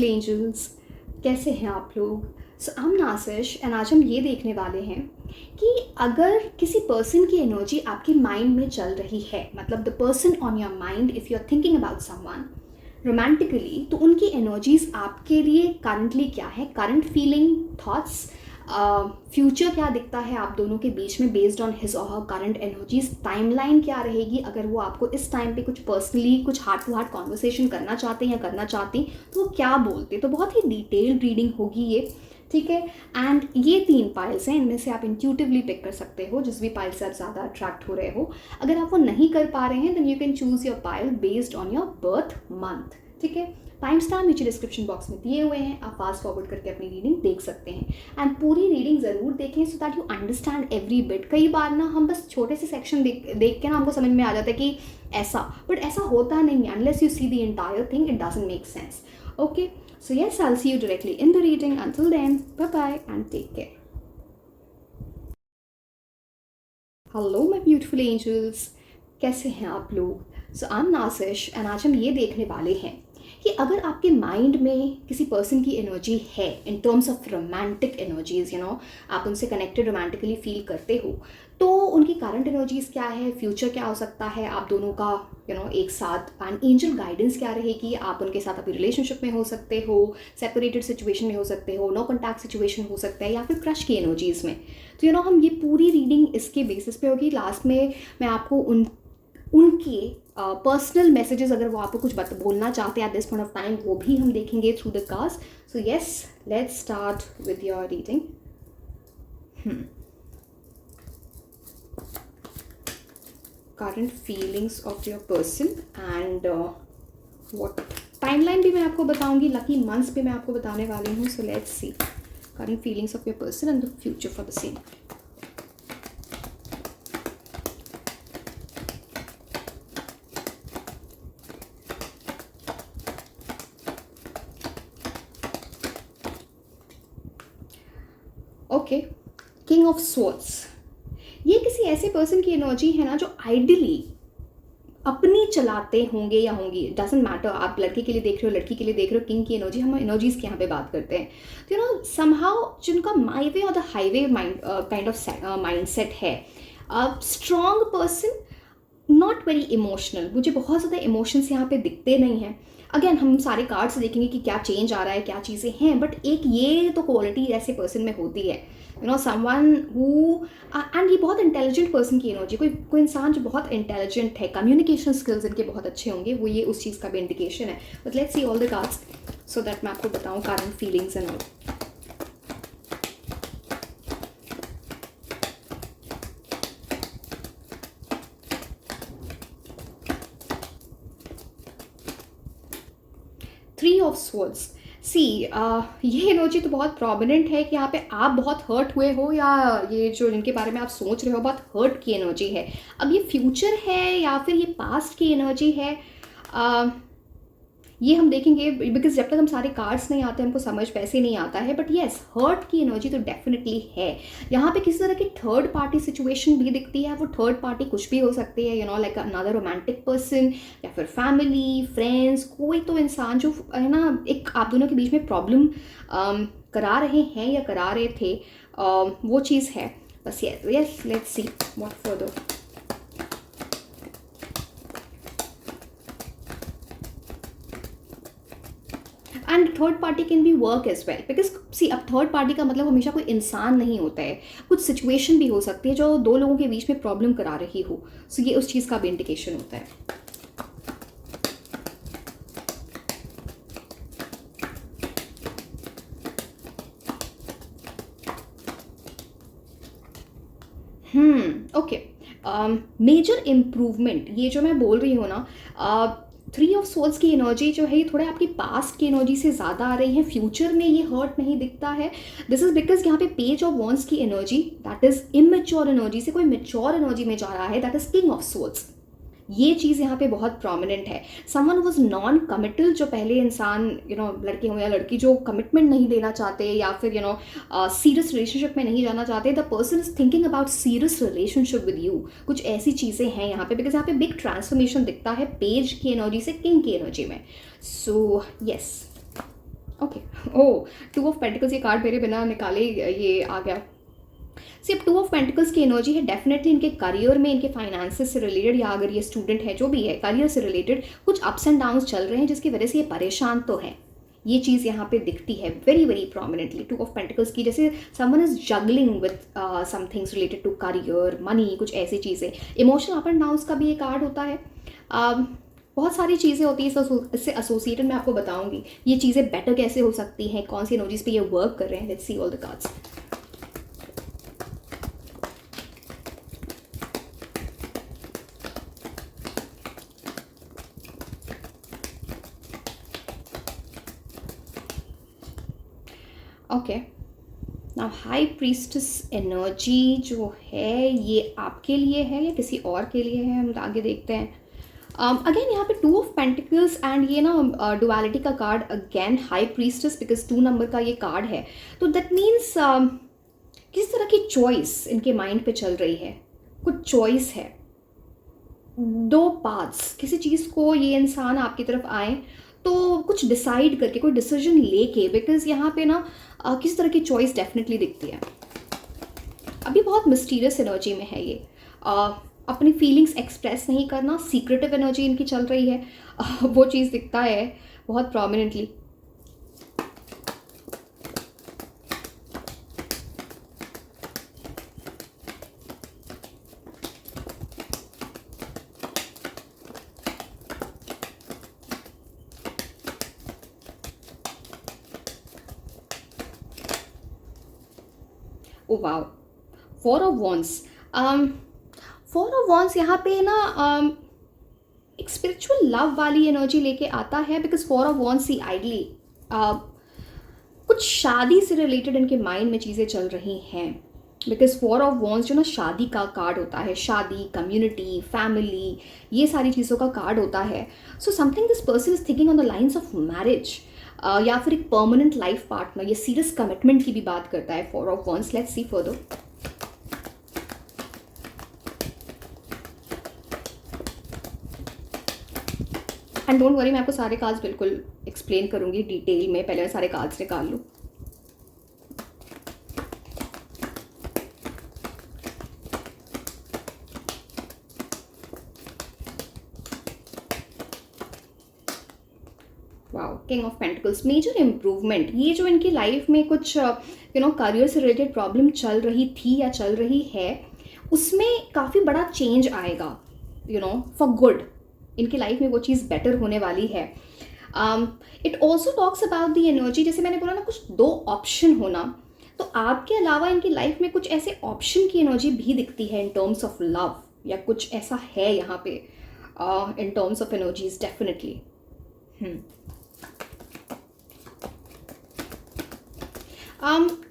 Beautiful angels, कैसे हैं आप लोग? सो आई एम नासिश एंड आज हम ये देखने वाले हैं कि अगर किसी पर्सन की एनर्जी आपके माइंड में चल रही है, मतलब the person on your mind, if you are thinking about someone romantically, तो उनकी एनर्जीज आपके लिए करंटली क्या है, करंट फीलिंग, थॉट्स, फ्यूचर क्या दिखता है आप दोनों के बीच में बेस्ड ऑन हिज और हर करंट एनर्जीज, टाइमलाइन क्या रहेगी अगर वो आपको इस टाइम पे कुछ पर्सनली कुछ हार्ट टू हार्ट कॉन्वर्सेशन करना चाहते हैं या करना चाहती, तो वो क्या बोलते, तो बहुत ही डिटेल्ड रीडिंग होगी ये, ठीक है। एंड ये 3 पाइल्स हैं, इनमें से आप इंट्यूटिवली पिक कर सकते हो जिस भी पाइल से आप ज़्यादा अट्रैक्ट हो रहे हो। अगर आप वो नहीं कर पा रहे हैं then you can choose your pile based on your birth month, ठीक है। टाइम स्टैम्प नीचे डिस्क्रिप्शन बॉक्स में दिए हुए हैं, आप फास्ट फॉरवर्ड करके अपनी रीडिंग देख सकते हैं। एंड पूरी रीडिंग ज़रूर देखें सो that you understand every bit. कई बार ना हम बस छोटे से सेक्शन देख के ना हमको समझ में आ जाता है कि ऐसा, बट ऐसा होता नहीं है। Unless you see the entire thing it doesn't make sense. Okay, so yes, I'll see you directly in the reading. Until then, bye bye and take care. Hello my beautiful angels, कैसे हैं आप लोग? So I'm नासिश and आज हम ये देखने वाले हैं कि अगर आपके माइंड में किसी पर्सन की एनर्जी है इन टर्म्स ऑफ रोमांटिक एनर्जीज, आप उनसे कनेक्टेड रोमांटिकली फील करते हो, तो उनकी करंट एनर्जीज क्या है, फ्यूचर क्या हो सकता है आप दोनों का एक साथ, एंड एंजल गाइडेंस क्या रहेगी, आप उनके साथ अभी रिलेशनशिप में हो सकते हो, सेपरेटेड सिचुएशन में हो सकते हो, नो कॉन्टैक्ट सिचुएशन हो सकता है, या फिर क्रश की एनर्जीज में। तो हम ये पूरी रीडिंग इसके बेसिस पे होगी। लास्ट में मैं आपको उनके पर्सनल मैसेजेस, अगर वो आपको कुछ बोलना चाहते हैं at this point of time, वो भी हम देखेंगे through the cards. So yes, let's start with your reading. Current feelings of your person and what timeline भी मैं आपको बताऊंगी, लकी मंथ्स भी मैं आपको बताने वाली हूँ। So let's see current feelings of your person and the future for the same. Okay, king of swords, ये किसी ऐसे पर्सन की एनर्जी है ना जो आइडियली अपनी चलाते होंगे या होंगी, डजंट मैटर, आप लड़के के लिए देख रहे हो लड़की के लिए देख रहे हो, किंग की एनर्जी, हम एनर्जीज के यहाँ पे बात करते हैं। तो समहाउ जिनका माई वे और the highway mind kind of mindset है, strong person, not very emotional, मुझे बहुत ज़्यादा इमोशंस यहाँ पे दिखते नहीं हैं। अगेन हम सारे कार्ड से देखेंगे कि क्या चेंज आ रहा है, क्या चीज़ें हैं, बट एक ये तो क्वालिटी ऐसे पर्सन में होती है, समवन हु, एंड ये बहुत इंटेलिजेंट पर्सन की एनर्जी, कोई इंसान जो बहुत इंटेलिजेंट है, कम्युनिकेशन स्किल्स इनके बहुत अच्छे होंगे, वो ये उस चीज़ का भी इंडिकेशन है। But let's see all the cards so that मैं आपको बताऊँ current feelings and all. Three of swords, see ये एनर्जी तो बहुत प्रोमिनेंट है कि यहाँ पे आप बहुत हर्ट हुए हो, या ये जो जिनके बारे में आप सोच रहे हो बहुत हर्ट की एनर्जी है। अब ये फ्यूचर है या फिर ये पास्ट की एनर्जी है, ये हम देखेंगे, बिकॉज जब तक हम सारे कार्ड्स नहीं आते हमको समझ वैसे नहीं आता है। बट येस, हर्ट की एनर्जी तो डेफिनेटली है। यहाँ पे किसी तरह की थर्ड पार्टी सिचुएशन भी दिखती है। वो थर्ड पार्टी कुछ भी हो सकती है, लाइक अनदर रोमांटिक पर्सन या फिर फैमिली, फ्रेंड्स, कोई तो इंसान जो है ना, एक आप दोनों के बीच में प्रॉब्लम करा रहे हैं या करा रहे थे, वो चीज़ है बस। Yes, let's see what further. And third party can be work as well, because see अब थर्ड पार्टी का मतलब हमेशा कोई इंसान नहीं होता है, कुछ सिचुएशन भी हो सकती है जो दो लोगों के बीच में प्रॉब्लम करा रही हो। सो ये उस चीज़ का भी इंडिकेशन होता है। ओके, मेजर इम्प्रूवमेंट, ये जो मैं बोल रही हूँ ना, थ्री ऑफ सोल्स की एनर्जी जो है ये थोड़ा आपकी पास्ट की एनर्जी से ज़्यादा आ रही है। फ्यूचर में ये हर्ट नहीं दिखता है। दिस इज बिकॉज यहाँ पे पेज ऑफ वॉन्ड्स की energy, that is immature energy से कोई मेच्योर एनर्जी में जा रहा है, that is king of souls. ये चीज़ यहाँ पे बहुत प्रोमिनेंट है। समवन वॉज नॉन कमिटल, जो पहले इंसान लड़के हो या लड़की जो कमिटमेंट नहीं देना चाहते या फिर सीरियस रिलेशनशिप में नहीं जाना चाहते, the person is thinking about serious relationship with you. कुछ ऐसी चीज़ें हैं यहाँ पे, बिकॉज यहाँ पे बिग ट्रांसफॉर्मेशन दिखता है पेज की एनर्जी से किंग की एनर्जी में। सो yes, okay. Oh, to of pentacles, ये कार्ड मेरे बिना निकाले ये आ गया। सी, अब टू ऑफ पेंटिकल्स की एनर्जी है डेफिनेटली इनके करियर में, इनके फाइनेंसेस से रिलेटेड, या अगर ये स्टूडेंट है जो भी है करियर से रिलेटेड कुछ अप्स एंड डाउन्स चल रहे हैं जिसकी वजह से ये परेशान तो है। ये चीज़ यहाँ पे दिखती है very very prominently two of pentacles की, जैसे someone is juggling with some things related to career, money, कुछ ऐसी चीज़ें। इमोशनल अप एंड डाउन्स का भी ये कार्ड होता है। बहुत सारी चीज़ें होती हैं इससे एसोसिएटेड, मैं आपको बताऊंगी ये चीज़ें बेटर कैसे हो सकती हैं, कौन सी एनर्जीज पे ये वर्क कर रहे हैं। Let's see all the cards. Okay, now high priestess energy जो है ये आपके लिए है या किसी और के लिए है, हम आगे देखते हैं। अगेन यहाँ पे टू ऑफ पेंटिकल्स एंड ये ना डुअलिटी का card, again high priestess, because 2 number का ये कार्ड है। तो दैट मीन्स किस तरह की चॉइस इनके माइंड पे चल रही है, कुछ चॉइस है, 2 पाथ्स, किसी चीज़ को ये इंसान आपकी तरफ आए तो कुछ डिसाइड करके, कोई डिसीजन लेके, बिकॉज यहाँ पे ना किस तरह की चॉइस डेफिनेटली दिखती है। अभी बहुत मिस्टीरियस एनर्जी में है ये, अपनी फीलिंग्स एक्सप्रेस नहीं करना, सीक्रेटिव एनर्जी इनकी चल रही है। वो चीज़ दिखता है बहुत prominently. Oh wow, 4 of wands. 4 of wands यहाँ पे ना एक स्पिरिचुअल लव वाली एनर्जी लेके आता है, because 4 of wands see ideally कुछ शादी से रिलेटेड इनके माइंड में चीज़ें चल रही हैं। बिकॉज 4 ऑफ वॉन्ड्स जो ना शादी का कार्ड होता है, शादी, कम्युनिटी, फैमिली, ये सारी चीज़ों का कार्ड होता है। So something this person is thinking on the lines of marriage, या फिर एक परमानेंट लाइफ पार्टनर, ये सीरियस कमिटमेंट की भी बात करता है 4 of wands. Let's see further. And don't worry, मैं आपको सारे कार्ड्स बिल्कुल एक्सप्लेन करूंगी डिटेल में, पहले मैं सारे कार्ड्स निकाल लूँ। Wow, king of pentacles, major improvement. ये जो इनकी लाइफ में कुछ करियर से रिलेटेड प्रॉब्लम चल रही थी या चल रही है, उसमें काफ़ी बड़ा चेंज आएगा, फॉर गुड। इनकी लाइफ में वो चीज़ बेटर होने वाली है। It also talks about the energy, जैसे मैंने बोला ना, कुछ 2 ऑप्शन होना, तो आपके अलावा इनकी लाइफ में कुछ ऐसे ऑप्शन की एनर्जी भी दिखती है इन टर्म्स ऑफ लव, या कुछ ऐसा है यहाँ पे in terms of energies definitely.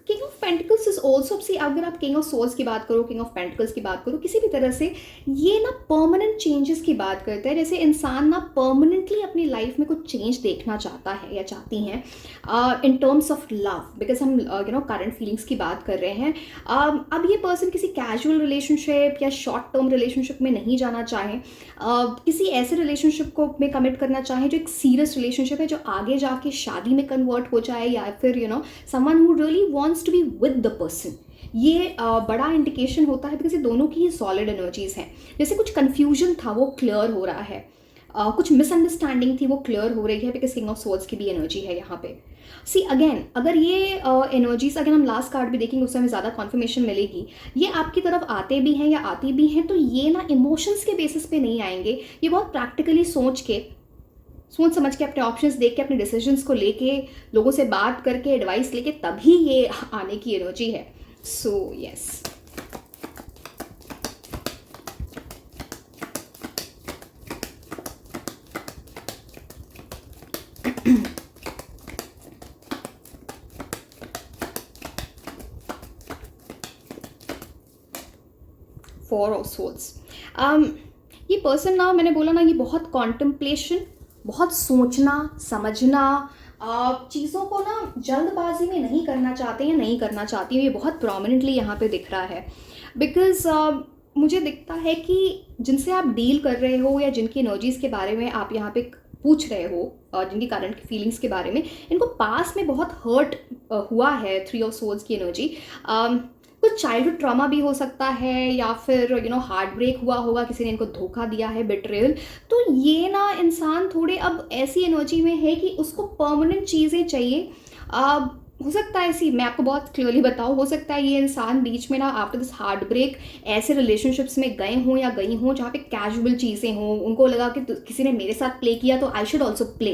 King of pentacles is also, see अगर आप किंग ऑफ सोर्ड्स की बात करो, किंग ऑफ पेंटिकल्स की बात करो, किसी भी तरह से ये ना परमानेंट चेंजेस की बात करते हैं। जैसे इंसान ना परमानेंटली अपनी लाइफ में कुछ चेंज देखना चाहता है या चाहती हैं इन टर्म्स ऑफ लव, बिकॉज हम करंट फीलिंग्स की बात कर रहे हैं। अब ये पर्सन किसी कैजुअल रिलेशनशिप या शॉर्ट टर्म रिलेशनशिप में नहीं जाना चाहें, किसी ऐसे रिलेशनशिप को में कमिट करना चाहें जो एक सीरियस रिलेशनशिप है, जो आगे जाके शादी में कन्वर्ट हो जाए, या फिर someone who really wants to be with the person. ये बड़ा इंडिकेशन होता है, बिकॉज ये दोनों की ही सॉलिड एनर्जीज हैं। जैसे कुछ कन्फ्यूजन था वो क्लियर हो रहा है, कुछ मिसअंडरस्टैंडिंग थी वो क्लियर हो रही है, बिकॉज किंग ऑफ सोर्ड्स की भी एनर्जी है यहाँ पे। सी अगेन, अगर ये एनर्जीज, अगर हम लास्ट कार्ड भी देखेंगे उससे हमें ज़्यादा कॉन्फर्मेशन मिलेगी, ये आपकी तरफ आते भी हैं या आती भी हैं, तो ये ना इमोशंस के बेसिस पे नहीं आएंगे, ये बहुत प्रैक्टिकली सोच समझ के, अपने ऑप्शंस देख के, अपने डिसीजंस को लेके, लोगों से बात करके, एडवाइस लेके, तभी ये आने की एनर्जी है। So yes, four of swords. ये पर्सन ना, मैंने बोला ना, ये बहुत कॉन्टेम्पलेशन, बहुत सोचना समझना, चीज़ों को ना जल्दबाजी में नहीं करना चाहते या नहीं करना चाहती, ये बहुत प्रोमिनेंटली यहाँ पे दिख रहा है। बिकॉज मुझे दिखता है कि जिनसे आप डील कर रहे हो या जिनकी एनर्जीज़ के बारे में आप यहाँ पे पूछ रहे हो, जिनकी करंट फीलिंग्स के बारे में, इनको पास में बहुत हर्ट हुआ है थ्री ऑफ सोर्ड्स की एनर्जी। कुछ चाइल्डहुड ट्रॉमा भी हो सकता है, या फिर हार्ट ब्रेक हुआ होगा, किसी ने इनको धोखा दिया है, बिट्रेयल। तो ये ना इंसान थोड़े अब ऐसी एनर्जी में है कि उसको परमानेंट चीज़ें चाहिए। हो सकता है ऐसी, मैं आपको बहुत क्लियरली बताऊँ, हो सकता है ये इंसान बीच में ना आफ्टर दिस हार्ट ब्रेक ऐसे रिलेशनशिप्स में गए हों या गई हों जहाँ पे कैजुअल चीज़ें हों, उनको लगा कि किसी ने मेरे साथ प्ले किया तो I should also play,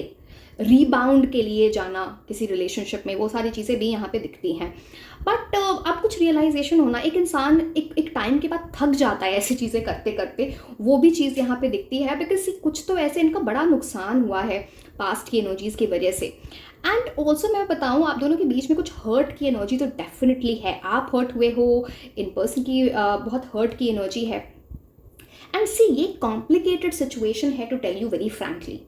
rebound के लिए जाना किसी रिलेशनशिप में, वो सारी चीज़ें भी यहाँ पे दिखती हैं। बट अब कुछ रियलाइजेशन होना, एक इंसान एक टाइम के बाद थक जाता है ऐसी चीज़ें करते करते, वो भी चीज़ यहाँ पे दिखती है। बिकॉज कुछ तो ऐसे इनका बड़ा नुकसान हुआ है पास्ट की एनर्जीज़ की वजह से। एंड ऑल्सो मैं बताऊँ, आप दोनों के बीच में कुछ हर्ट की एनर्जी तो डेफिनेटली है, आप हर्ट हुए हो, इन पर्सन की बहुत हर्ट की एनर्जी है। एंड सी, ये कॉम्प्लिकेटेड सिचुएशन है to tell you very frankly,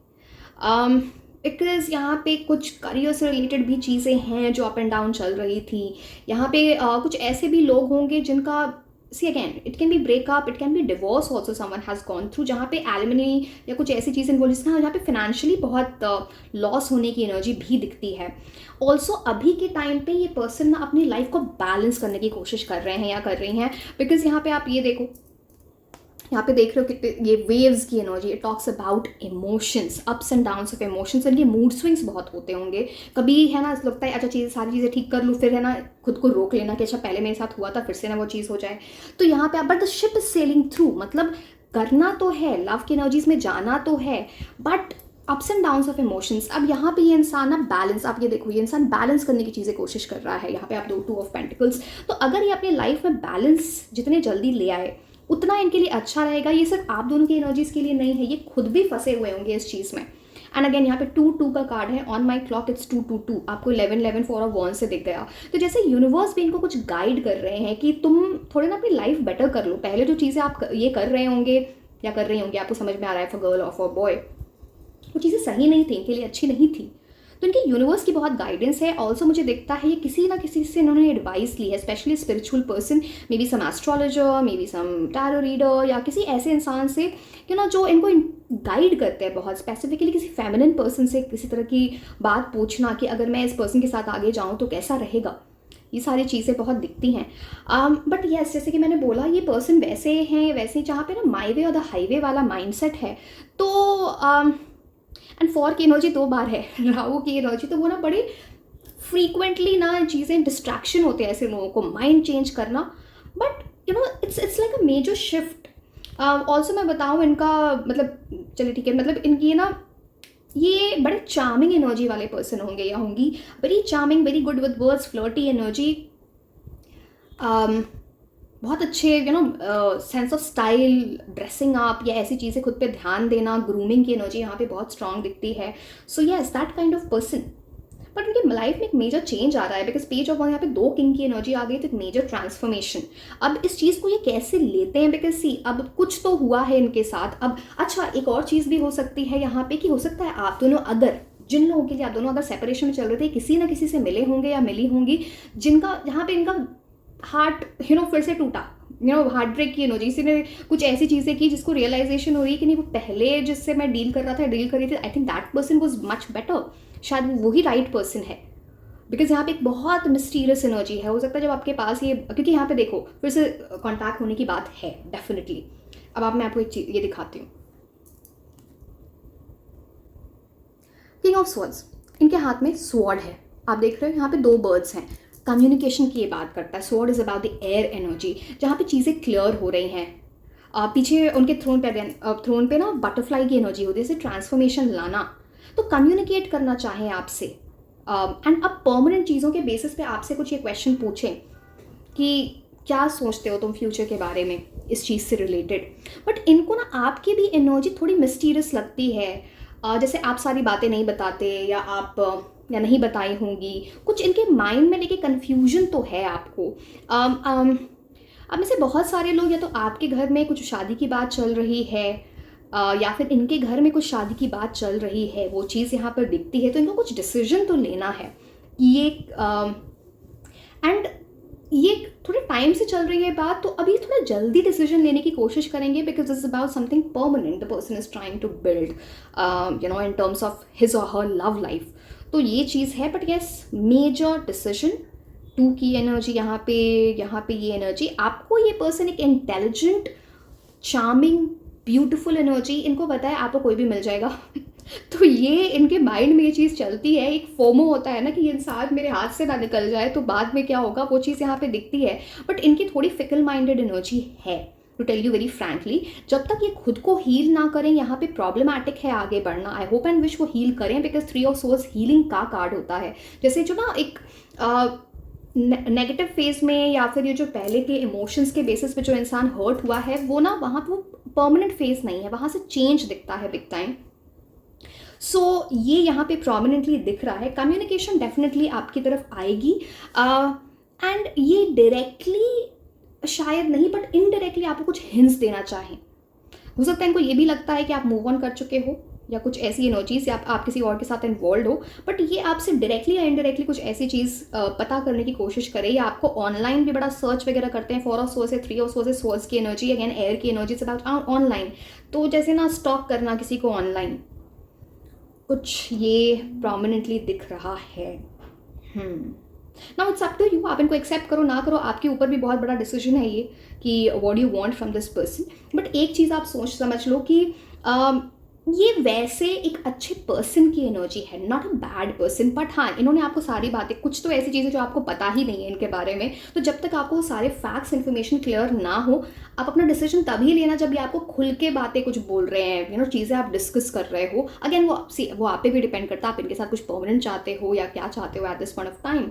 because यहाँ पे कुछ करियर से रिलेटेड भी चीज़ें हैं जो अप एंड डाउन चल रही थी। यहाँ पे कुछ ऐसे भी लोग होंगे जिनका, see again, it can be breakup, it can be divorce also, someone has gone through, जहाँ पे एलिमनी या कुछ ऐसी चीज़ें इन्वॉल्व, जिसका जहाँ पे फाइनेंशियली बहुत लॉस होने की एनर्जी भी दिखती है। ऑल्सो अभी के टाइम पे ये पर्सन ना अपनी लाइफ को बैलेंस करने की कोशिश कर रहे हैं या कर रही हैं। बिकॉज यहाँ पे आप ये देखो, यहाँ पे देख रहे हो कि ये वेव्स की energy, it talks about emotions, ups and downs of emotions, and ये मूड स्विंग्स बहुत होते होंगे। कभी है ना लगता है अच्छा चीज़, सारी चीज़ें ठीक कर लूँ, फिर है ना खुद को रोक लेना कि अच्छा पहले मेरे साथ हुआ था, फिर से ना वो चीज़ हो जाए। तो यहाँ पे but the ship is selling through, मतलब करना तो है, लव की एनर्जीज में जाना तो है, but ups and downs of emotions. अब यहाँ पे ये इंसान ना बैलेंस, आप ये देखो, ये इंसान बैलेंस करने की चीज़ें कोशिश कर रहा है। यहाँ पे आप दो टू ऑफ पेंटिकल्स, तो अगर ये अपनी लाइफ में बैलेंस जितने जल्दी ले आए उतना इनके लिए अच्छा रहेगा। ये सिर्फ आप दोनों की एनर्जीज के लिए नहीं है, ये खुद भी फंसे हुए होंगे इस चीज़ में। एंड अगेन यहाँ पे 2-2 का कार्ड है, ऑन माई क्लॉक इट्स 2-2-2, आपको 11-11 4 ऑफ वॉन्ड्स से दिख गया। तो जैसे यूनिवर्स भी इनको कुछ गाइड कर रहे हैं कि तुम थोड़े ना अपनी लाइफ बेटर कर लो। पहले जो चीज़ें आप ये कर रहे होंगे या कर रही होंगी, आपको समझ में आ रहा है, फॉर गर्ल और फॉर बॉय, वो चीज़ें सही नहीं थी, इनके लिए अच्छी नहीं थी। तो इनके यूनिवर्स की बहुत गाइडेंस है। ऑल्सो मुझे दिखता है ये किसी ना किसी से इन्होंने एडवाइस ली है, specially spiritual person, may be some astrologer, may be some tarot reader, या किसी ऐसे इंसान से जो इनको गाइड करते हैं बहुत स्पेसिफिकली, किसी फेमिनिन पर्सन से किसी तरह की बात पूछना कि अगर मैं इस पर्सन के साथ आगे जाऊँ तो कैसा रहेगा। ये सारी चीज़ें बहुत दिखती हैं। बट यस, जैसे कि मैंने बोला, ये पर्सन वैसे हैं, वैसे जहाँ पे ना माई वे और द हाईवे वाला माइंडसेट है। तो एंड 4 की एनर्जी 2 बार है, राहु की एनर्जी, तो वो ना बड़े फ्रीक्वेंटली ना चीज़ें डिस्ट्रैक्शन होते हैं ऐसे लोगों को, माइंड चेंज करना। But it's like a major shift. Also मैं बताऊँ इनका, मतलब चलिए ठीक है, मतलब इनकी ना ये बड़े चार्मिंग एनर्जी वाले पर्सन होंगे या होंगी, very charming, very good with words, flirty energy, बहुत अच्छे sense of style, dressing up या ऐसी चीज़ें, खुद पे ध्यान देना, ग्रूमिंग की एनर्जी यहाँ पे बहुत स्ट्रांग दिखती है। So yes, that kind of person. But उनकी लाइफ में एक मेजर चेंज आ रहा है, बिकॉज पेज ऑफ वन, यहाँ पे 2 किंग की एनर्जी आ गई, तो एक मेजर ट्रांसफॉर्मेशन। अब इस चीज़ को ये कैसे लेते हैं, बिकॉज सी, अब कुछ तो हुआ है इनके साथ। अब अच्छा, एक और चीज़ भी हो सकती है यहाँ पे कि हो सकता है आप दोनों, अगर जिन लोगों के लिए आप दोनों अगर सेपरेशन में चल रहे थे, किसी ना किसी से मिले होंगे या मिली होंगी, जिनका यहाँ पे इनका हार्ट फिर से टूटा, हार्ट ब्रेक की एनर्जी, इसी ने कुछ ऐसी चीज़ें की जिसको रियलाइजेशन हो रही है कि नहीं, वो पहले जिससे मैं डील कर रहा था, डील कर रही थी, I think that person was much better, शायद वो वही राइट पर्सन है। बिकॉज यहाँ पे एक बहुत मिस्टीरियस एनर्जी है। हो सकता है जब आपके पास ये, क्योंकि यहाँ पे देखो फिर से कॉन्टैक्ट होने की बात है डेफिनेटली। अब मैं आपको एक चीज़ ये दिखाती हूँ, किंग ऑफ स्वॉर्ड्स, इनके हाथ में स्वॉर्ड है, आप देख रहे हो, यहाँ पे 2 बर्ड्स हैं, कम्युनिकेशन की ये बात करता है। Sword is about the air energy, जहाँ पे चीज़ें क्लियर हो रही हैं। पीछे उनके थ्रोन पे ना बटरफ्लाई की एनर्जी होती है, जैसे ट्रांसफॉर्मेशन लाना, तो कम्युनिकेट करना चाहें आपसे। एंड अब परमानेंट चीज़ों के बेसिस पे आपसे कुछ ये क्वेश्चन पूछें कि क्या सोचते हो तुम फ्यूचर के बारे में इस चीज़ से रिलेटेड। बट इनको ना आपकी भी एनर्जी थोड़ी मिस्टीरियस लगती है, जैसे आप सारी बातें नहीं बताते, या नहीं बताई होंगी, कुछ इनके माइंड में लेके कन्फ्यूजन तो है आपको। अब में से बहुत सारे लोग, या तो आपके घर में कुछ शादी की बात चल रही है, या फिर इनके घर में कुछ शादी की बात चल रही है, वो चीज़ यहाँ पर दिखती है, तो इनको कुछ डिसीजन तो लेना है ये। एंड ये थोड़े टाइम से चल रही है बात, तो अभी थोड़ा जल्दी डिसीजन लेने की कोशिश करेंगे, because this is about something permanent the person is trying to build in terms of his और हर लव लाइफ। तो ये चीज़ है, बट येस मेजर डिसीजन, 2 की एनर्जी यहाँ पे ये एनर्जी, आपको ये पर्सन एक इंटेलिजेंट, चार्मिंग, ब्यूटीफुल एनर्जी, इनको पता है आपको कोई भी मिल जाएगा तो ये इनके माइंड में ये चीज़ चलती है, एक फोमो होता है ना कि ये इंसान मेरे हाथ से ना निकल जाए तो बाद में क्या होगा, वो चीज़ यहाँ पे दिखती है। बट इनकी थोड़ी फिकल माइंडेड एनर्जी है, to tell you very frankly. जब तक ये खुद को हील ना करें, यहाँ पे प्रॉब्लमैटिक है आगे बढ़ना। आई होप एंड विश वो हील करें, बिकॉज 3 ऑफ सोर्स हीलिंग का कार्ड होता है। जैसे जो ना एक नेगेटिव फेज में या फिर ये जो पहले के इमोशंस के बेसिस पे जो इंसान हर्ट हुआ है, वो ना वहाँ पे वो परमानेंट फेज नहीं है, वहाँ से चेंज दिखता है बिग टाइम। सो ये यहाँ पे प्रोमिनेंटली दिख रहा है। कम्युनिकेशन डेफिनेटली आपकी तरफ आएगी, एंड ये डायरेक्टली शायद नहीं, बट इनडायरेक्टली आपको कुछ हिंट्स देना चाहें। हो सकता है इनको ये भी लगता है कि आप मूव ऑन कर चुके हो, या कुछ ऐसी एनर्जीज, या आप किसी और के साथ इन्वॉल्व हो, बट ये आपसे डायरेक्टली या इनडायरेक्टली कुछ ऐसी चीज़ पता करने की कोशिश करे, या आपको ऑनलाइन भी बड़ा सर्च वगैरह करते हैं। 4 ऑफ सोर्स है, 3 ऑफ सोर्स है, सोर्स की एनर्जी, अगेन एयर की एनर्जी से बात ऑनलाइन, तो जैसे ना स्टॉक करना किसी को ऑनलाइन, कुछ ये प्रोमिनेंटली दिख रहा है। Now it's up to you, आप इनको एक्सेप्ट करो ना करो, आपके ऊपर भी बहुत बड़ा डिसीजन है ये कि what you want from this person. But एक चीज़ आप सोच समझ लो कि ये वैसे एक अच्छे पर्सन की एनर्जी है, not a bad person, but हाँ इन्होंने आपको सारी बातें, कुछ तो ऐसी चीज़ें जो आपको पता ही नहीं है इनके बारे में, तो जब तक आपको सारे फैक्ट्स इन्फॉर्मेशन क्लियर ना हो, आप अपना डिसीजन तभी लेना जब ये आपको खुल के बातें कुछ बोल रहे हैं, चीज़ें आप डिस्कस कर रहे हो। अगेन वो आप पे भी डिपेंड करता है, आप इनके साथ कुछ परमानेंट चाहते हो या क्या चाहते हो at this point of time.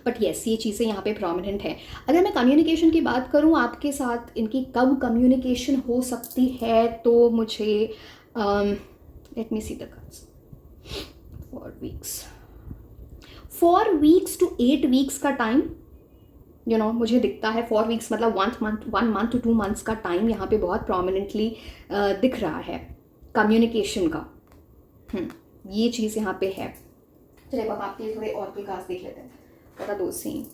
But yes ये चीज़ें यहाँ पे प्रोमिनेंट है। अगर मैं कम्युनिकेशन की बात करूँ आपके साथ, इनकी कब कम्युनिकेशन हो सकती है, तो मुझे let me see the cards. 4 weeks to 8 weeks का टाइम, मुझे दिखता है 4 weeks मतलब 1 month to 2 months का टाइम यहाँ पे बहुत प्रोमिनेंटली दिख रहा है कम्युनिकेशन का। ये चीज़ यहाँ पे है। चलिए अब आपके लिए थोड़े और भी कार्ड्स देख लेते हैं, पता दो सी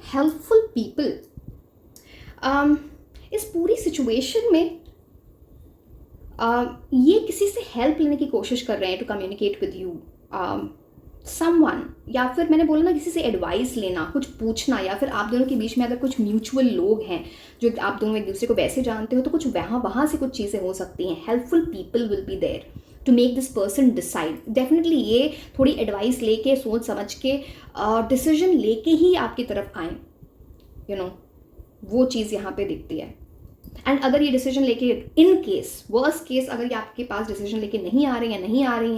हेल्पफुल पीपल। इस पूरी सिचुएशन में ये किसी से हेल्प लेने की कोशिश कर रहे हैं to communicate with you someone, या फिर मैंने बोला ना किसी से एडवाइस लेना, कुछ पूछना, या फिर आप दोनों के बीच में अगर कुछ म्यूचुअल लोग हैं जो आप दोनों एक दूसरे को वैसे जानते हो, तो कुछ वहाँ से कुछ चीज़ें हो सकती हैं। Helpful people will be there to make this person decide. Definitely ये थोड़ी एडवाइस लेके, सोच समझ के, डिसीजन लेके ही आपकी तरफ आए, वो चीज़ यहाँ पे दिखती है। एंड अगर ये डिसीजन लेके, इन केस वर्स्ट केस, अगर ये आपके पास डिसीजन लेके नहीं आ रही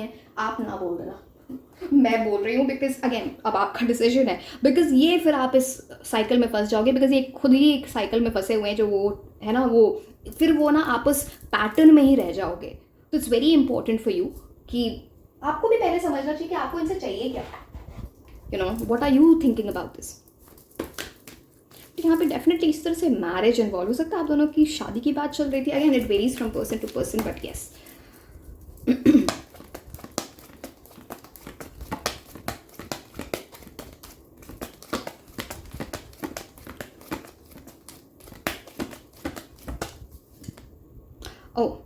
हैं, आप ना बोल देना, मैं बोल रही हूँ, बिकॉज अगेन अब आपका डिसीजन है, बिकॉज ये फिर आप इस साइकिल में फंस जाओगे, बिकॉज ये खुद ही एक साइकिल में फंसे हुए हैं, जो वो है ना, वो फिर वो ना आप उस पैटर्न में ही रह जाओगे। तो it's very important for you कि आपको भी पहले समझना चाहिए कि आपको इनसे चाहिए क्या, what are you thinking about this. यहाँ पे डेफिनेटली इस तरह से मैरिज इन्वॉल्व हो सकता है, आप दोनों की शादी की बात चल रही थी। Again it varies from person to person, but yes oh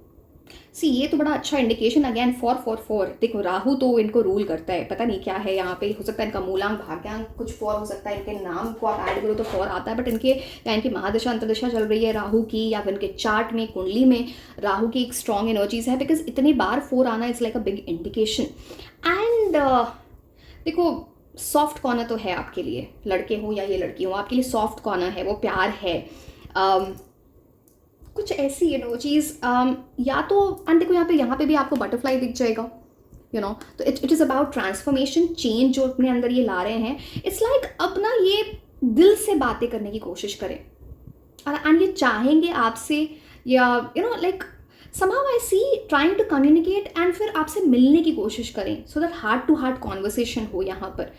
see, ये तो बड़ा अच्छा इंडिकेशन। अगेन 4 देखो, राहु तो इनको रूल करता है, पता नहीं क्या है यहाँ पे, हो सकता है इनका मूलांक भाग्यांक कुछ 4 हो सकता है, इनके नाम को आप ऐड करो तो 4 आता है, बट इनकी महादशा अंतर्दशा चल रही है राहु की, या फिर इनके चार्ट में, कुंडली में राहु की एक स्ट्रॉन्ग एनर्जीज है, बिकॉज इतनी बार 4 आना it's like a big indication. And देखो, सॉफ्ट कॉर्नर तो है आपके लिए, लड़के हो या ये लड़की हो, आपके लिए सॉफ्ट कॉर्नर है, वो प्यार है, कुछ ऐसी एनर्जीज, या तो एंड देखो यहाँ पे भी आपको बटरफ्लाई दिख जाएगा, तो it is about transformation, change जो अपने अंदर ये ला रहे हैं। इट्स लाइक अपना ये दिल से बातें करने की कोशिश करें, एंड ये चाहेंगे आपसे, या like somehow I see trying to communicate and फिर आपसे मिलने की कोशिश करें so that heart to heart conversation हो यहाँ पर.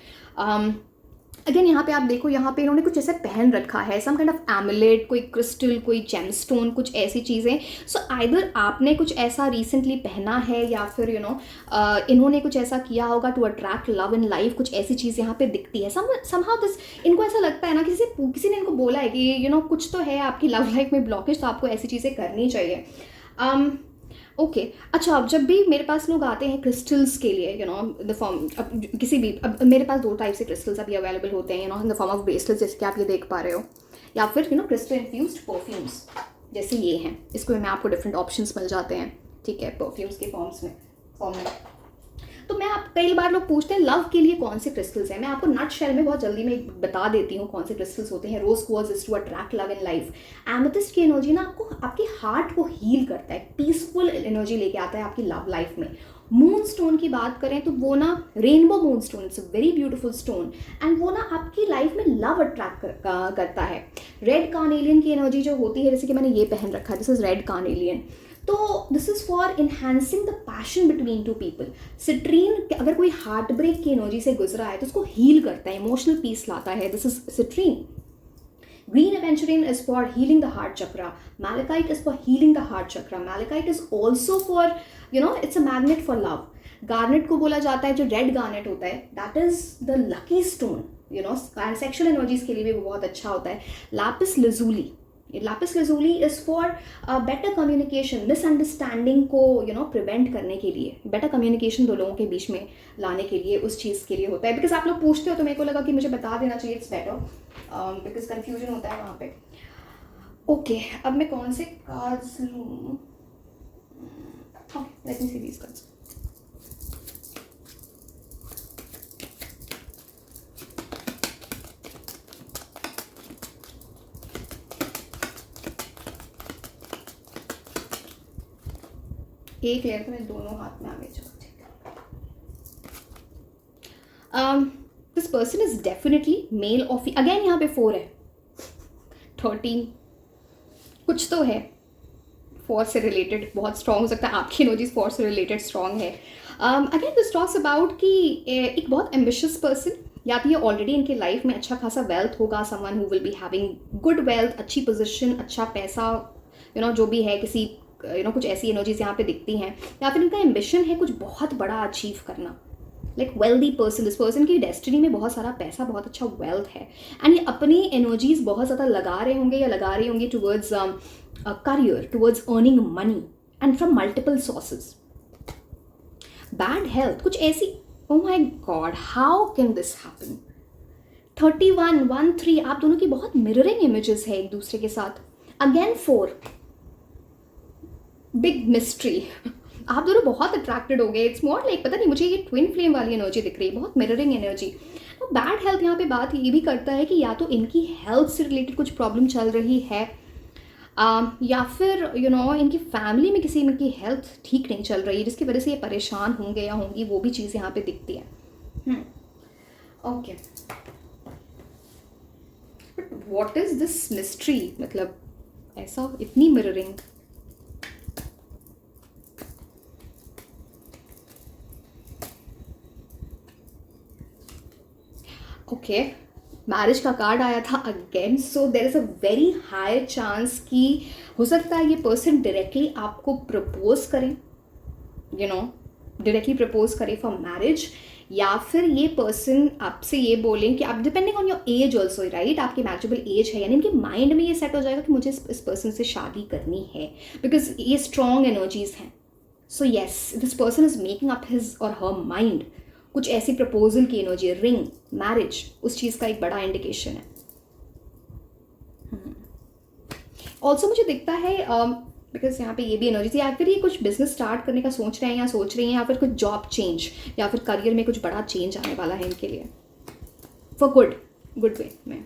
अगेन यहाँ पे आप देखो, यहाँ पे इन्होंने कुछ ऐसे पहन रखा है, सम काइंड ऑफ एमुलेट, कोई क्रिस्टल, कोई जेमस्टोन, कुछ ऐसी चीज़ें. सो आइदर आपने कुछ ऐसा रिसेंटली पहना है या फिर इन्होंने कुछ ऐसा किया होगा to attract love in life. कुछ ऐसी चीज़ यहाँ पे दिखती है. समहाउ दिस, इनको ऐसा लगता है ना, किसी ने इनको बोला है कि कुछ तो है आपकी लव लाइफ में ब्लॉकेज, तो आपको ऐसी चीज़ें करनी चाहिए. ओके अच्छा, अब जब भी मेरे पास लोग आते हैं क्रिस्टल्स के लिए, द फॉर्म, अब किसी भी, अब मेरे पास 2 टाइप से क्रिस्टल्स अभी अवेलेबल होते हैं, इन द फॉर्म ऑफ ब्रेसलेट्स, जैसे कि आप ये देख पा रहे हो, या फिर क्रिस्टल इन्फ्यूज्ड परफ्यूम्स जैसे ये हैं. इसको में आपको डिफरेंट ऑप्शंस मिल जाते हैं, ठीक है, परफ्यूम्स के फॉर्म में. तो मैं आप कई बार लोग पूछते हैं लव के लिए कौन से क्रिस्टल्स हैं. मैं आपको नट शेल में बहुत जल्दी में बता देती हूँ कौन से क्रिस्टल्स होते हैं. Rose quartz is to attract love in life. Amethyst की एनर्जी ना आपको आपके हार्ट को हील करता है, पीसफुल एनर्जी लेके आता है आपकी लव लाइफ में. मून स्टोन की बात करें तो वो ना rainbow moon stone, it's a very beautiful stone, and वो ना आपकी लाइफ में लव अट्रैक्ट करता है. रेड कार्नेलियन की एनर्जी जो होती है, जैसे कि मैंने ये पहन रखा है, दिस इज रेड कार्नेलियन. तो this is for enhancing the passion between two people. Citrine, अगर कोई हार्ट ब्रेक की एनर्जी से गुजरा है तो उसको हील करता है, इमोशनल पीस लाता है. This is citrine. Green aventurine is for healing the heart chakra. Malachite is for healing the heart chakra. Malachite is also for, it's a magnet for love. Garnet को बोला जाता है, जो red garnet होता है, that is the lucky stone. Sexual energies के लिए भी वो बहुत अच्छा होता है. Lapis lazuli, lapis lazuli is for better communication, misunderstanding को प्रिवेंट करने के लिए, बेटर कम्युनिकेशन 2 लोगों के बीच में लाने के लिए, उस चीज़ के लिए होता है. बिकॉज आप लोग पूछते हो तो मेरे को लगा कि मुझे बता देना चाहिए, इट्स बेटर, बिकॉज कन्फ्यूजन होता है वहाँ पे. ओके, अब मैं कौन से कार्ड्स लूँ? लेट मी सी दीस कार्ड्स. एक लेयर तो मैं दोनों हाथ में आ गए. चलो ठीक है. This person is definitely male of, again यहाँ पे 4 है, 13, कुछ तो है 4 से रिलेटेड, बहुत स्ट्रॉन्ग हो सकता है आपकी एनर्जीज 4 से रिलेटेड स्ट्रॉन्ग है. अगेन दिस टॉक्स अबाउट कि एक बहुत एम्बिशियस पर्सन, या तो ये ऑलरेडी इनके लाइफ में अच्छा खासा वेल्थ होगा, someone who will be having good wealth, अच्छी पोजिशन, अच्छा पैसा, जो भी है, किसी कुछ ऐसी एनर्जीज यहाँ पे दिखती हैं. या फिर इनका एम्बिशन है कुछ बहुत बड़ा अचीव करना, लाइक वेल्दी पर्सन. इस पर्सन की डेस्टिनी में बहुत सारा पैसा, बहुत अच्छा वेल्थ है, एंड ये अपनी एनर्जीज बहुत ज़्यादा लगा रहे होंगे या लगा रही होंगी towards career, towards earning money and from multiple sources. Bad health, कुछ ऐसी, oh my God, how can this happen. 31, 1, 3, आप दोनों की बहुत मिररिंग इमेजेस है एक दूसरे के साथ. Again 4, big mystery. आप दोनों बहुत अट्रैक्टेड हो गए. इट्स मोर लाइक, पता नहीं, मुझे ये ट्विन फ्लेम वाली एनर्जी दिख रही है, बहुत मिररिंग एनर्जी. तो बैड हेल्थ यहाँ पे बात ये भी करता है कि या तो इनकी हेल्थ से रिलेटेड कुछ प्रॉब्लम चल रही है, या फिर इनकी फैमिली में किसी की हेल्थ ठीक नहीं चल रही है, जिसकी वजह से ये परेशान होंगे या होंगी, वो भी चीज़ यहाँ पे दिखती है. Okay, but what is this mystery, मतलब ऐसा इतनी मिररिंग. ओके, मैरिज का कार्ड आया था again. So there is a very high chance कि हो सकता है ये पर्सन डायरेक्टली आपको प्रपोज करें, डायरेक्टली प्रपोज करे फॉर मैरिज, या फिर ये पर्सन आपसे ये बोलें कि आप, depending on your age also, right, आपकी मैचेबल एज है, यानी इनके माइंड में ये सेट हो जाएगा कि मुझे इस पर्सन से शादी करनी है, बिकॉज ये स्ट्रॉन्ग एनर्जीज हैं. So yes, this person is making up his और हर माइंड. कुछ ऐसी प्रपोजल की एनर्जी, रिंग, मैरिज, उस चीज़ का एक बड़ा इंडिकेशन है. ऑल्सो मुझे दिखता है, बिकॉज यहाँ पे ये भी एनर्जी थी, या फिर ये कुछ बिजनेस स्टार्ट करने का सोच रहे हैं या सोच रही हैं, या फिर कुछ जॉब चेंज, या फिर करियर में कुछ बड़ा चेंज आने वाला है इनके लिए, फॉर गुड वे में.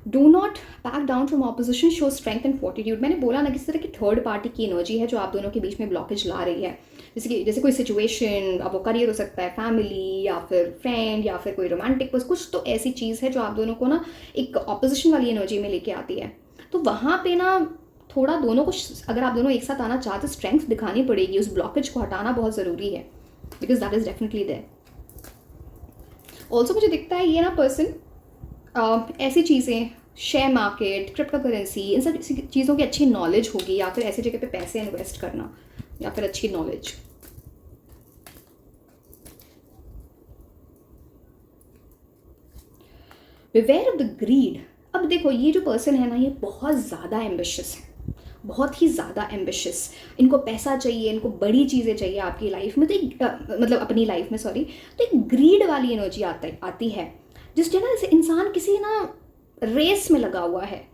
Do not back down from opposition, show strength and fortitude. मैंने बोला ना, किसी तरह की थर्ड पार्टी की एनर्जी है जो आप दोनों के बीच में ब्लॉकेज ला रही है. जैसे कोई सिचुएशन, अब वो करियर हो सकता है, फैमिली या फिर फ्रेंड या फिर कोई रोमांटिक, बस कुछ तो ऐसी चीज़ है जो आप दोनों को ना एक ऑपोजिशन वाली एनर्जी में लेके आती है। तो वहाँ पे ना थोड़ा दोनों को, अगर आप दोनों एक साथ आना चाहते, स्ट्रेंथ दिखानी पड़ेगी, उस ब्लॉकेज को हटाना बहुत ज़रूरी है, because that is definitely there. Also मुझे दिखता है ये ना पर्सन ऐसी चीज़ें, शेयर मार्केट, क्रिप्टो करेंसी, इन सब चीज़ों की अच्छी नॉलेज होगी, या फिर ऐसी जगह पे पैसे इन्वेस्ट करना, या फिर अच्छी knowledge. Beware of the greed. अब देखो ये जो पर्सन है ना, ये बहुत ज़्यादा एम्बिशियस है, बहुत ही ज़्यादा एम्बिशियस। इनको पैसा चाहिए, इनको बड़ी चीज़ें चाहिए आपकी लाइफ में, तो एक मतलब अपनी लाइफ में, सॉरी। तो एक ग्रीड वाली एनर्जी आती है, जिस ना जैसे इंसान किसी ना रेस में लगा हुआ है,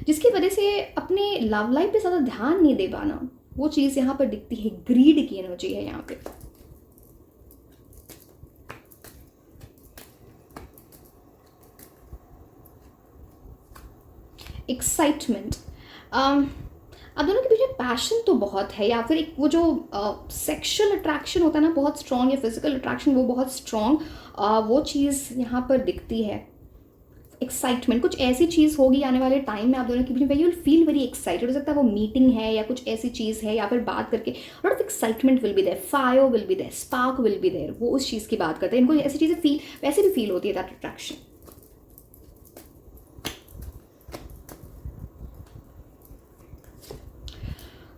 जिसकी वजह से अपने लव लाइफ पे ज़्यादा ध्यान नहीं दे पाना, वो चीज़ यहाँ पर दिखती है। ग्रीड की एनर्जी है यहाँ पे। एक्साइटमेंट, अब दोनों के बीच में पैशन तो बहुत है, या फिर एक वो जो सेक्शुअल अट्रैक्शन होता है ना बहुत स्ट्रॉन्ग, या फिजिकल अट्रैक्शन वो बहुत स्ट्रॉन्ग, वो चीज़ यहाँ पर दिखती है। एक्साइटमेंट, कुछ ऐसी चीज़ होगी आने वाले टाइम में आप दोनों के बीच में, you will feel very excited. हो सकता है वो मीटिंग है या कुछ ऐसी चीज़ है, या फिर बात करके lot of excitement will be there, fire will be there, spark will be there, वो उस चीज़ की बात करते हैं। इनको ऐसी चीज़ें फील, वैसे भी फील होती है दैट अट्रैक्शन।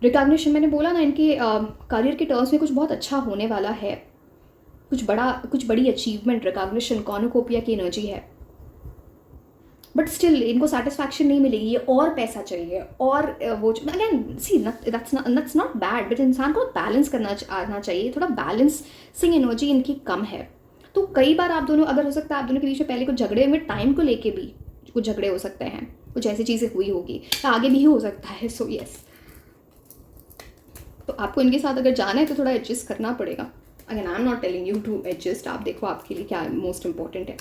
रिकॉग्निशन, मैंने बोला ना इनके करियर के टर्म्स में कुछ बहुत अच्छा होने वाला है, कुछ बड़ी अचीवमेंट, रिकॉग्निशन, कॉर्नुकोपिया की एनर्जी है। बट स्टिल इनको सेटिस्फैक्शन नहीं मिलेगी, ये और पैसा चाहिए, और वो again see that's not bad, but इंसान को बैलेंस करना आना चाहिए। थोड़ा बैलेंसिंग एनर्जी इनकी कम है। तो कई बार आप दोनों, अगर हो सकता है आप दोनों के बीच में पहले कुछ झगड़े हुए, टाइम को लेके भी कुछ झगड़े हो सकते हैं, कुछ ऐसी चीज़ें हुई होगी, या आगे भी हो सकता है। सो यस, तो आपको इनके साथ अगर जाना है तो थोड़ा एडजस्ट करना पड़ेगा। Again I am not telling you to adjust, आप देखो आपके लिए क्या मोस्ट इंपॉर्टेंट है।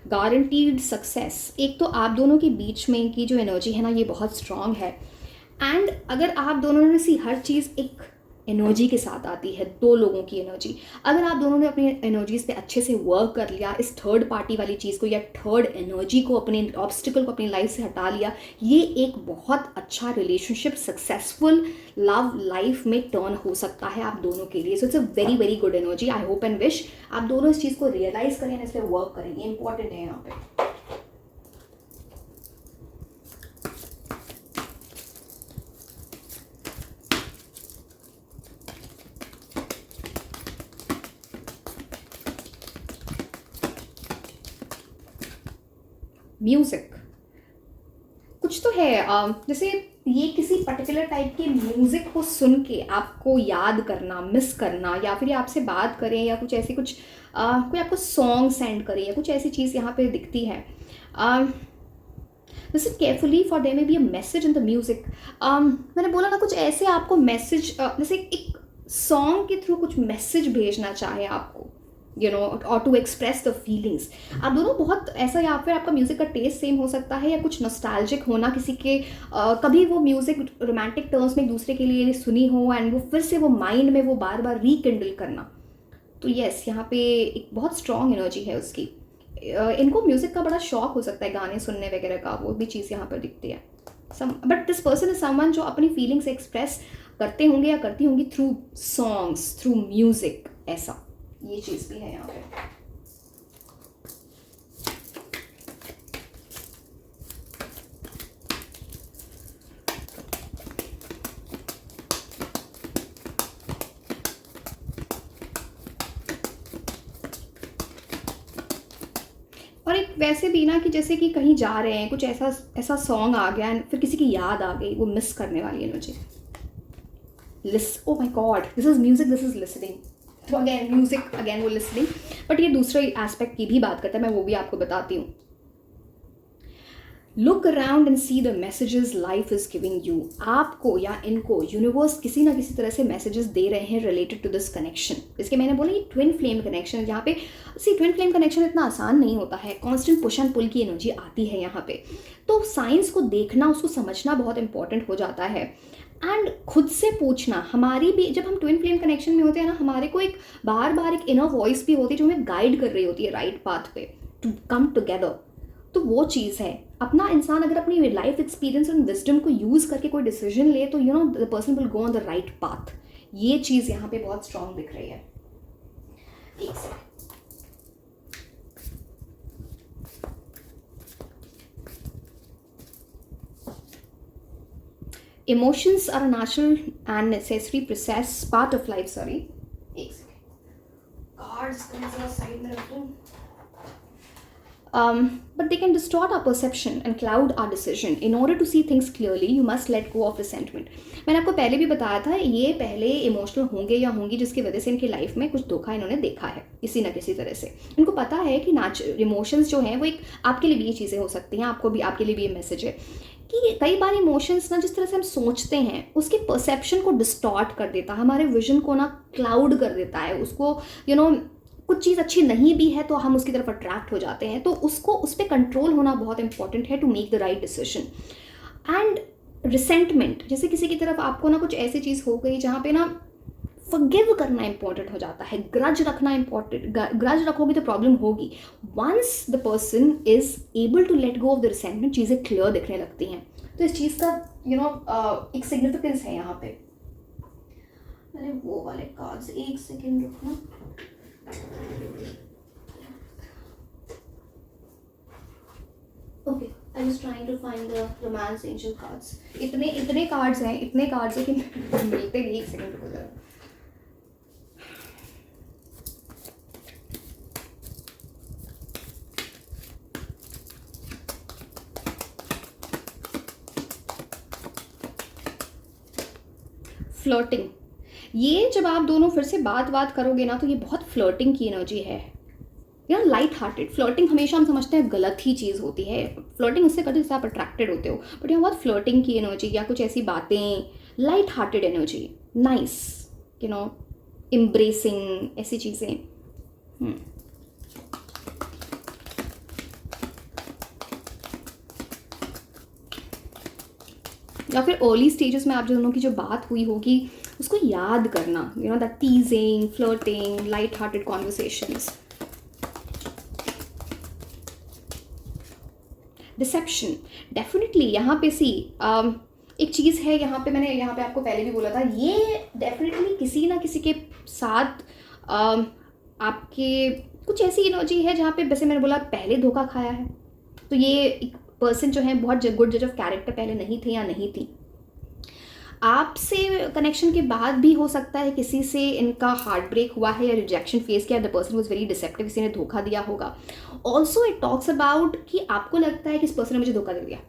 गारंटीड सक्सेस, एक तो आप दोनों के बीच में की जो एनर्जी है ना, ये बहुत स्ट्रांग है। एंड अगर आप दोनों ने सी, हर चीज़ एक एनर्जी के साथ आती है, दो लोगों की एनर्जी। अगर आप दोनों ने अपनी एनर्जीज पे अच्छे से वर्क कर लिया, इस थर्ड पार्टी वाली चीज़ को या थर्ड एनर्जी को, अपने ऑब्स्टिकल को अपनी लाइफ से हटा लिया, ये एक बहुत अच्छा रिलेशनशिप, सक्सेसफुल लव लाइफ में टर्न हो सकता है आप दोनों के लिए। So it's a very very good energy. I hope and wish आप दोनों इस चीज़ को रियलाइज़ करें, इस पर वर्क करें, ये इंपॉर्टेंट है यहाँ पे। म्यूज़िक, कुछ तो है जैसे ये किसी पर्टिकुलर टाइप के म्यूज़िक को सुन के आपको याद करना, मिस करना, या फिर ये आपसे बात करें, या कुछ ऐसी कोई आपको सॉन्ग सेंड करे, या कुछ ऐसी चीज़ यहाँ पे दिखती है। Listen carefully for there may be a message in the music. मैंने बोला ना कुछ ऐसे आपको मैसेज, जैसे एक सॉन्ग के थ्रू कुछ मैसेज भेजना चाहे आपको, यू नो, और टू एक्सप्रेस द फीलिंग्स। आप दोनों बहुत ऐसा, या फिर आपका म्यूज़िक का टेस्ट सेम हो सकता है, या कुछ नॉस्टैल्जिक होना किसी के, कभी वो म्यूज़िक रोमांटिक टर्म्स में एक दूसरे के लिए सुनी हो, एंड वो फिर से वो माइंड में वो बार बार रिकिंडल करना। तो येस, यहाँ पे एक बहुत स्ट्रॉन्ग एनर्जी है उसकी। इनको म्यूज़िक का बड़ा शौक हो सकता है, गाने सुनने वगैरह का, वो भी चीज़ यहाँ पर दिखती है। But this person is someone जो अपनी फीलिंग्स एक्सप्रेस करते होंगे या करती होंगी थ्रू सॉन्ग्स, थ्रू म्यूज़िक, ऐसा ये चीज़ भी है यहाँ पे। और एक वैसे भी ना कि जैसे कि कहीं जा रहे हैं, कुछ ऐसा सॉन्ग आ गया एंड फिर किसी की याद आ गई, वो मिस करने वाली है मुझे। Oh my God, this is music, this is listening. तो अगेन म्यूजिक, अगेन वो लिसनिंग, बट ये दूसरे एस्पेक्ट की भी बात करता है, मैं वो भी आपको बताती हूँ। Look around and see the messages life is giving you. आपको या इनको यूनिवर्स किसी ना किसी तरह से मैसेजेस दे रहे हैं रिलेटेड टू दिस कनेक्शन। इसके मैंने बोला ये ट्विन फ्लेम कनेक्शन है, जहाँ पे ट्विन फ्लेम कनेक्शन इतना आसान नहीं होता है, कॉन्स्टेंट पुश एंड पुल की एनर्जी आती है यहाँ पे। तो साइंस को देखना, उसको समझना बहुत इंपॉर्टेंट हो जाता है। एंड खुद से पूछना, हमारी भी जब हम ट्विन फ्लेम कनेक्शन में होते हैं ना, हमारे को एक बार बार एक इनर वॉइस भी होती है जो हमें गाइड कर रही होती है राइट पाथ पे टू कम टुगेदर। तो वो चीज़ है, अपना इंसान अगर अपनी लाइफ एक्सपीरियंस और विजडम को यूज़ करके कोई डिसीजन ले तो you know the person will go on the right path. ये चीज़ यहाँ पे बहुत स्ट्रांग दिख रही है। एक second, emotions are a natural and necessary process part of life. Sorry, एक सेकंड, कार्ड्स को मैं जरा साइड में रख दूँ। But they can distort our perception and cloud our decision. In order to see things clearly, you must let go of resentment. मैंने आपको पहले भी बताया था, ये पहले इमोशनल होंगे या होंगी जिसकी वजह से इनकी लाइफ में कुछ धोखा इन्होंने देखा है किसी ना किसी तरह से। इनको पता है कि इमोशंस जो हैं वो एक आपके लिए भी ये चीज़ें हो सकती हैं, आपको भी, आपके लिए भी ये मैसेज है कि कई बार इमोशंस ना जिस तरह से हम सोचते हैं उसके परसेप्शन को डिस्टॉर्ट कर देता है, हमारे विजन को ना क्लाउड कर देता है उसको। यू नो कुछ चीज़ अच्छी नहीं भी है तो हम उसकी तरफ अट्रैक्ट हो जाते हैं, तो उसको उस पर कंट्रोल होना बहुत इंपॉर्टेंट है to make the right decision. And resentment, जैसे किसी की तरफ आपको ना कुछ ऐसी चीज़ हो गई जहाँ पे ना फॉरगिव करना इंपॉर्टेंट हो जाता है, ग्रज रखना इंपॉर्टेंट, ग्रज रखोगे तो प्रॉब्लम होगी। Once the person is able to let go of the resentment, चीज़ें क्लियर दिखने लगती हैं। तो इस चीज़ का एक सिग्निफिकेंस है यहाँ पे। अरे वो वाले कार्ड्स, एक सेकेंड रुकना। Okay, I was trying to find the romance angel cards. इतने कार्ड्स हैं कि मिलते नहीं। एक सेकेंड रुको जरा। फ्लर्टिंग, ये जब आप दोनों फिर से बात करोगे ना तो ये बहुत फ्लर्टिंग की एनर्जी है। यार लाइट हार्टेड फ्लर्टिंग हमेशा हम समझते हैं गलत ही चीज़ होती है। फ्लर्टिंग उससे करते जिससे आप अट्रैक्टेड होते हो, बट यहाँ बहुत फ्लर्टिंग की एनर्जी या कुछ ऐसी बातें, light hearted energy, nice, you know, embracing, ऐसी चीज़ें। या फिर अर्ली स्टेजेस में आप दोनों की जो बात हुई होगी उसको याद करना, you know, that teasing, flirting, light hearted conversations. Deception, definitely यहाँ पे एक चीज़ है यहाँ पे, मैंने यहाँ पे आपको पहले भी बोला था, ये डेफिनेटली किसी ना किसी के साथ आपके कुछ ऐसी एनर्जी है जहाँ पे, वैसे मैंने बोला पहले धोखा खाया है, तो ये एक पर्सन जो है बहुत गुड जज ऑफ कैरेक्टर पहले नहीं थे या नहीं थी। आपसे कनेक्शन के बाद भी हो सकता है किसी से इनका हार्ट ब्रेक हुआ है या रिजेक्शन फेस किया, the person was very deceptive, किसी ने धोखा दिया होगा। ऑल्सो इट टॉक्स अबाउट कि आपको लगता है कि इस पर्सन ने मुझे धोखा दे दिया,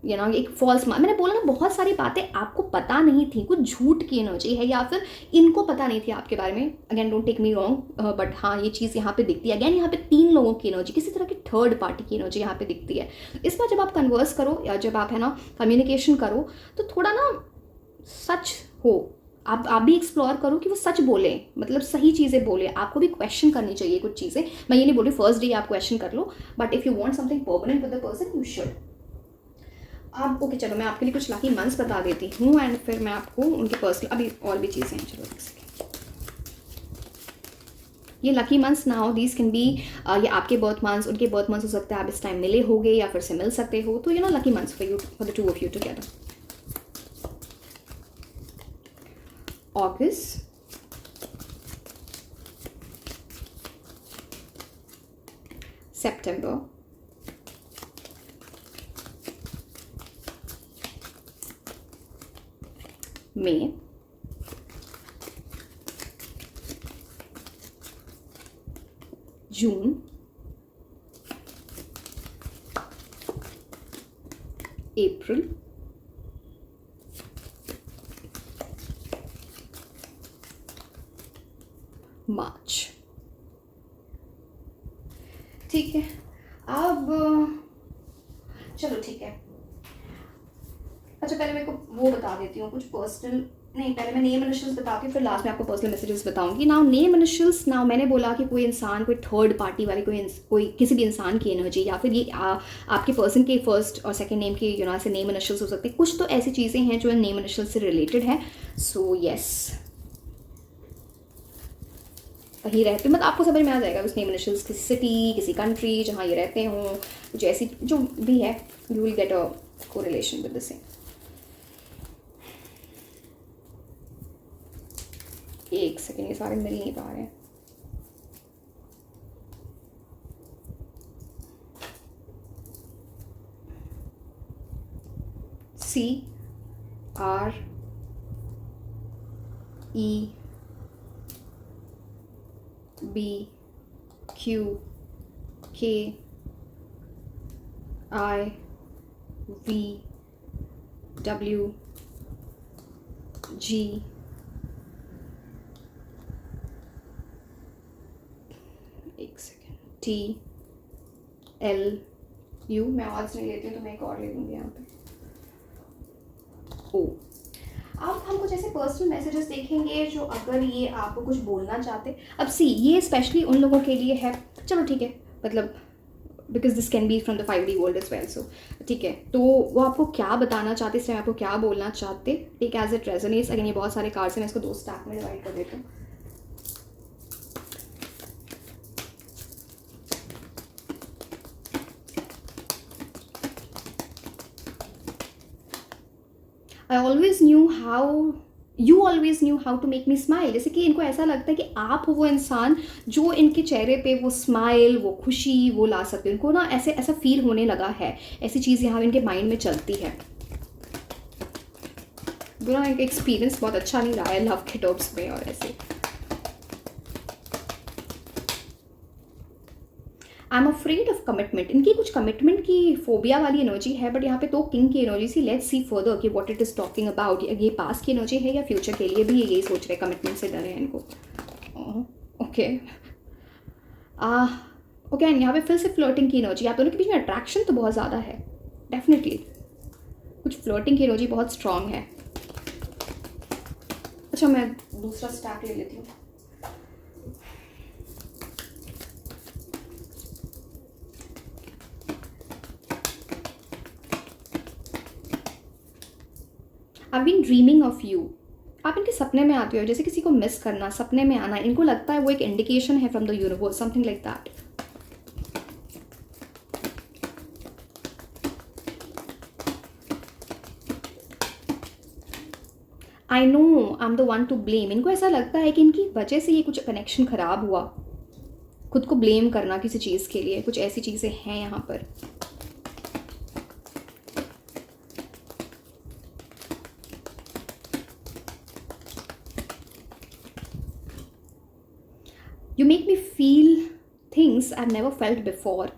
यू नो, एक फॉल्स मैंने बोला ना, बहुत सारी बातें आपको पता नहीं थी, कुछ झूठ की एनर्जी है या फिर इनको पता नहीं थी आपके बारे में। Again don't take me wrong, but हाँ ये चीज़ यहाँ पे दिखती है। अगेन यहाँ पे 3 लोगों की एनर्जी, किसी तरह की थर्ड पार्टी की एनर्जी यहाँ पे दिखती है। इस बार जब आप कन्वर्स करो या जब आप है ना कम्युनिकेशन करो तो थोड़ा ना सच हो, आप भी एक्सप्लोर करो कि वो सच बोले, मतलब सही चीज़ें बोले। आपको भी क्वेश्चन करनी चाहिए कुछ चीज़ें। मैं ये नहीं बोली फर्स्ट डे आप क्वेश्चन कर लो, but if you want something permanent with the person you should. आप ओके, चलो मैं आपके लिए कुछ लकी मंथ्स बता देती हूँ एंड फिर मैं आपको उनके पर्सनल, अभी और भी चीज़ें हैं, चलो एक सेकेंड। ये lucky months now these can be, ये आपके बर्थ मंथ्स, उनके बर्थ मंथ्स हो सकते हैं, आप इस टाइम मिले होगे या फिर से मिल सकते हो, तो you know lucky months for you, for the two of you together. August, September, May, June, April, मार्च। ठीक है, अब चलो ठीक है। अच्छा पहले मेरे को वो बता देती हूँ कुछ पर्सनल नहीं, पहले मैं नेम इनिशियल्स बताती हूँ, फिर लास्ट में आपको पर्सनल मैसेजेस बताऊंगी। नाउ नेम इनिशियल्स, नाउ मैंने बोला कि कोई इंसान, कोई थर्ड पार्टी वाली, कोई किसी भी इंसान की एनर्जी, या फिर ये आपके पर्सन के फर्स्ट और सेकंड नेम के ऐसे नेम इनिशियल्स हो सकते हैं। कुछ तो ऐसी चीज़ें हैं जो नेम इनिशियल्स से रिलेटेड है। सो यस, कहीं रहते, मतलब आपको समझ में आ जाएगा उस नेम इनिशियल्स, किसी सिटी, किसी कंट्री जहाँ ये रहते हों, कुछ ऐसी जो भी है, you will get a correlation with the same. एक सेकेंड, ये सारे मिल नहीं पा रहे हैं। CREBQKIVWG एक सेकेंड, TLU, मैं आवाज़ नहीं लेती हूँ तो मैं एक और ले लूँगी यहाँ पे, ओ। अब हम कुछ ऐसे पर्सनल मैसेजेस देखेंगे जो अगर ये आपको कुछ बोलना चाहते। अब सी, ये स्पेशली उन लोगों के लिए है, चलो ठीक है, मतलब because this can be from the 5D world as well, so ठीक है। तो वो आपको क्या बताना चाहते, इसमें आपको क्या बोलना चाहते, take as it resonates. Again ये बहुत सारे कार्ड्स हैं, मैं इसको 2 स्टैक में डिवाइड कर देती हूँ। You always knew how to make me smile. जैसे कि इनको ऐसा लगता है कि आप हो वो इंसान जो इनके चेहरे पे वो स्माइल, वो खुशी वो ला सकते हो। इनको ना ऐसा फील होने लगा है, ऐसी चीज़ यहाँ इनके माइंड में चलती है। ना इनका एक्सपीरियंस बहुत अच्छा नहीं रहा है लव के टर्म्स में और ऐसे। I am afraid of commitment, इनकी कुछ कमिटमेंट की फोबिया वाली एनर्जी है, बट यहाँ पे तो किंग की energy see. Let's see further कि what it is talking about. ये पास्ट की एनर्जी है या फ्यूचर के लिए भी यही सोच रहे, कमिटमेंट से डरे हैं इनको। ओके ओके, एंड यहाँ पे फिर से फ्लर्टिंग की एनर्जी। आप दोनों के बीच में अट्रैक्शन तो बहुत ज़्यादा है, डेफिनेटली कुछ फ्लर्टिंग की एनर्जी बहुत स्ट्रांग है। अच्छा, मैं दूसरा स्टैक ले लेती हूँ। I been dreaming of you, आप इनके सपने में आते हो, जैसे किसी को मिस करना, सपने में आना, इनको लगता है वो एक इंडिकेशन है from the universe, something like that. I know I am the one two blame, इनको ऐसा लगता है कि इनकी वजह से ये कुछ कनेक्शन खराब हुआ। खुद को ब्लेम करना किसी चीज़ के लिए, कुछ ऐसी चीज़ें हैं यहाँ पर। You make me feel things I never felt before.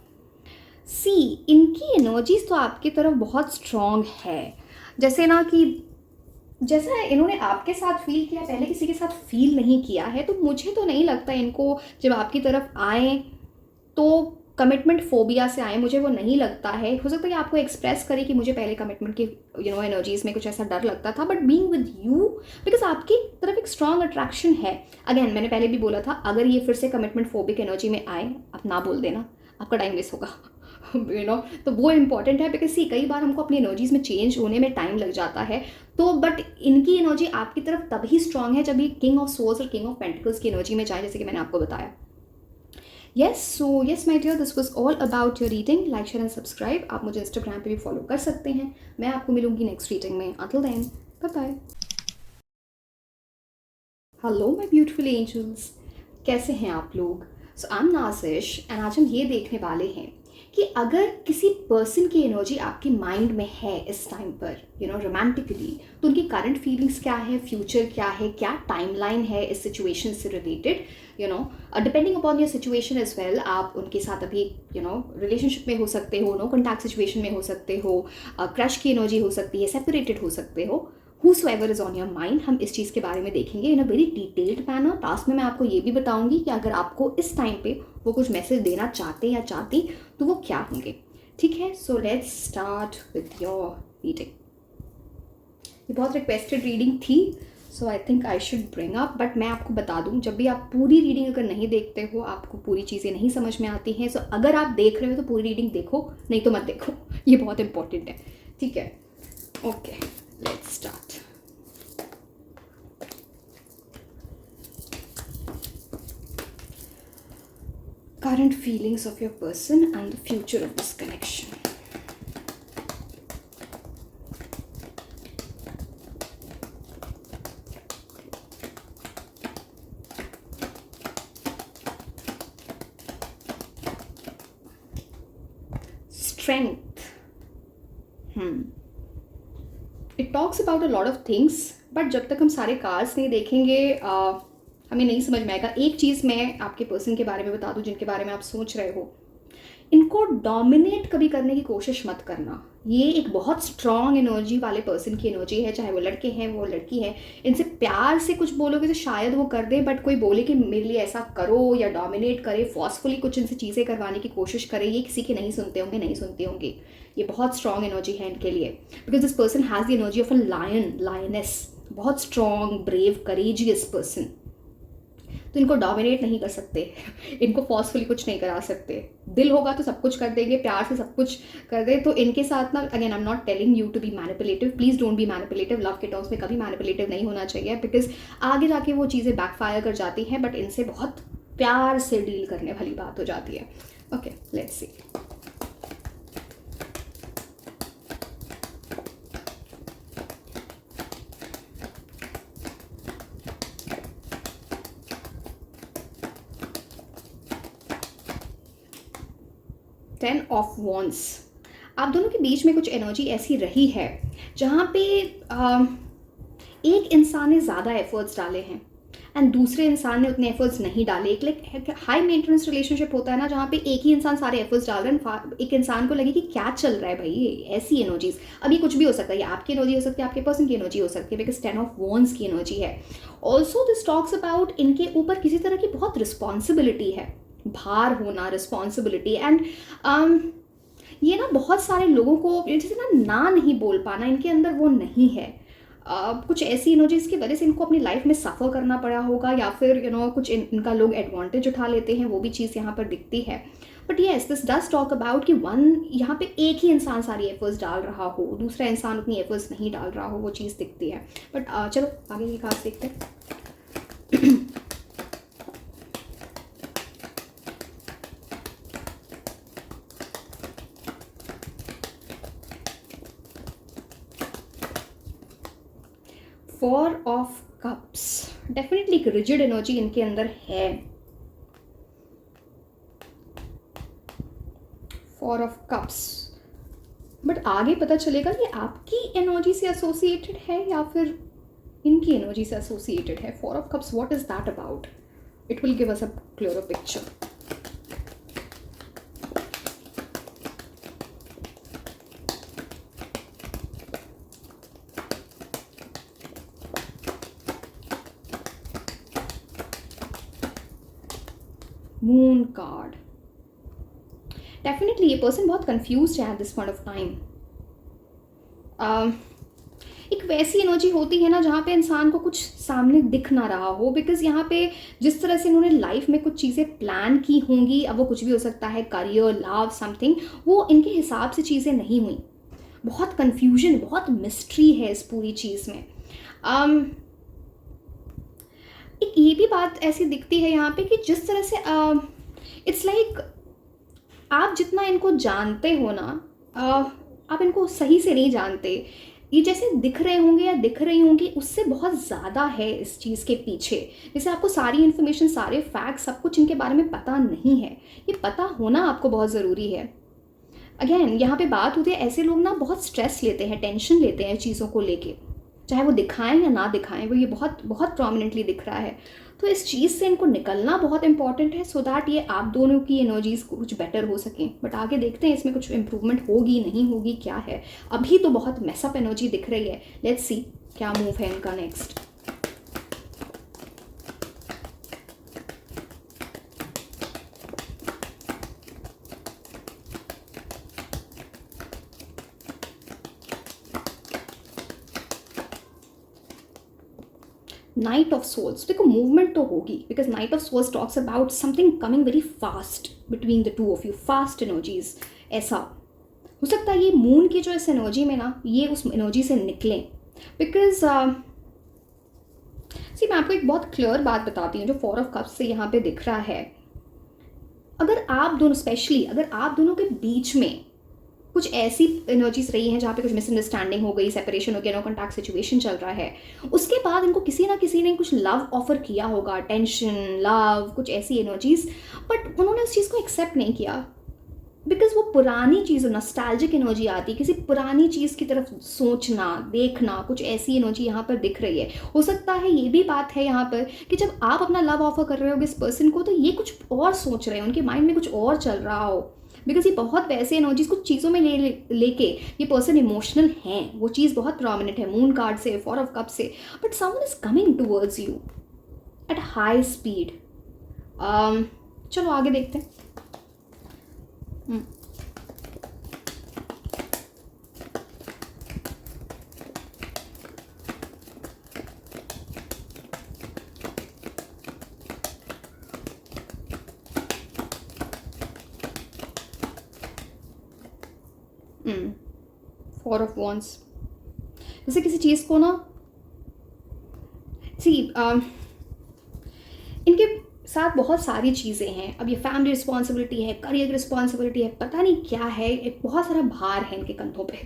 See, इनकी एनर्जीज तो आपकी तरफ बहुत स्ट्रॉन्ग है, जैसे ना कि जैसा इन्होंने आपके साथ फील किया, पहले किसी के साथ फील नहीं किया है। तो मुझे तो नहीं लगता इनको जब आपकी तरफ आए तो कमिटमेंट फोबिया से आए, मुझे वो नहीं लगता है। हो सकता है कि आपको एक्सप्रेस करे कि मुझे पहले कमिटमेंट की एनर्जीज में कुछ ऐसा डर लगता था, but being with you, because आपकी तरफ एक स्ट्रॉन्ग अट्रैक्शन है। अगेन मैंने पहले भी बोला था, अगर ये फिर से कमिटमेंट फोबिक एनर्जी में आए, आप ना बोल देना, आपका टाइम वेस्ट होगा। तो वो इंपॉर्टेंट है, बिकॉज सी कई बार हमको अपनी एनर्जीज में चेंज होने में टाइम लग जाता है। तो बट इनकी एनर्जी आपकी तरफ तभी स्ट्रांग है जब ये किंग ऑफ सोर्स और किंग ऑफ पेंटिकल्स की एनर्जी में जाए, जैसे कि मैंने आपको बताया। Yes, so yes my dear, this was all about your reading. Like, share and subscribe. आप मुझे इंस्टाग्राम पे भी फॉलो कर सकते हैं। मैं आपको मिलूंगी नेक्स्ट रीडिंग में। Until then, bye bye. Hello my beautiful angels, कैसे हैं आप लोग? सो आई एम नासिश एंड आज हम ये देखने वाले हैं कि अगर किसी पर्सन की एनर्जी आपके माइंड में है इस टाइम पर, रोमांटिकली, तो उनकी करंट फीलिंग्स क्या है, फ्यूचर क्या है, क्या टाइमलाइन है इस सिचुएशन से related. Depending upon your situation as well, आप उनके साथ अभी रिलेशनशिप में हो सकते हो, नो कॉन्टैक्ट सिचुएशन में हो सकते हो, क्रश की एनर्जी हो सकती है, सेपरेटेड हो सकते हो। whosoever is on your mind, हम इस चीज़ के बारे में देखेंगे in a very detailed manner. Task में मैं आपको ये भी बताऊंगी कि अगर आपको इस टाइम पे वो कुछ मैसेज देना चाहते या चाहती तो वो क्या होंगे। ठीक है, so let's start with your reading. ये बहुत रिक्वेस्टेड रीडिंग थी, so I think I should bring up, but मैं आपको बता दूं, जब भी आप पूरी रीडिंग अगर नहीं देखते हो, आपको पूरी चीज़ें नहीं समझ में आती हैं, सो अगर आप देख रहे हो तो पूरी रीडिंग देखो, नहीं तो मत देखो। ये बहुत इंपॉर्टेंट है, ठीक है? Okay, let's start. Current feelings of your person and the future of this connection. Strength. It talks about a lot of things, but जब तक हम सारे कार्ड्स नहीं देखेंगे हमें नहीं समझ में आएगा। एक चीज़ मैं आपके पर्सन के बारे में बता दूं, जिनके बारे में आप सोच रहे हो, इनको डोमिनेट कभी करने की कोशिश मत करना। ये एक बहुत स्ट्रॉन्ग एनर्जी वाले पर्सन की एनर्जी है, चाहे वो लड़के हैं वो लड़की है। इनसे प्यार से कुछ बोलोगे तो शायद वो कर दे, बट कोई बोले कि मेरे लिए ऐसा करो या डोमिनेट करे, फोर्सफुली कुछ इनसे चीज़ें करवाने की कोशिश करे, ये किसी के नहीं सुनते होंगे, नहीं सुनती होंगी। ये बहुत स्ट्रॉन्ग एनर्जी है इनके लिए, because this person has the energy of a lion, lioness, बहुत स्ट्रॉन्ग, ब्रेव, करेजियस पर्सन। तो इनको डोमिनेट नहीं कर सकते, इनको फोर्सफुली कुछ नहीं करा सकते। दिल होगा तो सब कुछ कर देंगे, प्यार से सब कुछ कर दे। तो इनके साथ ना, again I am not telling you to be manipulative, please don't be manipulative. Love के टर्म्स में कभी मैनिपुलेटिव नहीं होना चाहिए, बिकॉज आगे जाके वो चीज़ें बैकफायर कर जाती हैं। बट इनसे बहुत प्यार से डील करने वाली बात हो जाती है। Okay, let's see. Ten of wands. आप दोनों के बीच में कुछ एनर्जी ऐसी रही है जहाँ पे एक इंसान ने ज़्यादा एफर्ट्स डाले हैं एंड दूसरे इंसान ने उतने एफर्ट्स नहीं डाले। एक हाई मेंटेनेंस रिलेशनशिप होता है ना, जहाँ पे एक ही इंसान सारे एफर्ट्स डाल रहा है, एक इंसान को लगे कि क्या चल रहा है भाई, ऐसी एनर्जीज। अभी कुछ भी हो सकता है, आपकी एनर्जी हो सकती है, आपके पर्सन की एनर्जी हो सकती है, बिकॉज 10 ऑफ वॉन्ड्स की एनर्जी है। ऑल्सो दिस टॉक्स अबाउट इनके ऊपर किसी तरह की बहुत रिस्पॉन्सिबिलिटी है, भार होना, रिस्पॉन्सिबिलिटी। एंड ये ना बहुत सारे लोगों को जैसे ना नहीं बोल पाना, इनके अंदर वो नहीं है। कुछ ऐसी एनर्जीज की वजह से इनको अपनी लाइफ में सफ़र करना पड़ा होगा, या फिर कुछ इनका लोग एडवांटेज उठा लेते हैं, वो भी चीज़ यहाँ पर दिखती है। But yes, this does talk about कि यहाँ पे एक ही इंसान सारी एफर्ट्स डाल रहा हो, दूसरा इंसान उतनी एफर्ट्स नहीं डाल रहा हो, वो चीज़ दिखती है। बट चलो आगे की खास देखते हैं। 4 ऑफ कप्स। डेफिनेटली एक रिजिड एनर्जी इनके अंदर है। 4 ऑफ कप्स, बट आगे पता चलेगा ये आपकी एनर्जी से एसोसिएटेड है या फिर इनकी एनर्जी से एसोसिएटेड है। 4 of cups, what is that about? It will give us a clear picture. Moon card. Definitely ये पर्सन बहुत कंफ्यूज्ड है at this point of time. एक वैसी एनर्जी होती है ना जहाँ पे इंसान को कुछ सामने दिख ना रहा हो, बिकॉज यहाँ पे जिस तरह से इन्होंने लाइफ में कुछ चीज़ें प्लान की होंगी, अब वो कुछ भी हो सकता है, करियर, लव, समथिंग, वो इनके हिसाब से चीज़ें नहीं हुई। बहुत कन्फ्यूजन, बहुत मिस्ट्री है इस पूरी चीज़ में। एक ये भी बात ऐसी दिखती है यहाँ पे कि जिस तरह से इट्स लाइक आप जितना इनको जानते हो ना, आप इनको सही से नहीं जानते। ये जैसे दिख रहे होंगे या दिख रही होंगी, उससे बहुत ज़्यादा है इस चीज़ के पीछे। जैसे आपको सारी इन्फॉर्मेशन, सारे फैक्ट्स, सब कुछ इनके बारे में पता नहीं है। ये पता होना आपको बहुत ज़रूरी है। अगेन यहाँ पे बात होती है, ऐसे लोग ना बहुत स्ट्रेस लेते हैं, टेंशन लेते हैं चीज़ों को लेके, चाहे वो दिखाएं या ना दिखाएं, वो ये बहुत बहुत प्रोमिनेंटली दिख रहा है। तो इस चीज़ से इनको निकलना बहुत इंपॉर्टेंट है, सो दैट ये आप दोनों की एनर्जीज कुछ बेटर हो सकें। बट आगे देखते हैं इसमें कुछ इम्प्रूवमेंट होगी नहीं होगी, क्या है। अभी तो बहुत मेसअप एनर्जी दिख रही है। लेट्स सी क्या मूव है इनका नेक्स्ट। नाइट ऑफ सोल्स, देखो मूवमेंट तो होगी because knight of swords talks about something coming very fast between the two of you, fast energies. ऐसा हो सकता है ये मून की जो इस एनर्जी में ना, ये उस एनर्जी से निकलें बिकॉज मैं आपको एक बहुत क्लियर बात बताती हूँ जो 4 ऑफ कप्स से यहाँ पे दिख रहा है। अगर आप दोनों, स्पेशली अगर आप दोनों के बीच में कुछ ऐसी एनर्जीज रही हैं जहाँ पे कुछ मिसअंडरस्टैंडिंग हो गई, सेपरेशन हो गया, नो कॉन्टैक्ट सिचुएशन चल रहा है, उसके बाद इनको किसी ना किसी ने कुछ लव ऑफर किया होगा, टेंशन, लव, कुछ ऐसी एनर्जीज, बट उन्होंने उस चीज़ को एक्सेप्ट नहीं किया बिकॉज वो पुरानी चीज़, नॉस्टैल्जिक एनर्जी आती है, किसी पुरानी चीज़ की तरफ सोचना, देखना, कुछ ऐसी एनर्जी यहाँ पर दिख रही है। हो सकता है ये भी बात है यहाँ पर कि जब आप अपना लव ऑफर कर रहे हो इस पर्सन को, तो ये कुछ और सोच रहे हैं, उनके माइंड में कुछ और चल रहा हो बिकॉज ये बहुत वैसे एनर्जीज कुछ चीज़ों में लेके ये पर्सन इमोशनल हैं, वो चीज़ बहुत प्रोमिनेंट है मून कार्ड से, 4 ऑफ कप से, but someone is coming towards you at high speed. चलो आगे देखते हैं। फोर ऑफ वॉन्ड्स, जैसे किसी चीज़ को ना इनके साथ बहुत सारी चीज़ें हैं। अब ये फैमिली रिस्पॉन्सिबिलिटी है, करियर की रिस्पॉन्सिबिलिटी है, पता नहीं क्या है, एक बहुत सारा भार है इनके कंधों पे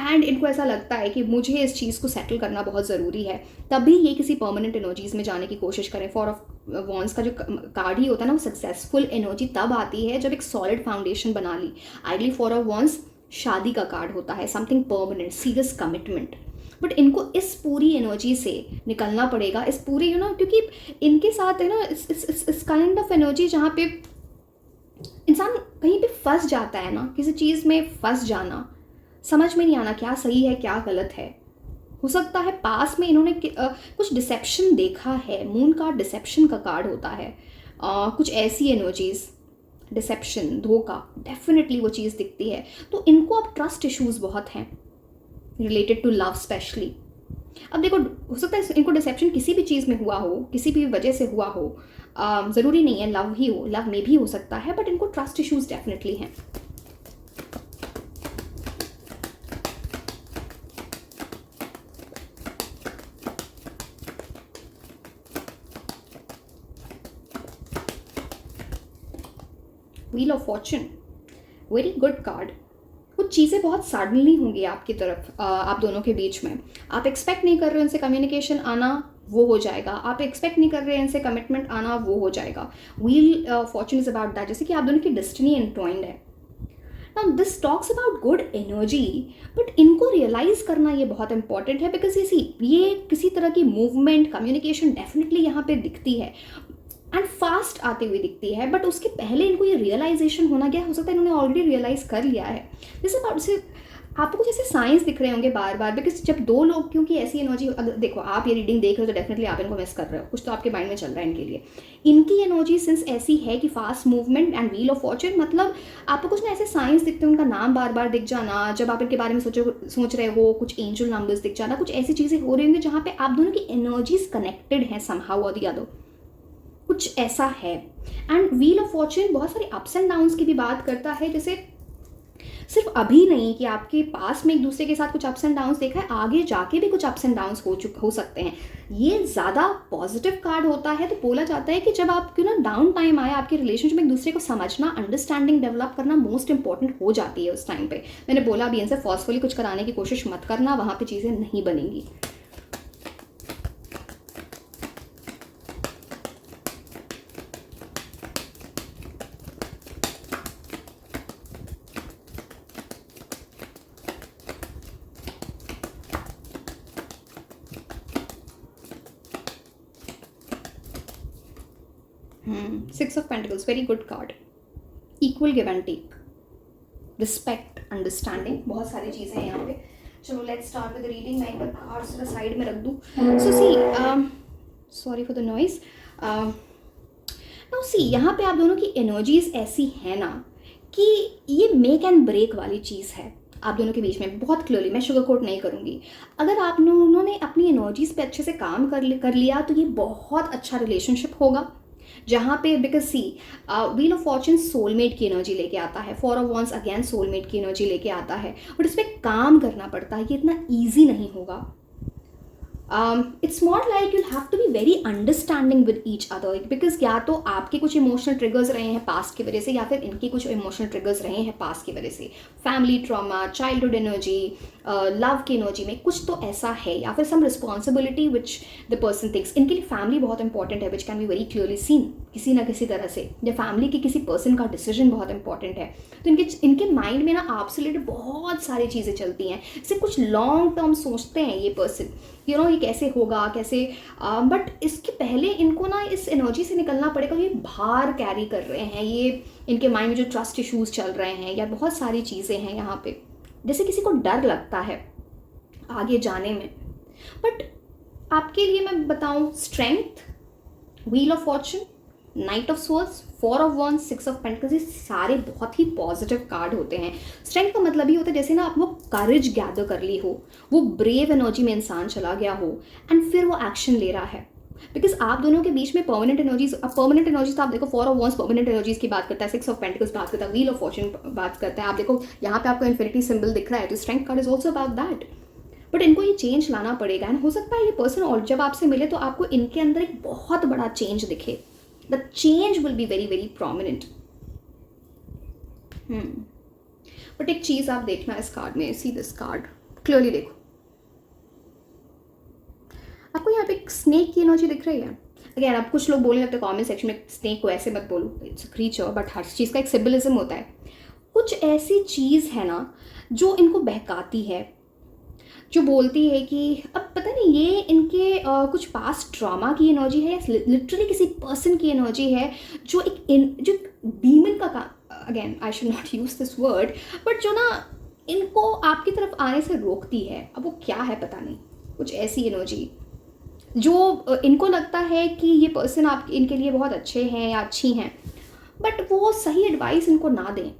एंड इनको ऐसा लगता है कि मुझे इस चीज़ को सेटल करना बहुत ज़रूरी है, तभी ये किसी परमानेंट एनर्जीज़ में जाने की कोशिश करें। 4 ऑफ वॉन्ड्स का जो कार्ड ही होता है ना, वो सक्सेसफुल एनर्जी तब आती है जब एक सॉलिड फाउंडेशन बना ली। आइडली 4 ऑफ वॉन्ड्स शादी का कार्ड होता है, something permanent, serious commitment, but इनको इस पूरी एनर्जी से निकलना पड़ेगा, इस पूरी क्योंकि इनके साथ है ना इस काइंड ऑफ एनर्जी जहाँ पे इंसान कहीं पे फंस जाता है ना, किसी चीज़ में फंस जाना, समझ में नहीं आना क्या सही है क्या गलत है। हो सकता है पास में इन्होंने कुछ डिसेप्शन देखा है, मून कार्ड डिसेप्शन का कार्ड होता है, कुछ ऐसी एनर्जीज, डिसेप्शन, धोखा, डेफिनेटली वो चीज़ दिखती है। तो इनको अब ट्रस्ट इश्यूज बहुत हैं रिलेटेड टू लव स्पेशली। अब देखो, हो सकता है इनको डिसेप्शन किसी भी चीज़ में हुआ हो, किसी भी वजह से हुआ हो, ज़रूरी नहीं है लव ही हो, लव में भी हो सकता है, बट इनको ट्रस्ट इश्यूज डेफिनेटली हैं। Wheel of Fortune, very good card. कुछ चीज़ें बहुत सडनली होंगी आपकी तरफ, आप दोनों के बीच में। आप एक्सपेक्ट नहीं कर रहे हो इनसे कम्युनिकेशन आना, वो हो जाएगा। आप एक्सपेक्ट नहीं कर रहे हैं इनसे कमिटमेंट आना, वो हो जाएगा। Wheel Fortune is about that, जैसे कि आप दोनों की डेस्टिनी एंटवाइंड है। Now this talks about good energy, but इनको रियलाइज करना ये बहुत इंपॉर्टेंट है बिकॉज ये किसी तरह की मूवमेंट, कम्युनिकेशन डेफिनेटली यहाँ पे दिखती है एंड फास्ट आती हुई दिखती है, बट उसके पहले इनको ये रियलाइजेशन होना क्या, हो सकता है इन्होंने ऑलरेडी रियलाइज कर लिया है। जैसे आपको कुछ ऐसे साइंस दिख रहे होंगे बार बार, बिकॉज जब दो लोग, क्योंकि ऐसी एनर्जी, अगर देखो आप ये रीडिंग देख रहे हो तो डेफिनेटली आप इनको मिस कर रहे हो, कुछ तो आपके माइंड में चल रहा है इनके लिए। इनकी एनर्जी सिंस ऐसी है कि fast movement and wheel of Fortune, मतलब आपको कुछ ना ऐसे साइंस दिखते हैं, उनका नाम बार बार दिख जाना, जब आप इनके बारे में सोच रहे हो, कुछ एंजल नंबर्स दिख जाना, कुछ ऐसी चीज़ें हो रही होंगी जहाँ पे आप दोनों की एनर्जीज कनेक्टेड हैं समहाउ और द अदर, कुछ ऐसा है। एंड व्हील ऑफ फॉर्चून बहुत सारे अप्स एंड डाउन्स की भी बात करता है, जैसे सिर्फ अभी नहीं कि आपके पास में एक दूसरे के साथ कुछ अप्स एंड डाउन्स देखा है, आगे जाके भी कुछ अप्स एंड डाउन्स हो सकते हैं। ये ज़्यादा पॉजिटिव कार्ड होता है, तो बोला जाता है कि जब आपके ना डाउन टाइम आया आपके रिलेशनशिप में, एक दूसरे को समझना, अंडरस्टैंडिंग डेवलप करना मोस्ट इंपॉर्टेंट हो जाती है उस टाइम पे। मैंने बोला अभी इनसे फोर्सफुली कुछ कराने की कोशिश मत करना, वहाँ पे चीज़ें नहीं बनेंगी। Six of Pentacles, very good card. Equal give and take, respect, understanding, बहुत सारी चीज़ें हैं यहाँ पे। चलो लेट्स स्टार्ट विद रीडिंग। मैं एक बार कार्ड्स थोड़ा साइड में रख दूँ। So see, sorry for the noise. Now see, यहाँ पे आप दोनों की एनर्जीज ऐसी है ना कि ये मेक एंड ब्रेक वाली चीज़ है। आप दोनों के बीच में बहुत क्लियरली, मैं शुगर कोट नहीं करूँगी। अगर आप दोनों ने अपनी एनर्जीज़ पे अच्छे से काम कर लिया तो ये बहुत अच्छा रिलेशनशिप होगा, जहाँ पे because see wheel of fortune soulmate की एनर्जी लेके आता है, four of wands again soulmate की एनर्जी लेके आता है, बट इस पर काम करना पड़ता है, ये इतना ईजी नहीं होगा। It's more like you'll have to be very understanding with each other, because या तो आपके कुछ इमोशनल ट्रिगर्स रहे हैं पास्ट की वजह से, या फिर इनके कुछ इमोशनल ट्रिगर्स रहे हैं पास्ट की वजह से, family trauma, childhood energy, love की एनर्जी में कुछ तो ऐसा है, या फिर some responsibility which the person thinks. इनके लिए फैमिली बहुत इंपॉर्टेंट है, which can be very clearly seen किसी ना किसी तरह से, या फैमिली के किसी पर्सन का डिसीजन बहुत इंपॉर्टेंट है। तो इनके माइंड में ना आपसे रिलेटेड बहुत सारी चीज़ें चलती हैं, जैसे कुछ लॉन्ग टर्म सोचते हैं ये पर्सन, यू नो ये कैसे होगा कैसे, बट इसके पहले इनको ना इस एनर्जी से निकलना पड़ेगा। ये भार कैरी कर रहे हैं, ये इनके माइंड में जो ट्रस्ट इश्यूज चल रहे हैं, या बहुत सारी चीज़ें हैं यहाँ पे, जैसे किसी को डर लगता है आगे जाने में। बट आपके लिए मैं बताऊँ, strength, wheel of Fortune, night of source, four of wands, six of pentacles, ये सारे बहुत ही पॉजिटिव कार्ड होते हैं। स्ट्रेंथ का मतलब ही होता है जैसे ना आप वो करेज गैदर कर ली हो, वो ब्रेव एनर्जी में इंसान चला गया हो एंड फिर वो एक्शन ले रहा है। बिकॉज आप दोनों के बीच में परमानेंट एनर्जीज, अब परमानेंट एनर्जीज तो आप देखो, four of wands permanent energies की बात करता है, सिक्स ऑफ पेंटिकल्स बात करता है, व्हील ऑफ फॉर्चून बात करता है। आप देखो यहाँ पे आपको इन्फिनिटी सिंबल दिख रहा है, तो strength card is also about that. But इनको ये चेंज लाना पड़ेगा, एंड हो सकता है ये पर्सन और जब आपसे मिले तो आपको इनके अंदर एक बहुत बड़ा चेंज दिखे। The change will be very very prominent. But एक चीज आप देखना इस कार्ड में, सी दिस कार्ड क्लियरली देखो, आपको यहाँ पे एक स्नेक की एनर्जी दिख रही है। अगेन आप कुछ लोग बोलने लगते हैं कमेंट सेक्शन में, स्नेक को ऐसे मत बोलो, इट्स अ क्रीचर, बट हर चीज़ का एक सिंबलिज्म होता है। कुछ ऐसी चीज़ है ना जो इनको बहकाती है, जो बोलती है कि अब पता नहीं ये इनके कुछ पास्ट ट्रॉमा की एनर्जी है, या लिटरली किसी पर्सन की एनर्जी है जो जो डीमन का again I should not use this word, but जो ना इनको आपकी तरफ आने से रोकती है। अब वो क्या है पता नहीं, कुछ ऐसी एनर्जी जो इनको लगता है कि ये पर्सन आप इनके लिए बहुत अच्छे हैं या अच्छी हैं, बट वो सही एडवाइस इनको ना दें।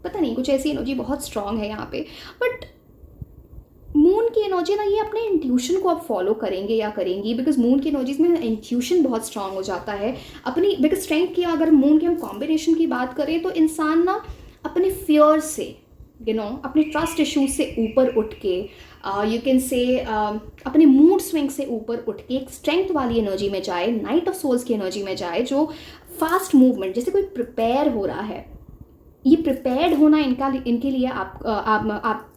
पता नहीं, कुछ ऐसी एनर्जी बहुत स्ट्रांग है यहाँ पे। बट मून की एनर्जी ना, ये अपने इंट्यूशन को आप फॉलो करेंगे या करेंगी, बिकॉज मून की एनर्जीज में इंट्यूशन बहुत स्ट्रांग हो जाता है अपनी। बिकॉज स्ट्रेंथ की अगर मून के हम कॉम्बिनेशन की बात करें तो इंसान ना अपने फियर से, अपने ट्रस्ट इश्यूज से ऊपर उठ के, यू कैन से अपने मूड स्विंग से ऊपर उठ के एक स्ट्रेंथ वाली एनर्जी में जाए, नाइट ऑफ सोल्स की एनर्जी में जाए, जो फास्ट मूवमेंट, जैसे कोई प्रिपेयर हो रहा है। ये प्रिपेयर्ड होना इनके लिए आप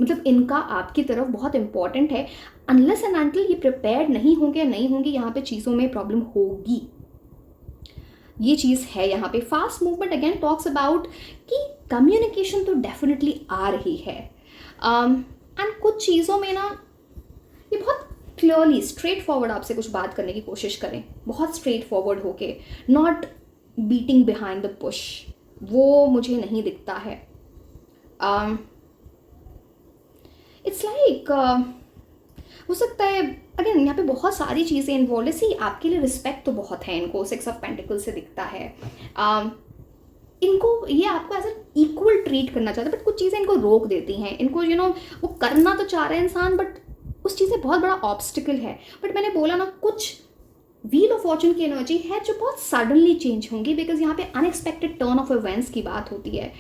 मतलब इनका आपकी तरफ बहुत इंपॉर्टेंट है। अनलेस एंड अनटिल ये प्रिपेयर्ड नहीं होंगे यहाँ पे चीज़ों में प्रॉब्लम होगी। ये चीज़ है यहाँ पे। Fast movement again talks about कि कम्युनिकेशन तो डेफिनेटली आ रही है, एंड कुछ चीज़ों में ना ये बहुत क्लियरली स्ट्रेट फॉरवर्ड आपसे कुछ बात करने की कोशिश करें, बहुत स्ट्रेट फॉरवर्ड होके, not beating behind the push, वो मुझे नहीं दिखता है। इट्स लाइक हो सकता है अगेन यहाँ पे बहुत सारी चीज़ें इन्वॉल्व है। सी आपके लिए रिस्पेक्ट तो बहुत है इनको, सिक्स ऑफ पेंटिकल से दिखता है। इनको ये आपको एज एन इक्वल ट्रीट करना चाहते हैं, बट कुछ चीज़ें इनको रोक देती हैं। इनको वो करना तो चाह रहे हैं इंसान, बट उस चीज़ से बहुत बड़ा ऑब्स्टिकल है। बट मैंने बोला ना, कुछ व्हील ऑफ फॉर्चून की एनर्जी है जो बहुत सडनली चेंज होंगी, बिकॉज यहाँ पे अनएक्सपेक्टेड टर्न ऑफ इवेंट्स की बात होती है।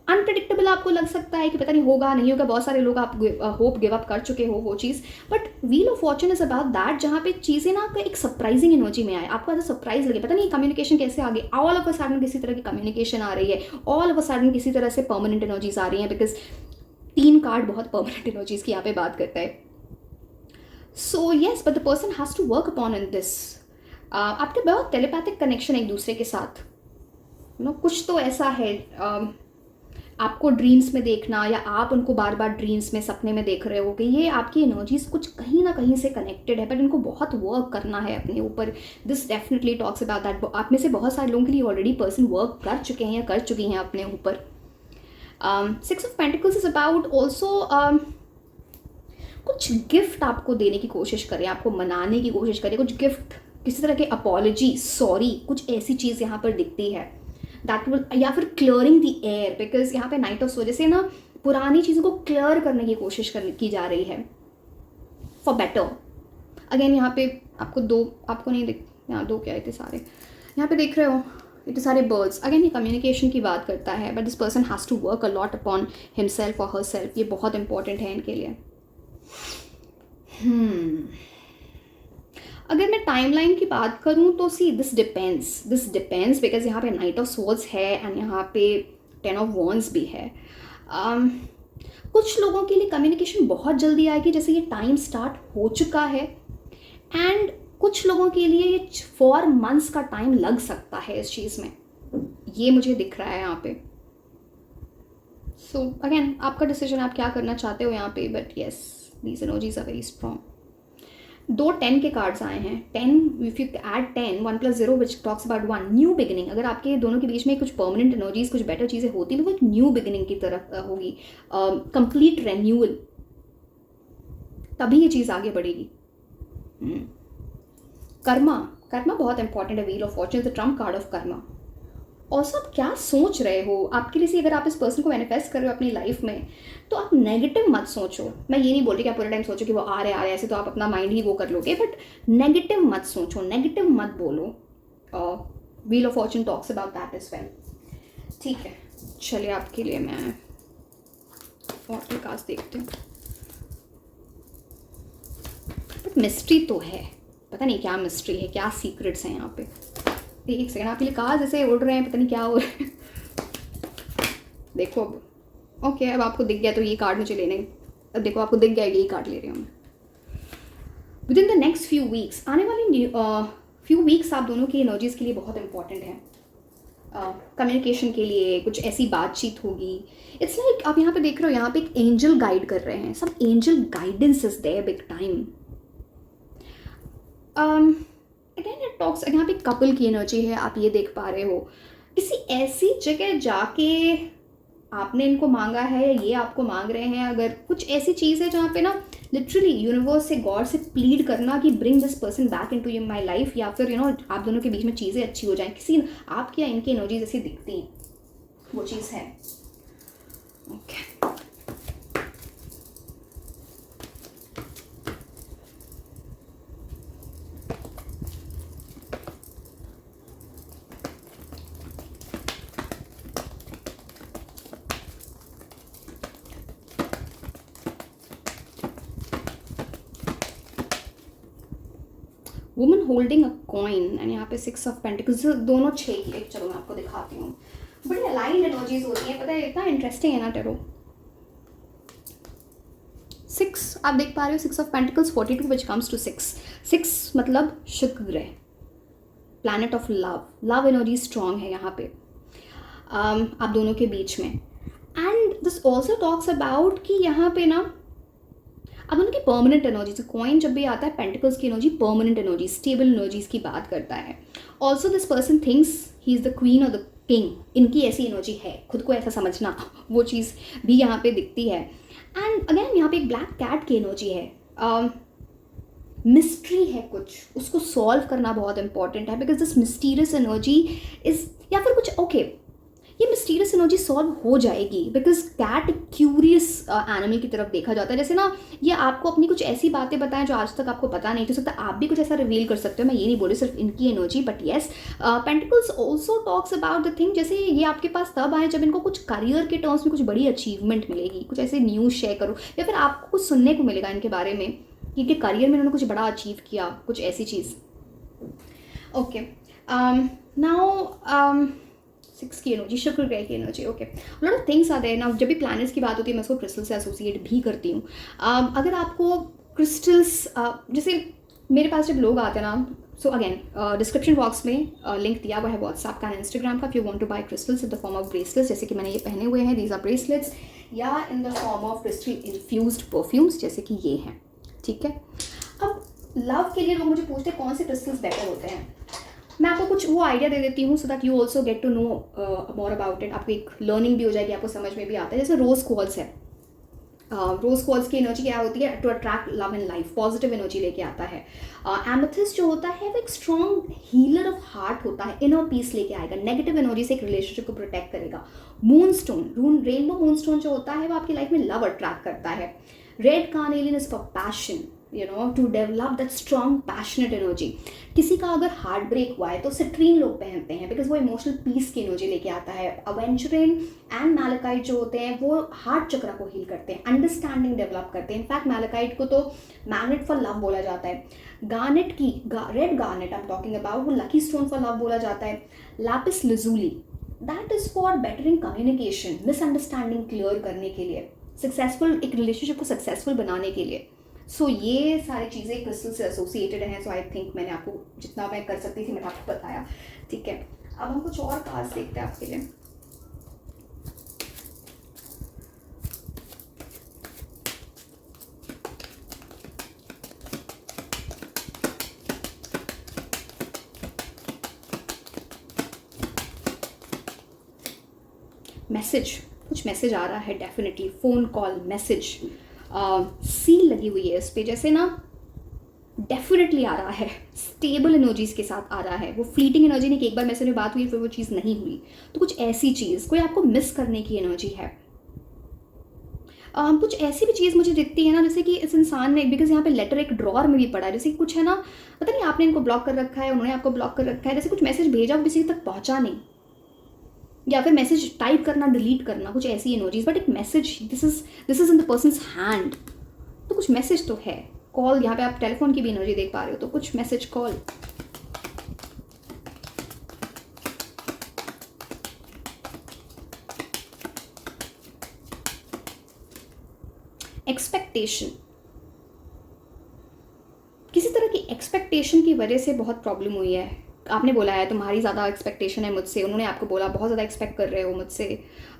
अनप्रेडिक्टेबल आपको लग सकता है कि पता नहीं होगा नहीं होगा, बहुत सारे लोग आप होप गिव अप कर चुके हो वो चीज़, but wheel of fortune is about that, जहाँ पे चीज़ें ना एक सरप्राइजिंग एनर्जी में आए, आपको ऐसा सरप्राइज लगे, पता नहीं कम्युनिकेशन कैसे आ गई, ऑल ऑफ अ सडन किसी तरह की कम्युनिकेशन आ रही है, ऑल ऑफ अ सडन किसी तरह से परमानेंट एनर्जीज आ रही हैं, बिकॉज 3 कार्ड बहुत परमानेंट एनर्जीज की यहाँ पे बात करता है। So yes, but the person has to work upon in this. आपके बहुत टेलीपैथिक कनेक्शन एक दूसरे के साथ, कुछ तो ऐसा है। आपको ड्रीम्स में देखना, या आप उनको बार बार ड्रीम्स में, सपने में देख रहे हो कि ये आपकी एनर्जीज कुछ कहीं ना कहीं से कनेक्टेड है, बट इनको बहुत वर्क करना है अपने ऊपर। This definitely talks about that. आप में से बहुत सारे लोगों के लिए ऑलरेडी पर्सन वर्क कर चुके हैं या कर चुकी हैं अपने ऊपर। 6 of pentacles is about also कुछ गिफ्ट आपको देने की कोशिश करें, आपको मनाने की कोशिश करें, कुछ गिफ्ट, किसी तरह के अपॉलॉजी, सॉरी, कुछ ऐसी चीज़ यहाँ पर दिखती है दैट विल, या फिर क्लियरिंग द एयर, बिकॉज यहाँ पे नाइट ऑफ सोल, जैसे ना पुरानी चीज़ों को क्लियर करने की कोशिश की जा रही है फॉर बेटर। अगेन यहाँ पे आपको दो, आपको नहीं दिख, यहाँ दो क्या इतने सारे, यहाँ पे देख रहे हो इतने सारे बर्ड्स। अगेन ये कम्युनिकेशन की बात करता है, but this person has to work a lot upon himself और हर सेल्फ। ये बहुत इंपॉर्टेंट है इनके लिए। अगर मैं टाइमलाइन की बात करूँ तो सी दिस डिपेंड्स बिकॉज यहाँ पे नाइट ऑफ सोर्ड्स है एंड यहाँ पे 10 ऑफ वॉन्ड्स भी है। कुछ लोगों के लिए कम्युनिकेशन बहुत जल्दी आएगी, जैसे ये टाइम स्टार्ट हो चुका है, एंड कुछ लोगों के लिए ये 4 मंथ्स का टाइम लग सकता है इस चीज़ में, ये मुझे दिख रहा है यहाँ पे। सो अगेन आपका डिसीजन, आप क्या करना चाहते हो यहाँ पे, but yes these energies are very strong. 2 10 के कार्ड्स आए हैं। 10, if you add 10, 1 + 0 which talks about 1 new beginning. अगर आपके दोनों के बीच में कुछ परमानेंट एनर्जीज, कुछ बेटर चीज़ें होती तो वो एक न्यू बिगिनिंग की तरफ होगी, कंप्लीट रेन्यूअल, तभी ये चीज़ आगे बढ़ेगी। कर्मा बहुत इंपॉर्टेंट है। Wheel of Fortune the Trump card of Karma. और सब क्या सोच रहे हो आपके लिए, अगर आप इस पर्सन को मैनिफेस्ट कर रहे हो अपनी लाइफ में, तो आप नेगेटिव मत सोचो। मैं ये नहीं बोल रही कि आप पूरे टाइम सोचो कि वो आ रहे ऐसे, तो आप अपना माइंड ही वो कर लोगे, बट नेगेटिव मत सोचो, नेगेटिव मत बोलो। Wheel of fortune talks about that as well. ठीक है, चलिए आपके लिए मैं ऑर्टल कार्ड्स देखती हूँ। बट मिस्ट्री तो है, पता नहीं क्या मिस्ट्री है, क्या सीक्रेट्स हैं यहाँ पे। एक सेकंड, आपके लिए कार्ड जैसे उड़ रहे हैं, पता नहीं क्या हो रहा है। देखो अब ओके, अब आपको दिख गया तो ये कार्ड मुझे लेने, अब देखो आपको दिख गया, ये कार्ड ले रही हूँ मैं। With in the next few weeks, आने वाली फ्यू वीक्स आप दोनों की एनर्जीज के लिए बहुत इंपॉर्टेंट है। कम्युनिकेशन के लिए कुछ ऐसी बातचीत होगी। इट्स लाइक आप यहाँ पे देख रहे हो, यहाँ पे एक एंजल गाइड कर रहे हैं, सब angel guidance is there big time. Again it talks, यहाँ पे कपल की एनर्जी है, आप ये देख पा रहे हो। किसी ऐसी जगह जाके आपने इनको मांगा है, ये आपको मांग रहे हैं। अगर कुछ ऐसी चीज़ है जहाँ पे ना लिटरली यूनिवर्स से, गॉड से प्लीड करना कि bring this person back into my life, या फिर आप दोनों के बीच में चीज़ें अच्छी हो जाएं, किसी आपकी या इनकी एनर्जी जैसी दिखती, वो चीज़ है। Okay woman holding a coin, and यहाँ पे 6 ऑफ पेंटिकल्स, दोनों 6 की। चलो मैं आपको दिखाती हूँ, बड़ी अलाइंड एनर्जीज होती हैं, पता है, इतना इंटरेस्टिंग है ना टेरो। 6 आप देख पा रहे हो, 6 of pentacles 42 which comes to 6 मतलब शुक्र ग्रह, planet of love energy strong है यहाँ पे आप दोनों के बीच में। And this also talks about कि यहाँ पे ना अब उनकी परमानेंट एनर्जी, कॉइन जब भी आता है, पेंटिकल्स की energy permanent energy, stable energies की बात करता है। Also this person thinks he is the queen और द किंग, इनकी ऐसी एनर्जी है, खुद को ऐसा समझना, वो चीज़ भी यहाँ पे दिखती है। एंड अगेन यहाँ पे एक ब्लैक कैट की एनर्जी है, मिस्ट्री है कुछ, उसको सॉल्व करना बहुत इंपॉर्टेंट है, because this mysterious energy is, या फिर कुछ ओके ये मिस्टीरियस एनर्जी सॉल्व हो जाएगी, बिकॉज कैट क्यूरियस एनिमल की तरफ देखा जाता है। जैसे ना ये आपको अपनी कुछ ऐसी बातें बताएं जो आज तक आपको पता नहीं, हो सकता आप भी कुछ ऐसा रिवील कर सकते हो। मैं ये नहीं बोल रही सिर्फ इनकी energy, but yes pentacles also talks about the thing, जैसे ये आपके पास तब आए जब इनको कुछ करियर के टर्म्स में कुछ बड़ी अचीवमेंट मिलेगी, कुछ ऐसे न्यूज़ शेयर करो, या फिर आपको कुछ सुनने को मिलेगा इनके बारे में कि करियर में उन्होंने कुछ बड़ा अचीव किया, कुछ ऐसी चीज़। ओके नाउ 6 की एनर्जी, शुक्र ग्रह की एनर्जी। Okay, lot of things are there now. जब भी प्लैनेट्स की बात होती है मैं उसको क्रिस्टल से एसोसिएट भी करती हूँ। अगर आपको क्रिस्टल्स जैसे मेरे पास जब लोग आते हैं ना, सो अगेन डिस्क्रिप्शन बॉक्स में लिंक दिया हुआ है व्हाट्सएप का, इंस्टाग्राम का, if you want to buy crystals in the form of bracelets, जैसे कि मैंने ये पहने हुए हैं, दीज आर ब्रेसलेट्स, या इन the form of crystal infused perfumes, जैसे कि ये हैं। ठीक है, अब लव के लिए लोग मुझे पूछते हैं कौन से क्रिस्टल्स बेटर होते हैं। मैं आपको कुछ वो आइडिया दे देती हूँ, so that you also get to know more about it. आपको एक लर्निंग भी हो जाएगी, आपको समझ में भी आता है। जैसे रोज़ क्वार्ट्ज है, रोज क्वार्ट्ज की एनर्जी क्या होती है? To attract love in life, positive energy लेके आता है। एमेथिस्ट जो होता है वो एक स्ट्रॉन्ग हीलर ऑफ हार्ट होता है, इनर पीस लेके आएगा, नेगेटिव एनर्जी से एक रिलेशनशिप को प्रोटेक्ट करेगा। मूनस्टोन, रेनबो मूनस्टोन जो होता है वो आपकी लाइफ में लव अट्रैक्ट करता है। Red carnelian is for passion, to develop that strong passionate energy. किसी का अगर हार्ट ब्रेक हुआ है तो सिट्रीन लोग पहनते हैं, बिकॉज वो इमोशनल पीस की एनर्जी लेके आता है। अवेंचुरिन एंड मैलेकाइट जो होते हैं वो हार्ट चक्र को हील करते हैं, अंडरस्टैंडिंग डेवलप करते हैं। इनफैक्ट मैलेकाइट को तो मैग्नेट फॉर लव बोला जाता है। गार्नेट की red garnet I am talking about, वो लकी स्टोन फॉर लव बोला जाता है। Lapis lazuli, that is for bettering communication, misunderstanding clear करने के लिए, सक्सेसफुल एक रिलेशनशिप को सक्सेसफुल बनाने के लिए। सो ये सारी चीज़ें क्रिस्टल से एसोसिएटेड हैं। सो आई थिंक मैंने आपको जितना मैं कर सकती थी मैंने आपको बताया, ठीक है। अब हम कुछ और कार्ड्स देखते हैं आपके लिए। मैसेज, कुछ मैसेज आ रहा है definitely, phone call, message, seal लगी हुई है इस पे, जैसे ना डेफिनेटली आ रहा है, स्टेबल एनर्जीज के साथ आ रहा है। वो फ्लीटिंग एनर्जी नहीं कि एक बार मैसेज में बात हुई फिर वो चीज़ नहीं हुई, तो कुछ ऐसी चीज़, कोई आपको मिस करने की एनर्जी है। कुछ ऐसी भी चीज़ मुझे दिखती है ना, जैसे कि इस इंसान ने, बिकॉज यहाँ पे लेटर एक ड्रॉर में भी पड़ा है, जैसे कि कुछ है ना, पता नहीं आपने इनको ब्लॉक कर रखा है, उन्होंने आपको ब्लॉक कर रखा है, जैसे कुछ मैसेज भेजा वो किसी तक पहुँचा नहीं, या फिर मैसेज टाइप करना डिलीट करना, कुछ ऐसी एनर्जीज। बट एक message, this is in the persons hand, तो कुछ मैसेज तो है। कॉल, यहाँ पे आप टेलीफोन की भी एनर्जी देख पा रहे हो, तो कुछ मैसेज, कॉल। एक्सपेक्टेशन, किसी तरह की एक्सपेक्टेशन की वजह से बहुत प्रॉब्लम हुई है। आपने बोला है तुम्हारी ज़्यादा एक्सपेक्टेशन है मुझसे, उन्होंने आपको बोला बहुत ज़्यादा एक्सपेक्ट कर रहे हो मुझसे।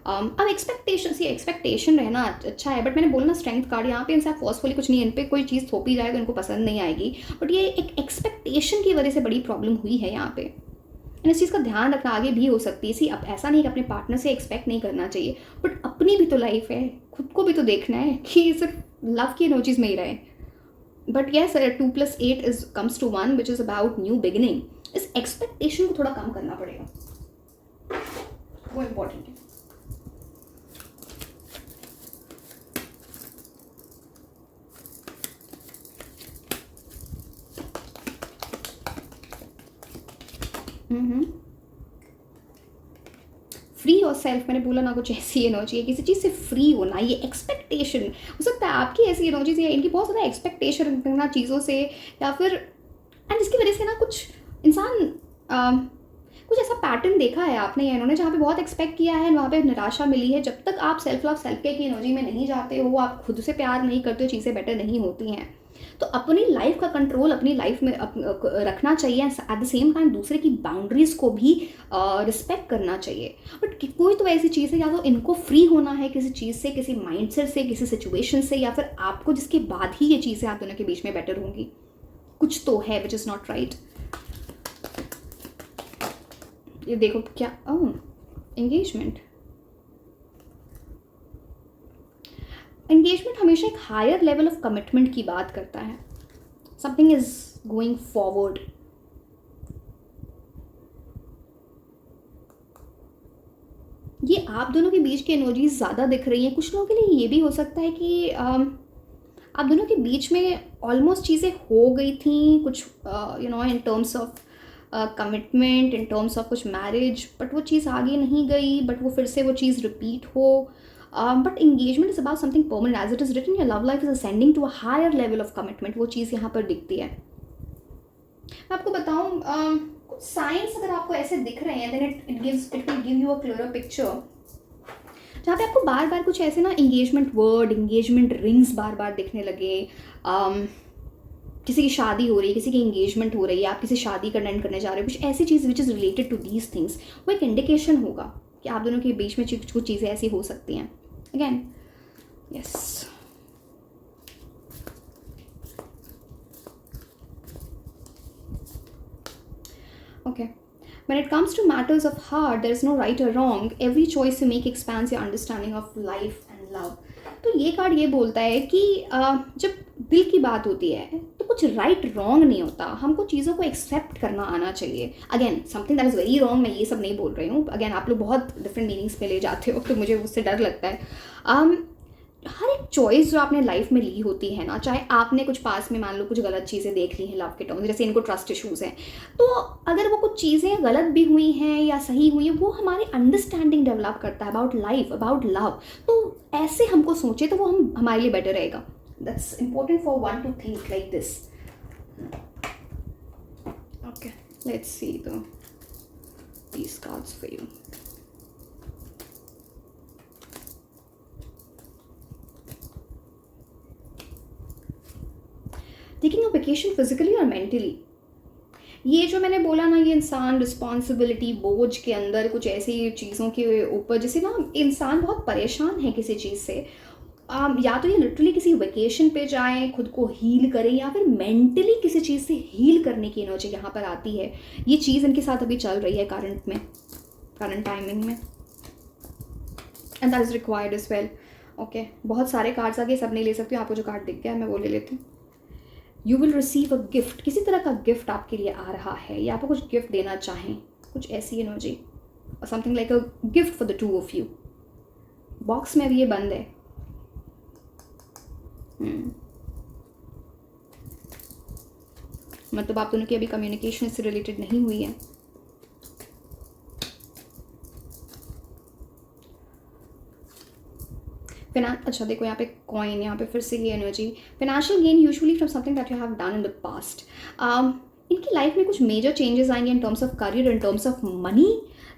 अब एक्सपेक्टेशन रहना अच्छा है, बट मैंने बोला ना स्ट्रेंथ कार्ड, यहाँ पे इनसे आप फोर्सफुली कुछ नहीं, इन पे कोई चीज़ थोपी जाए तो इनको पसंद नहीं आएगी, बट ये एक एक्सपेक्टेशन की वजह से बड़ी प्रॉब्लम हुई है यहाँ पे। इस चीज़ का ध्यान रखना, आगे भी हो सकती है। अब ऐसा नहीं कि अपने पार्टनर से एक्सपेक्ट नहीं करना चाहिए, बट अपनी भी तो लाइफ है, खुद को भी तो देखना है कि सिर्फ लव की एनर्जीज में ही रहे। But yes, 2+8 is comes to 1 which is about new beginning. इस एक्सपेक्टेशन को थोड़ा कम करना पड़ेगा, वो इम्पोर्टेंट है। फ्री और सेल्फ, मैंने बोला ना कुछ ऐसी एनर्जी है, किसी चीज़ से फ्री होना, ये एक्सपेक्टेशन हो सकता है आपकी ऐसी एनर्जी से, इनकी बहुत ज़्यादा एक्सपेक्टेशन रखना चीज़ों से, या फिर एंड इसकी वजह से ना कुछ इंसान कुछ ऐसा पैटर्न देखा है आपने या इन्होंने, जहाँ पे बहुत एक्सपेक्ट किया है वहाँ पे निराशा मिली है। जब तक आप सेल्फ लव सेल्फ केयर की एनर्जी में नहीं जाते हो, आप खुद से प्यार नहीं करते हो, चीज़ें बेटर नहीं होती हैं। तो अपनी लाइफ का कंट्रोल अपनी लाइफ में रखना चाहिए, एट द सेम टाइम दूसरे की बाउंड्रीज़ को भी रिस्पेक्ट करना चाहिए। बट कोई तो ऐसी चीज़ है, या तो इनको फ्री होना है किसी चीज़ से, किसी माइंडसेट से, किसी सिचुएशन से, या फिर आपको जिसके बाद ही ये चीज़ें आप दोनों के बीच में बेटर होंगी। कुछ तो है विच इज़ नॉट राइट। ये देखो क्या, एंगेजमेंट हमेशा एक हायर लेवल ऑफ कमिटमेंट की बात करता है। Something is going forward. ये आप दोनों के बीच की एनर्जीज ज़्यादा दिख रही हैं। कुछ लोगों के लिए ये भी हो सकता है कि आप दोनों के बीच में ऑलमोस्ट चीज़ें हो गई थी, कुछ इन terms of commitment, in terms of कुछ मैरिज, बट वो चीज़ आगे नहीं गई, बट वो फिर से वो चीज़ रिपीट हो। But engagement is about something permanent, as it is written, your love life is ascending to a higher level of commitment। वो चीज़ यहाँ पर दिखती है। मैं आपको बताऊँ, कुछ साइंस अगर आपको ऐसे दिख रहे हैं, then it will give you a clearer picture, जहाँ पे आपको बार बार कुछ ऐसे ना engagement word, engagement rings बार बार दिखने लगे। किसी की शादी हो रही है, किसी की engagement हो रही है, आप किसी शादी का अटेंड करने जा रहे हो, कुछ ऐसी चीज़ which is related to these things, वो एक इंडिकेशन होगा कि आप दोनों के बीच में कुछ चीज़ें ऐसी हो सकती हैं। Again yes, okay, When it comes to matters of heart, there is no right or wrong. Every choice you make expands your understanding of life and love. तो ये कार्ड ये बोलता है कि जब दिल की बात होती है तो कुछ राइट रॉन्ग नहीं होता, हमको चीज़ों को एक्सेप्ट करना आना चाहिए. Again something that is very wrong, मैं ये सब नहीं बोल रही हूँ. अगेन आप लोग बहुत डिफरेंट मीनिंग्स में ले जाते हो तो मुझे उससे डर लगता है. हर एक चॉइस जो आपने लाइफ में ली होती है ना, चाहे आपने कुछ पास में मान लो कुछ गलत चीज़ें देख ली हैं लव के टर्म्स, जैसे इनको ट्रस्ट इशूज़ हैं, तो अगर वो कुछ चीज़ें गलत भी हुई हैं या सही हुई हैं, वो हमारी अंडरस्टैंडिंग डेवलप करता है अबाउट लाइफ, अबाउट लव. तो ऐसे हमको सोचे तो वो हमारे लिए बेटर रहेगा. That's important for one two think like this. Okay, let's see these cards for you. Taking a vacation physically और मेंटली. ये जो मैंने बोला ना, ये इंसान रिस्पॉन्सिबिलिटी बोझ के अंदर कुछ ऐसी चीज़ों के ऊपर, जैसे ना इंसान बहुत परेशान है किसी चीज़ से, या तो ये लिटरली किसी वेकेशन पे जाएं, खुद को हील करें, या फिर मेंटली किसी चीज़ से हील करने की एनर्जी यहाँ पर आती है. ये चीज़ इनके साथ अभी चल रही है करंट टाइमिंग में, and that is required as well. Okay, बहुत सारे कार्ड्स आगे, सब नहीं ले सकती हूँ. आपको जो कार्ड दिख गया मैं वो ले लेती हूँ. You will receive a gift. किसी तरह का गिफ्ट आपके लिए आ रहा है, या आपको कुछ गिफ्ट देना चाहें, कुछ ऐसी energy, something like a gift for the two of you. Box में अभी ये बंद है. मतलब आप दोनों की अभी कम्युनिकेशन से रिलेटेड नहीं हुई है. अच्छा देखो, यहाँ पे कॉइन, यहाँ पे फिर से ये energy, financial gain usually from something that you have done in the past. इनकी लाइफ में कुछ मेजर चेंजेस आएंगे इन terms of career, in terms of money.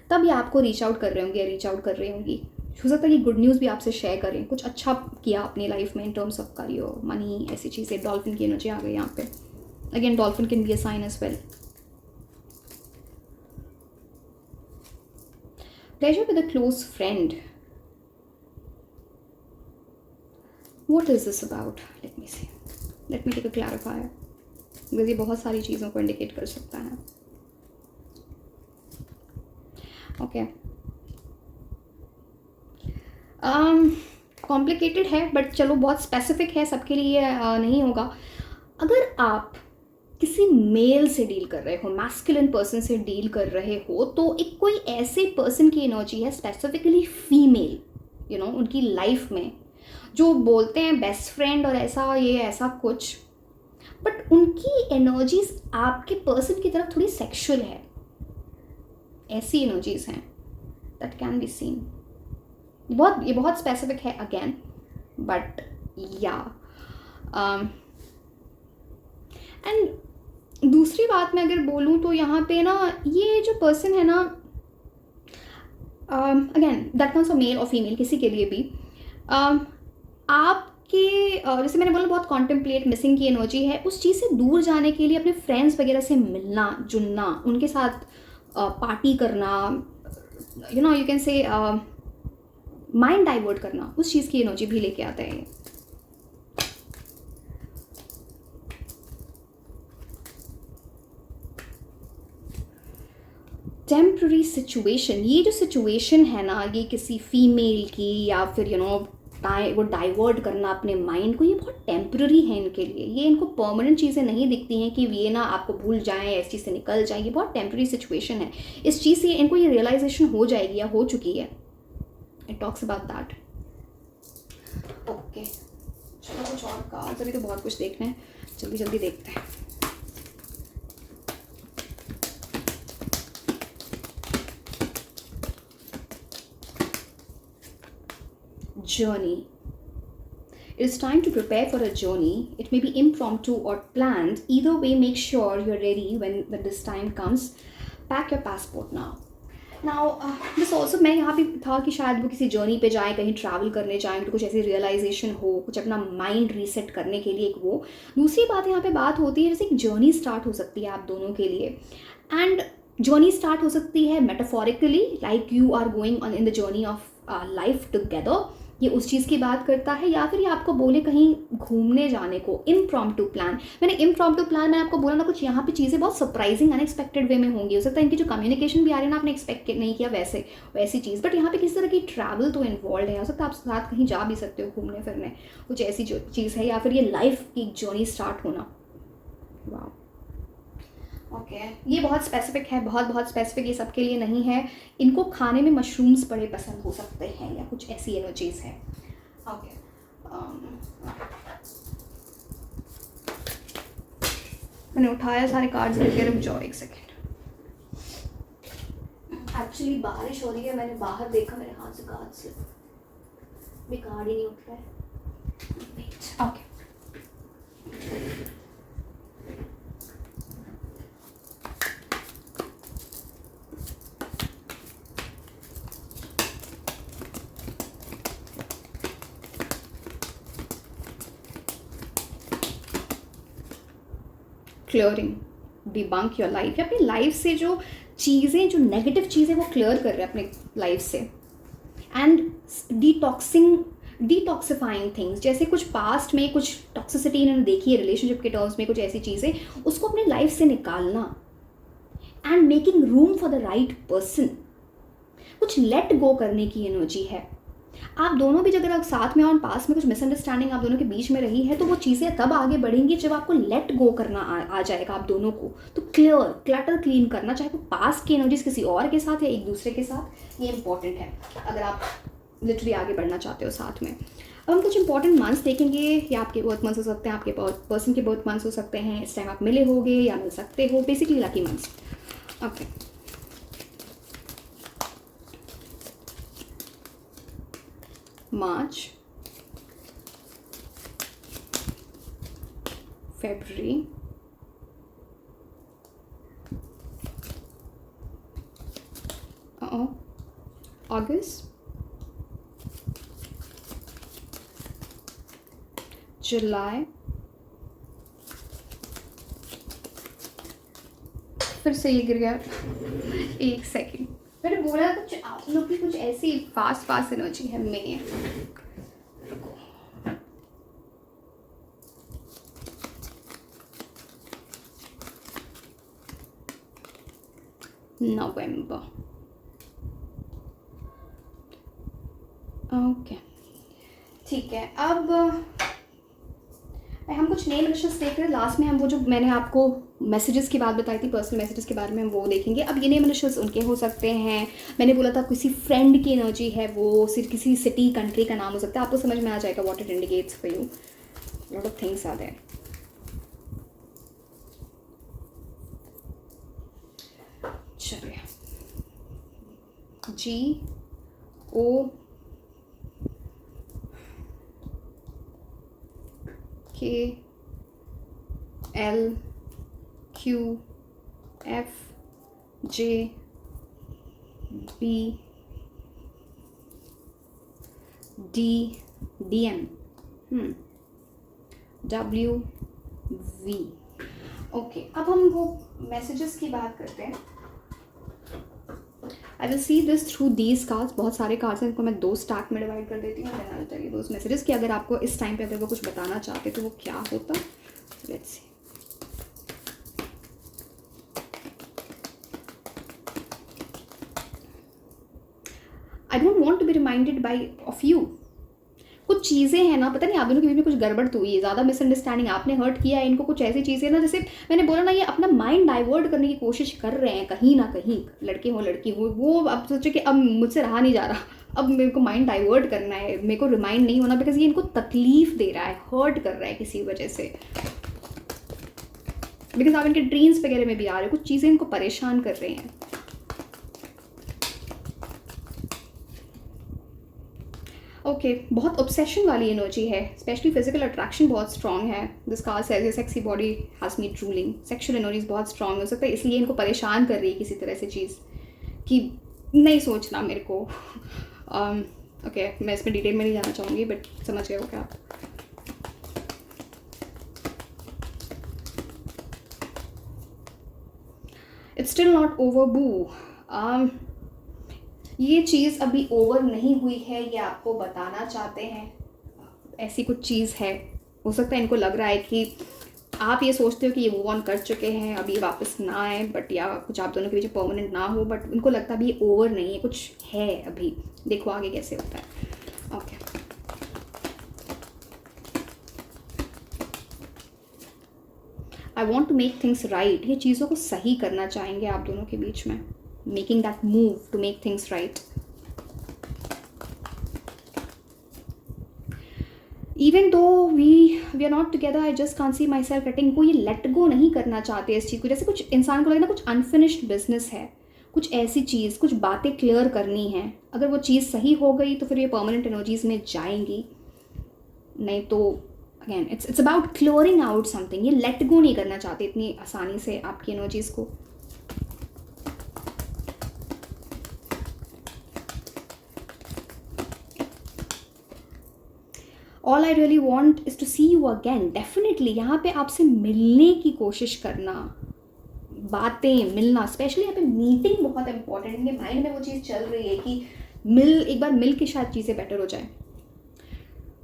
तब ये आपको रीच आउट कर रहे होंगे या रीच आउट कर रही होंगी. हो सकता है कि गुड न्यूज़ भी आपसे शेयर करें, कुछ अच्छा किया अपनी लाइफ में in terms of career, money, ऐसी चीज़ें. डॉल्फिन की एनर्जी आ गई यहाँ पे. Again dolphin can be a sign as well. Pleasure with a close friend. What is this about? Let me see. Let me take a clarifier. Because ये बहुत सारी चीज़ों को इंडिकेट कर सकता है. ओके, कॉम्प्लिकेटेड है बट चलो बहुत स्पेसिफिक है, सबके लिए नहीं होगा. अगर आप किसी मेल से डील कर रहे हो, मैस्कुलिन पर्सन से डील कर रहे हो, तो एक कोई ऐसे पर्सन की एनर्जी है, स्पेसिफिकली फीमेल, उनकी लाइफ में, जो बोलते हैं बेस्ट फ्रेंड और ऐसा कुछ, बट उनकी एनर्जीज आपके पर्सन की तरफ थोड़ी सेक्सुअल है. ऐसी एनर्जीज हैं दैट कैन बी सीन. ये बहुत स्पेसिफिक है अगेन, बट या. एंड दूसरी बात मैं अगर बोलूँ तो यहाँ पे ना, ये जो पर्सन है ना, again that comes for male और फीमेल, किसी के लिए भी, आपके जैसे मैंने बोला बहुत कॉन्टेम्पलेट मिसिंग की एनर्जी है. उस चीज़ से दूर जाने के लिए अपने फ्रेंड्स वगैरह से मिलना जुलना, उनके साथ पार्टी करना, you can say mind divert करना, उस चीज़ की एनर्जी भी लेके आता है ये. Temporary situation. ये जो सिचुएशन है ना, ये किसी फीमेल की, या फिर वो डाइवर्ट करना अपने माइंड को, ये बहुत टेम्प्ररी है इनके लिए. ये इनको परमानेंट चीज़ें नहीं दिखती हैं कि ये ना आपको भूल जाएं, इस चीज़ से निकल जाए. ये बहुत टेम्प्ररी सिचुएशन है. इस चीज़ से इनको ये रियलाइजेशन हो जाएगी या हो चुकी है. It talks about that. Okay, चलो कुछ और कार्ड्स, अभी तो बहुत कुछ देखना है, जल्दी जल्दी देखते हैं. Journey. It is time to prepare for a journey. It may be impromptu or planned. Either way, make sure you're ready when this time comes. Pack your passport now. Now, this also, मैं यहाँ भी था कि शायद वो किसी journey पे जाएँ, कहीं ट्रैवल करने जाएँ, तो कुछ ऐसी रियलाइजेशन हो, कुछ अपना माइंड रीसेट करने के लिए एक वो. दूसरी बात यहाँ पे बात होती है, जैसे एक जर्नी स्टार्ट हो सकती है आप दोनों के लिए. एंड जर्नी स्टार्ट हो सकती है metaphorically, like you are going on in the journey of life together, ये उस चीज़ की बात करता है, या फिर ये आपको बोले कहीं घूमने जाने को, इम्प्रॉम्प्टू प्लान। मैंने इम्प्रॉम्प्टू प्लान मैंने आपको बोला ना, कुछ यहाँ पे चीज़ें बहुत सरप्राइजिंग अनएक्सपेक्टेड वे में होंगी। हो सकता है इनकी जो कम्युनिकेशन भी आ रही है ना, आपने एक्सपेक्ट नहीं किया वैसी चीज़, बट यहाँ पे किसी तरह की ट्रैवल तो इन्वॉल्व है। हो सकता है आप साथ कहीं जा भी सकते हो घूमने फिरने, कुछ ऐसी जो चीज़ है, या फिर ये लाइफ की जर्नी स्टार्ट होना। वाह, ओके ये बहुत स्पेसिफिक है, बहुत स्पेसिफिक, ये सबके लिए नहीं है। इनको खाने में मशरूम्स बड़े पसंद हो सकते हैं, या कुछ ऐसी एनर्जीज है। ओके मैंने उठाया सारे कार्ड्स लेके, रुक जाओ एक सेकेंड। एक्चुअली बारिश हो रही है, मैंने बाहर देखा, मेरे हाथ से कार्ड से भी कार्ड ही नहीं उठ रहा है। Okay clearing, debunk your life, या अपनी लाइफ से जो चीज़ें, जो नेगेटिव चीज़ें वो क्लियर कर रहे हैं अपने लाइफ से। एंड डिटॉक्सिफाइंग थिंग्स, जैसे कुछ पास्ट में कुछ टॉक्सिसिटी इन्होंने देखी है रिलेशनशिप के टर्म्स में, कुछ ऐसी चीज़ें उसको अपनी लाइफ से निकालना। And making room for the right person, कुछ लेट गो करने की एनर्जी है। आप दोनों भी अगर साथ में और पास में कुछ मिसअंडरस्टैंडिंग आप दोनों के बीच में रही है, तो वो चीज़ें तब आगे बढ़ेंगी जब आपको लेट गो करना आ जाएगा आप दोनों को। तो क्लटर क्लीन करना, चाहे वो पास की एनर्जीज किसी और के साथ या एक दूसरे के साथ, ये इंपॉर्टेंट है अगर आप लिटरली आगे बढ़ना चाहते हो साथ में। अब हम कुछ इंपॉर्टेंट मंथ्स देखेंगे, या आपके बर्थ मंथ्स हो सकते हैं, आपके पर्सन के बर्थ मंथ्स हो सकते हैं, इस टाइम आप मिले होगे या मिल सकते हो, basically lucky months. Okay March, February, August, July, फिर से ये गिर गया, एक सेकेंड। मैंने बोला कुछ आप लोग की कुछ ऐसी फास्ट एनर्जी है में। नवंबर, ओके ठीक है। अब हम कुछ नए मैसेजेस देख रहे हैं। लास्ट में हम वो जो मैंने आपको मैसेजेस की बात बताई थी, पर्सनल मैसेजेस के बारे में, हम वो देखेंगे। अब ये नए मैसेजेस उनके हो सकते हैं, मैंने बोला था किसी फ्रेंड की एनर्जी है, वो सिर्फ किसी सिटी कंट्री का नाम हो सकता है। आपको समझ में आ जाएगा what it indicates for you, lot of things are there. चलिए, GOKLQFJ BDM WV। ओके अब हम वो मैसेजेस की बात करते हैं। I will see this through these cards. बहुत सारे कार्ड्स हैं, इनको मैं 2 स्टैक में डिवाइड कर देती हूँ। Then I will tell you those messages कि अगर आपको इस टाइम पे अगर वो कुछ बताना चाहते तो वो क्या होता। Let's see. I don't want to be reminded by of you. कुछ चीज़ें हैं ना, पता नहीं आप दोनों के बीच में कुछ गड़बड़ तो हुई है, ज़्यादा मिसअंडरस्टैंडिंग, आपने हर्ट किया है इनको। कुछ ऐसी चीज़ें ना, जैसे मैंने बोला ना, ये अपना माइंड डाइवर्ट करने की कोशिश कर रहे हैं कहीं ना कहीं, लड़के हो लड़की हो। वो अब सोचे कि अब मुझसे रहा नहीं जा रहा, अब मेरे को माइंड डाइवर्ट करना है, मेरे को रिमाइंड नहीं होना, बिकॉज ये इनको तकलीफ दे रहा है, हर्ट कर रहा है किसी वजह से। बिकॉज आप इनके ड्रीम्स वगैरह में भी आ रहे हो, कुछ चीज़ें इनको परेशान कर रहे हैं। ओके बहुत ऑब्सेशन वाली एनर्जी है, स्पेशली फिजिकल अट्रैक्शन बहुत स्ट्रॉन्ग है। This card says sexy body has me drooling. Sexual energies बहुत स्ट्रॉन्ग हो सकता है, इसलिए इनको परेशान कर रही है किसी तरह से चीज़ कि नहीं सोचना मेरे को। ओके मैं इसमें डिटेल में नहीं जाना चाहूँगी, बट समझ गए हो क्या आप। इट्स स्टिल नॉट ओवर बू। ये चीज़ अभी ओवर नहीं हुई है, ये आपको बताना चाहते हैं, ऐसी कुछ चीज़ है। हो सकता है इनको लग रहा है कि आप ये सोचते हो कि ये मूव ऑन कर चुके हैं, अभी वापस ना आए, बट या कुछ आप दोनों के बीच परमानेंट ना हो, बट उनको लगता है अभी ये ओवर नहीं है, कुछ है अभी, देखो आगे कैसे होता है। Okay, I want to make things right, ये चीज़ों को सही करना चाहेंगे आप दोनों के बीच में, making that move to make things right. Even though we are not together, I just can't see myself letting go, ये लेट गो नहीं करना चाहते इस चीज़ को। जैसे कुछ इंसान को लगना कुछ अनफिनिश्ड बिजनेस है, कुछ ऐसी चीज़, कुछ बातें क्लियर करनी है, अगर वो चीज़ सही हो गई तो फिर ये परमानेंट एनर्जीज में जाएंगी, नहीं तो again it's about clearing out something. ये लेट गो नहीं करना चाहते इतनी आसानी से आपकी एनर्जीज को। All I really want is to see you again, definitely यहाँ पे आपसे मिलने की कोशिश करना, बातें मिलना, स्पेशली यहाँ पे मीटिंग बहुत इंपॉर्टेंट है। माइंड में वो चीज़ चल रही है कि एक बार मिल के शायद चीज़ें बेटर हो जाए।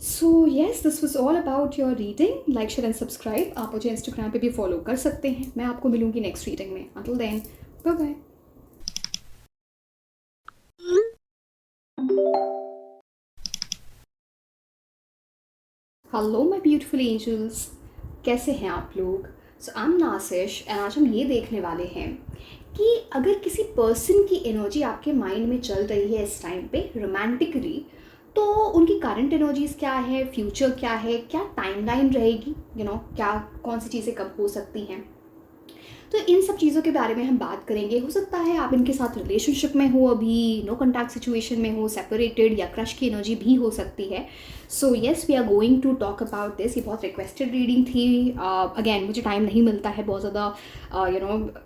So yes, this was all about your reading. Like, share and subscribe. आप मुझे इंस्टाग्राम पे भी फॉलो कर सकते हैं। मैं आपको मिलूंगी नेक्स्ट रीडिंग में। Until then, bye bye. Hello my beautiful angels, कैसे हैं आप लोग? सो आई एम नासिश एंड आज हम ये देखने वाले हैं कि अगर किसी पर्सन की एनर्जी आपके माइंड में चल रही है इस टाइम पे रोमांटिकली, तो उनकी करंट एनर्जीज क्या है, फ्यूचर क्या है, क्या टाइमलाइन रहेगी, क्या कौन सी चीज़ें कब हो सकती हैं। तो इन सब चीज़ों के बारे में हम बात करेंगे। हो सकता है आप इनके साथ रिलेशनशिप में हो, अभी नो कॉन्टैक्ट सिचुएशन में हो, सेपरेटेड, या क्रश की एनर्जी भी हो सकती है। So yes, we are going to talk about this. ये बहुत रिक्वेस्टेड रीडिंग थी। अगेन मुझे टाइम नहीं मिलता है बहुत ज़्यादा,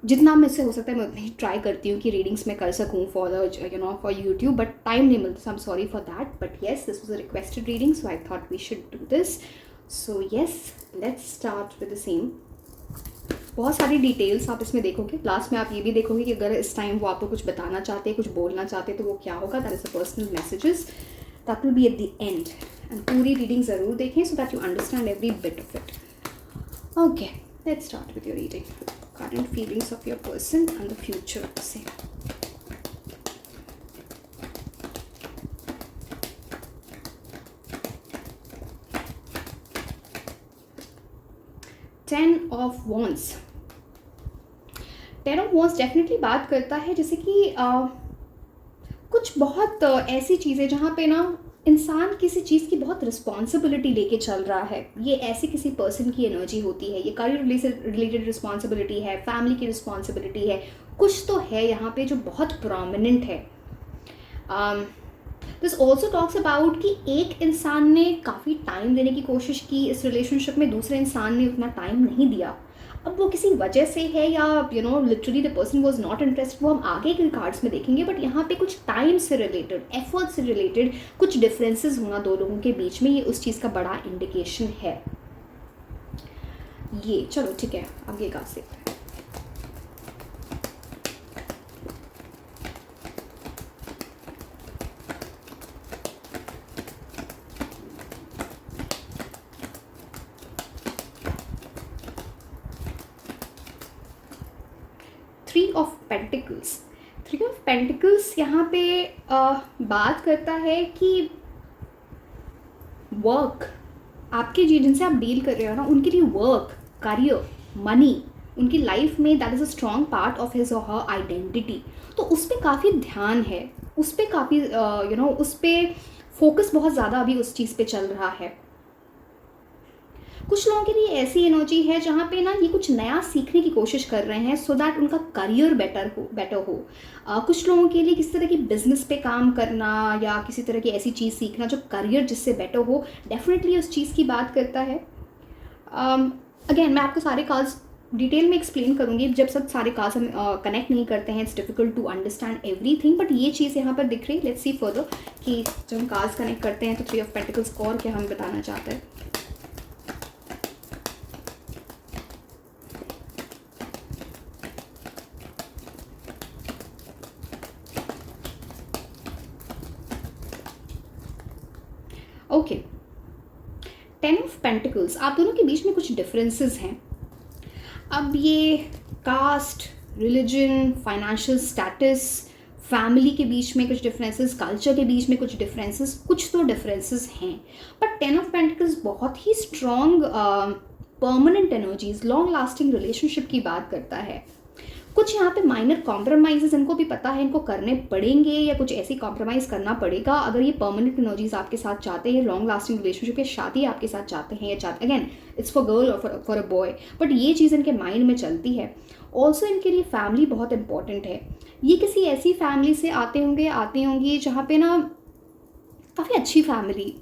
जितना मुझसे हो सकता है मैं उतनी ट्राई करती हूँ कि रीडिंग्स मैं कर सकूँ फॉर यूट्यूब, बट टाइम नहीं मिलता। I am sorry for that, but yes, this was a requested reading, so I thought we should do this. So yes, let's start with the same. बहुत सारी details आप इसमें देखोगे। Last में आप ये भी देखोगे कि अगर इस टाइम वो आपको कुछ बताना चाहते हैं, कुछ बोलना चाहते हैं, तो वो क्या होगा। That is a personal messages that will be at the end. And पूरी रीडिंग ज़रूर देखें सो that you understand every bit of it. Okay, let's start with your reading. Current feelings of your person and the future of the same. Ten of wands. Ten of wands definitely बात करता है जैसे कि कुछ बहुत ऐसी चीज़ें जहाँ पे ना इंसान किसी चीज़ की बहुत रिस्पॉन्सिबिलिटी लेके चल रहा है। ये ऐसे किसी पर्सन की एनर्जी होती है। ये करियर रिलेटेड रिस्पॉन्सिबिलिटी है, फैमिली की रिस्पॉन्सिबिलिटी है, कुछ तो है यहाँ पे जो बहुत प्रोमिनेंट है। दिस ऑल्सो टॉक्स अबाउट कि एक इंसान ने काफ़ी टाइम देने की कोशिश की इस रिलेशनशिप में, दूसरे इंसान ने उतना टाइम नहीं दिया। अब वो किसी वजह से है या literally the person was not interested, वो हम आगे के कार्ड्स में देखेंगे। बट यहाँ पे कुछ टाइम से रिलेटेड, एफर्ट से रिलेटेड कुछ डिफरेंसेस होना दो लोगों के बीच में, ये उस चीज़ का बड़ा इंडिकेशन है। ये चलो ठीक है, आगे का से 3 ऑफ पेंटिकल्स। 3 ऑफ पेंटिकल्स यहाँ पे बात करता है कि वर्क, आपके जिनसे आप डील कर रहे हो ना, उनके लिए वर्क, करियर, मनी, उनकी लाइफ में that is a strong part of his और हर आइडेंटिटी। तो उस पर काफ़ी ध्यान है, उस पर काफ़ी उस पर फोकस बहुत ज़्यादा अभी उस चीज़ पे चल रहा है। कुछ लोगों के लिए ऐसी एनर्जी है जहाँ पे ना ये कुछ नया सीखने की कोशिश कर रहे हैं सो दैट उनका करियर बेटर हो। कुछ लोगों के लिए किसी तरह की बिजनेस पे काम करना या किसी तरह की ऐसी चीज़ सीखना जो करियर जिससे बेटर हो, डेफिनेटली उस चीज़ की बात करता है। अगेन मैं आपको सारे कार्ड्स डिटेल में एक्सप्लेन करूँगी। जब सब सारे कार्ड्स हम कनेक्ट नहीं करते हैं, it's difficult to understand everything, but ये चीज़ यहाँ पर दिख रही है। लेट्स सी फर्दर कि जब हम कार्ड्स कनेक्ट करते हैं तो 3 ऑफ पेंटिकल्स और क्या हमें बताना चाहता है। 10 ऑफ पेंटिकल्स, आप दोनों के बीच में कुछ डिफरेंसेस हैं। अब ये caste, religion, financial status, family के बीच में कुछ डिफरेंसेस, कल्चर के बीच में कुछ डिफरेंसेस, कुछ तो डिफरेंसेस हैं। बट 10 ऑफ पेंटिकल्स बहुत ही strong permanent energies, long lasting relationship की बात करता है। कुछ यहाँ पे माइनर कॉम्प्रोमाइज़ इनको भी पता है इनको करने पड़ेंगे, या कुछ ऐसी कॉम्प्रोमाइज़ करना पड़ेगा अगर ये परमानेंट एनर्जीज आपके साथ चाहते हैं, लॉन्ग लास्टिंग रिलेशनशिप या शादी आपके साथ चाहते हैं, या चाहते, अगेन इट्स फॉर गर्ल और फॉर अ बॉय, बट ये चीज़ इनके माइंड में चलती है। ऑल्सो इनके लिए फैमिली बहुत इंपॉर्टेंट है। ये किसी ऐसी फैमिली से आते होंगे जहाँ पे ना काफ़ी अच्छी फैमिली,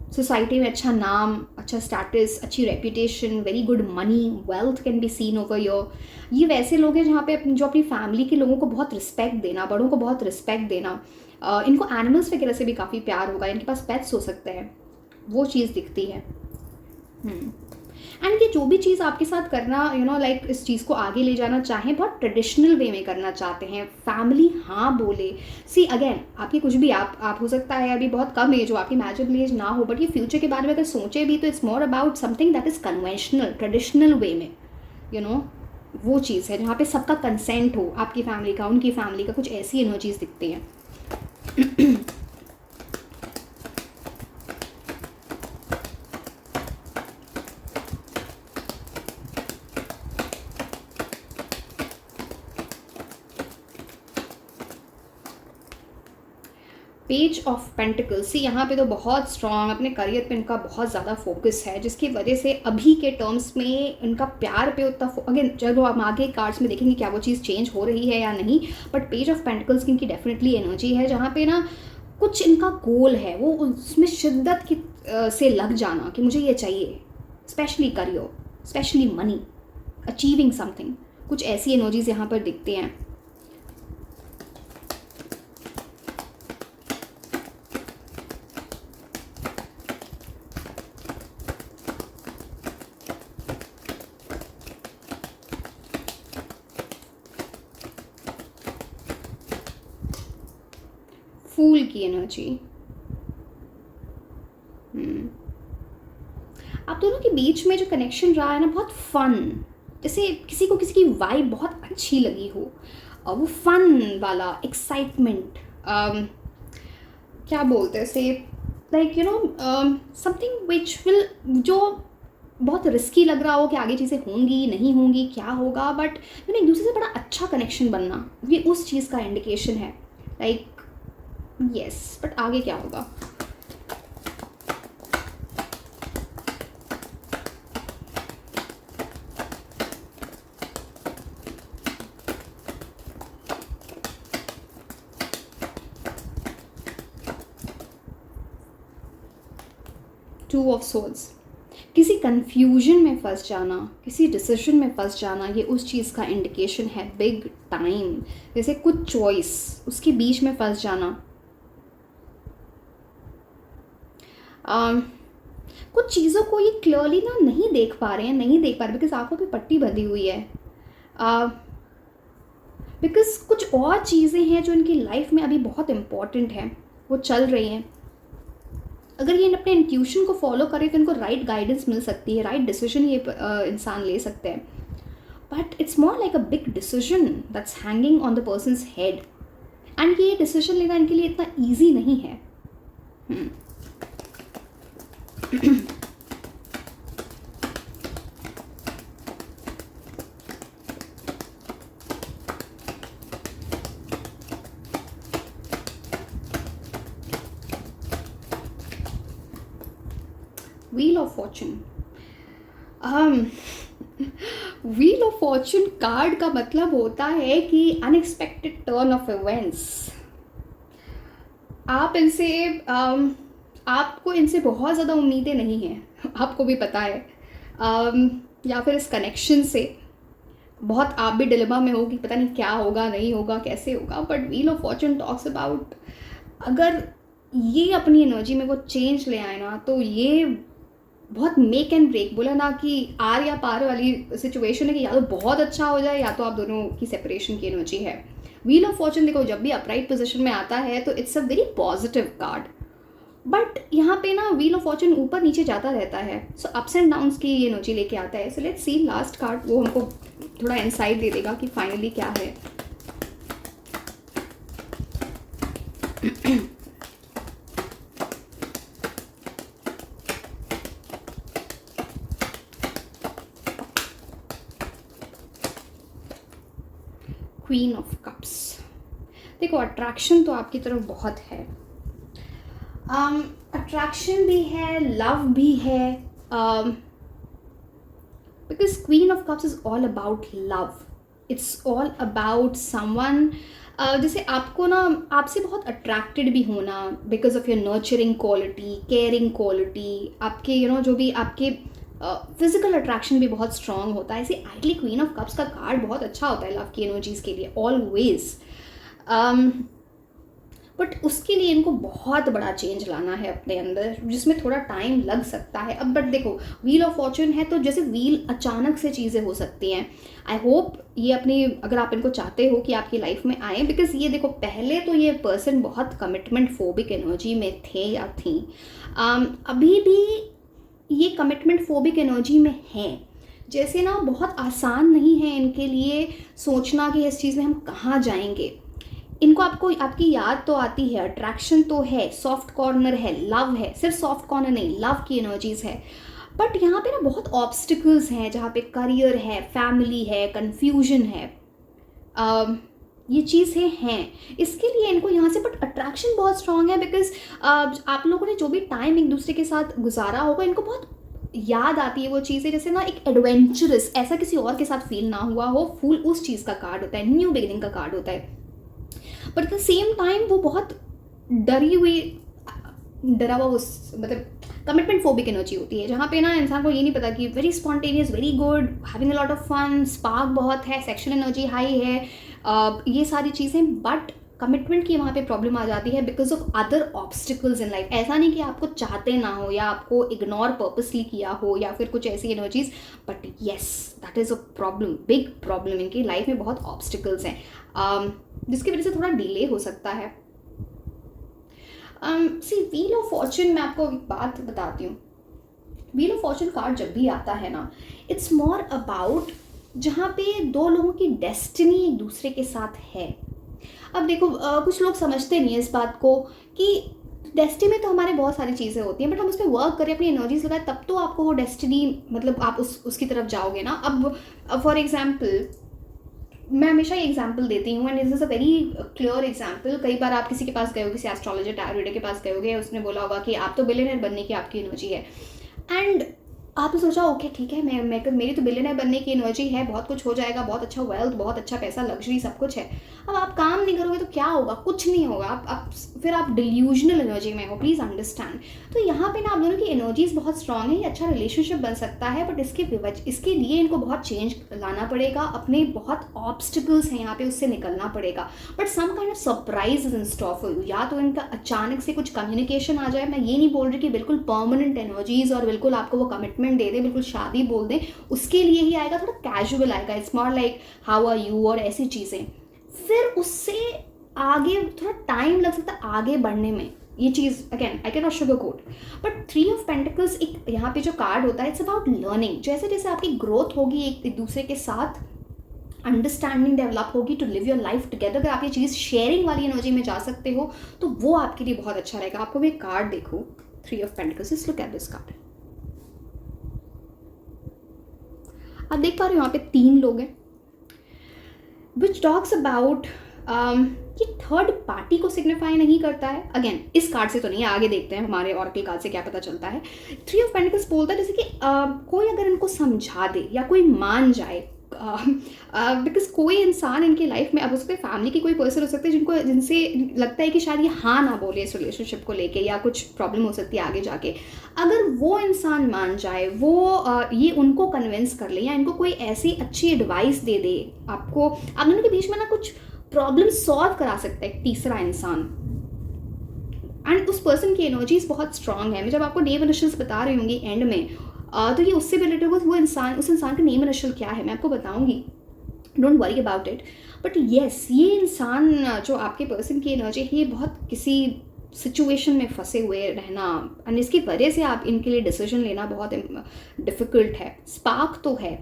सोसाइटी में अच्छा नाम, अच्छा स्टेटस, अच्छी reputation, very good money, wealth can be seen over your. ये वैसे लोग हैं जहाँ पे जो अपनी फैमिली के लोगों को बहुत रिस्पेक्ट देना, बड़ों को बहुत रिस्पेक्ट देना, इनको एनिमल्स वगैरह से भी काफ़ी प्यार होगा, इनके पास पेट्स हो सकते हैं, वो चीज़ दिखती है। एंड ये जो भी चीज़ आपके साथ करना लाइक इस चीज़ को आगे ले जाना चाहें, बहुत ट्रेडिशनल वे में करना चाहते हैं। फैमिली हाँ बोले, सी अगेन आपकी कुछ भी आप हो सकता है अभी बहुत कम एज हो, आपकी मैरिजेबल एज ना हो, बट ये फ्यूचर के बारे में अगर सोचे भी तो it's more about something that is conventional, traditional way में वो चीज़ है जहाँ पे सबका कंसेंट हो, आपकी फैमिली का, उनकी फैमिली का, कुछ ऐसी एनर्जीज दिखती हैं। पेज ऑफ पेंटिकल्स, सी यहाँ पे तो बहुत स्ट्रॉन्ग अपने करियर पे इनका बहुत ज़्यादा फोकस है, जिसकी वजह से अभी के टर्म्स में इनका प्यार पे उतना अगेन चलो हम आगे कार्ड्स में देखेंगे क्या वो चीज़ चेंज हो रही है या नहीं, बट पेज ऑफ पेंटिकल्स की इनकी डेफिनेटली एनर्जी है जहाँ पे ना कुछ इनका गोल है, वो उसमें शिद्दत की से लग जाना कि मुझे ये चाहिए, specially career, specially money, achieving something, कुछ ऐसी एनर्जीज यहाँ पर दिखती हैं। फूल की एनर्जी, आप दोनों के बीच में जो कनेक्शन रहा है ना, बहुत फन, जैसे किसी को किसी की वाइब बहुत अच्छी लगी हो, वो फन वाला एक्साइटमेंट, क्या बोलते हैं से लाइक समथिंग विच विल, जो बहुत रिस्की लग रहा हो कि आगे चीज़ें होंगी नहीं होंगी क्या होगा, बट एक दूसरे से बड़ा अच्छा कनेक्शन बनना, ये उस चीज़ का इंडिकेशन है, लाइक यस, बट आगे क्या होगा। टू ऑफ सोर्ड्स, किसी कंफ्यूजन में फंस जाना, किसी डिसीजन में फंस जाना, ये उस चीज़ का इंडिकेशन है बिग टाइम, जैसे कुछ चॉइस उसके बीच में फंस जाना। कुछ चीज़ों को ये क्लियरली ना नहीं देख पा रहे बिकॉज आंखों पे पट्टी बंधी हुई है, बिकॉज कुछ और चीज़ें हैं जो इनकी लाइफ में अभी बहुत इम्पॉर्टेंट हैं, वो चल रही हैं। अगर ये अपने इंट्यूशन को फॉलो करें तो इनको राइट गाइडेंस मिल सकती है, राइट डिसीजन ये इंसान ले सकते हैं, but it's more like a big decision that's hanging on the persons head, and ये डिसीजन लेना इनके लिए इतना ईजी नहीं है। Wheel of Fortune, wheel of Fortune card का मतलब होता है कि अनएक्सपेक्टेड टर्न ऑफ इवेंट्स। आप इनसे आपको इनसे बहुत ज़्यादा उम्मीदें नहीं हैं, आपको भी पता है, या फिर इस कनेक्शन से बहुत आप भी डिलेमा में हो कि पता नहीं क्या होगा, नहीं होगा, कैसे होगा, but wheel of Fortune talks about अगर ये अपनी एनर्जी में वो चेंज ले आए ना, तो ये बहुत मेक एंड ब्रेक, बोला ना कि आर या पार वाली सिचुएशन है कि या तो बहुत अच्छा हो जाए या तो आप दोनों की सेपरेशन की एनर्जी है। व्हील ऑफ फॉर्चून देखो जब भी अपराइट पोजीशन में आता है तो it's a very positive card, but यहाँ पे ना व्हील ऑफ फॉर्चून ऊपर नीचे जाता रहता है, सो अप्स एंड डाउन्स की ये एनर्जी लेके आता है. So let's see last card, वो हमको थोड़ा इंसाइट दे देगा कि फाइनली क्या है. Queen of cups. देखो अट्रैक्शन तो आपकी तरफ बहुत है, अट्रैक्शन भी है, लव भी है, because queen of cups is all about love. It's all about someone जैसे आपको ना आपसे बहुत अट्रैक्टेड भी होना because of your nurturing quality, caring quality, आपके जो भी आपके फिजिकल अट्रैक्शन भी बहुत स्ट्रांग होता है. ऐसे आइडली क्वीन ऑफ कप्स का कार्ड बहुत अच्छा होता है लव की एनर्जीज के लिए ऑलवेज. बट उसके लिए इनको बहुत बड़ा चेंज लाना है अपने अंदर, जिसमें थोड़ा टाइम लग सकता है. अब बट देखो व्हील ऑफ फॉर्चून है तो जैसे व्हील अचानक से चीज़ें हो सकती हैं. आई होप ये अपनी, अगर आप इनको चाहते हो कि आपकी लाइफ में आए, बिकॉज ये देखो पहले तो ये पर्सन बहुत कमिटमेंट फोबिक एनर्जी में थे या थी, अभी भी ये कमिटमेंट फोबिक एनर्जी में हैं. जैसे ना बहुत आसान नहीं है इनके लिए सोचना कि इस चीज़ में हम कहाँ जाएंगे. इनको आपको आपकी याद तो आती है, अट्रैक्शन तो है, सॉफ्ट कॉर्नर है, लव है, सिर्फ सॉफ्ट कॉर्नर नहीं लव की एनर्जीज है. बट यहाँ पे ना बहुत ऑब्स्टिकल्स हैं, जहाँ पे करियर है, फैमिली है, कन्फ्यूजन है, ये चीज़ें हैं. इसके लिए इनको यहाँ से, बट अट्रैक्शन बहुत स्ट्रांग है बिकॉज आप लोगों ने जो भी टाइम एक दूसरे के साथ गुजारा होगा इनको बहुत याद आती है वो चीज़ें. जैसे ना एक एडवेंचरस ऐसा किसी और के साथ फील ना हुआ हो, फुल उस चीज़ का कार्ड होता है, न्यू बिगिनिंग का कार्ड होता है. But at the same time वो बहुत डरा हुआ उस मतलब कमिटमेंट फोबिक एनर्जी होती है, जहाँ पे ना इंसान को ये नहीं पता कि very spontaneous, very good, having a lot of fun, spark बहुत है, सेक्शुअल एनर्जी हाई है, ये सारी चीज़ें. बट कमिटमेंट की वहाँ पे प्रॉब्लम आ जाती है because of other obstacles in life. ऐसा नहीं कि आपको चाहते ना हो या आपको इग्नोर पर्पसली किया हो या फिर कुछ ऐसी energies, but yes that is a problem, big problem. इनकी लाइफ में बहुत ऑब्स्टिकल्स हैं जिसकी वजह से थोड़ा डिले हो सकता है. सी व्हील ऑफ फॉर्चून, मैं आपको एक बात बताती हूँ. व्हील ऑफ फॉर्चून कार्ड जब भी आता है ना, इट्स मोर अबाउट जहाँ पे दो लोगों की डेस्टिनी एक दूसरे के साथ है. अब देखो कुछ लोग समझते नहीं है इस बात को कि डेस्टिनी में तो हमारे बहुत सारी चीज़ें होती हैं, बट हम उस पर वर्क करें, अपनी एनर्जीज लगाए, तब तो आपको वो डेस्टिनी मतलब आप उसकी तरफ जाओगे ना. अब फॉर एग्जाम्पल मैं हमेशा ये एग्जाम्पल देती हूँ and this is a very clear example. कई बार आप किसी के पास गए हो, किसी एस्ट्रोलॉजर टैरो रीडर के पास गए होगे, उसने बोला होगा कि आप तो बिलियनर बनने की आपकी एनर्जी है. एंड आपने सोचा ओके ठीक है, मैं मेरी तो बिलियनर बनने की एनर्जी है, बहुत कुछ हो जाएगा, बहुत अच्छा वेल्थ, बहुत अच्छा पैसा, लग्जरी, सब कुछ है. अब आप काम नहीं करोगे तो क्या होगा? कुछ नहीं होगा. फिर आप डिल्यूजनल एनर्जी में हो, प्लीज़ अंडरस्टैंड. तो यहाँ पे ना आप दोनों की एनर्जीज बहुत स्ट्रांग है, ये अच्छा रिलेशनशिप बन सकता है. बट इसके लिए इनको बहुत चेंज लाना पड़ेगा, अपने बहुत ऑब्स्टिकल्स हैं यहाँ पे, उससे निकलना पड़ेगा. But some kind of surprise is in store for you. या तो इनका अचानक से कुछ कम्युनिकेशन आ जाए. मैं ये नहीं बोल रही कि बिल्कुल परमानेंट एनर्जीज और बिल्कुल आपको वो कमिटमेंट दे दे, बिल्कुल शादी बोल दें, उसके लिए ही आएगा, थोड़ा कैजुअल आएगा. It's more like how are you और ऐसी चीज़ें. फिर उससे आगे थोड़ा टाइम लग सकता है आगे बढ़ने में. ये चीज़ again I cannot sugar coat. But 3 of pentacles एक यहाँ पे जो कार्ड होता है, इट्स अबाउट लर्निंग. जैसे जैसे आपकी ग्रोथ होगी एक दूसरे के साथ, अंडरस्टैंडिंग डेवलप होगी to live your life together. अगर आप ये चीज़ शेयरिंग वाली एनर्जी में जा सकते हो तो वो आपके लिए बहुत अच्छा रहेगा. आपको मैं कार्ड देखो 3 of pentacles, just look at this card. आप देख पा रहे हो यहाँ पे 3 लोग हैं, विच टॉक्स अबाउट ये थर्ड पार्टी को सिग्निफाई नहीं करता है. अगेन इस कार्ड से तो नहीं है, आगे देखते हैं हमारे ऑरेकल कार्ड से क्या पता चलता है. 3 ऑफ पेंटिकल्स बोलता है जैसे कि कोई अगर इनको समझा दे या कोई मान जाए, बिकॉज कोई इंसान इनकी लाइफ में, अब उसके फैमिली की कोई पर्सन हो सकते हैं जिनसे लगता है कि शायद ये हाँ ना बोले इस रिलेशनशिप को लेके, या कुछ प्रॉब्लम हो सकती है आगे जाके. अगर वो इंसान मान जाए, वो ये उनको कन्विंस कर ले, या इनको कोई ऐसी अच्छी एडवाइस दे दे, आपको आप दोनों के बीच में ना कुछ प्रॉब्लम सॉल्व करा सकता है तीसरा इंसान. एंड उस पर्सन की एनर्जीज बहुत स्ट्रांग है. मैं जब आपको नेम इनिशियल्स बता रही होंगी एंड में, तो ये उससे रिलेटेड होगा. वो इंसान, उस इंसान का नेम इनिशियल क्या है मैं आपको बताऊंगी, don't worry about it. But yes, ये इंसान जो आपके पर्सन की एनर्जी है, ये बहुत किसी सिचुएशन में फंसे हुए रहना, एंड इसकी वजह से आप इनके लिए डिसीजन लेना बहुत डिफ़िकल्ट है। स्पार्क तो है,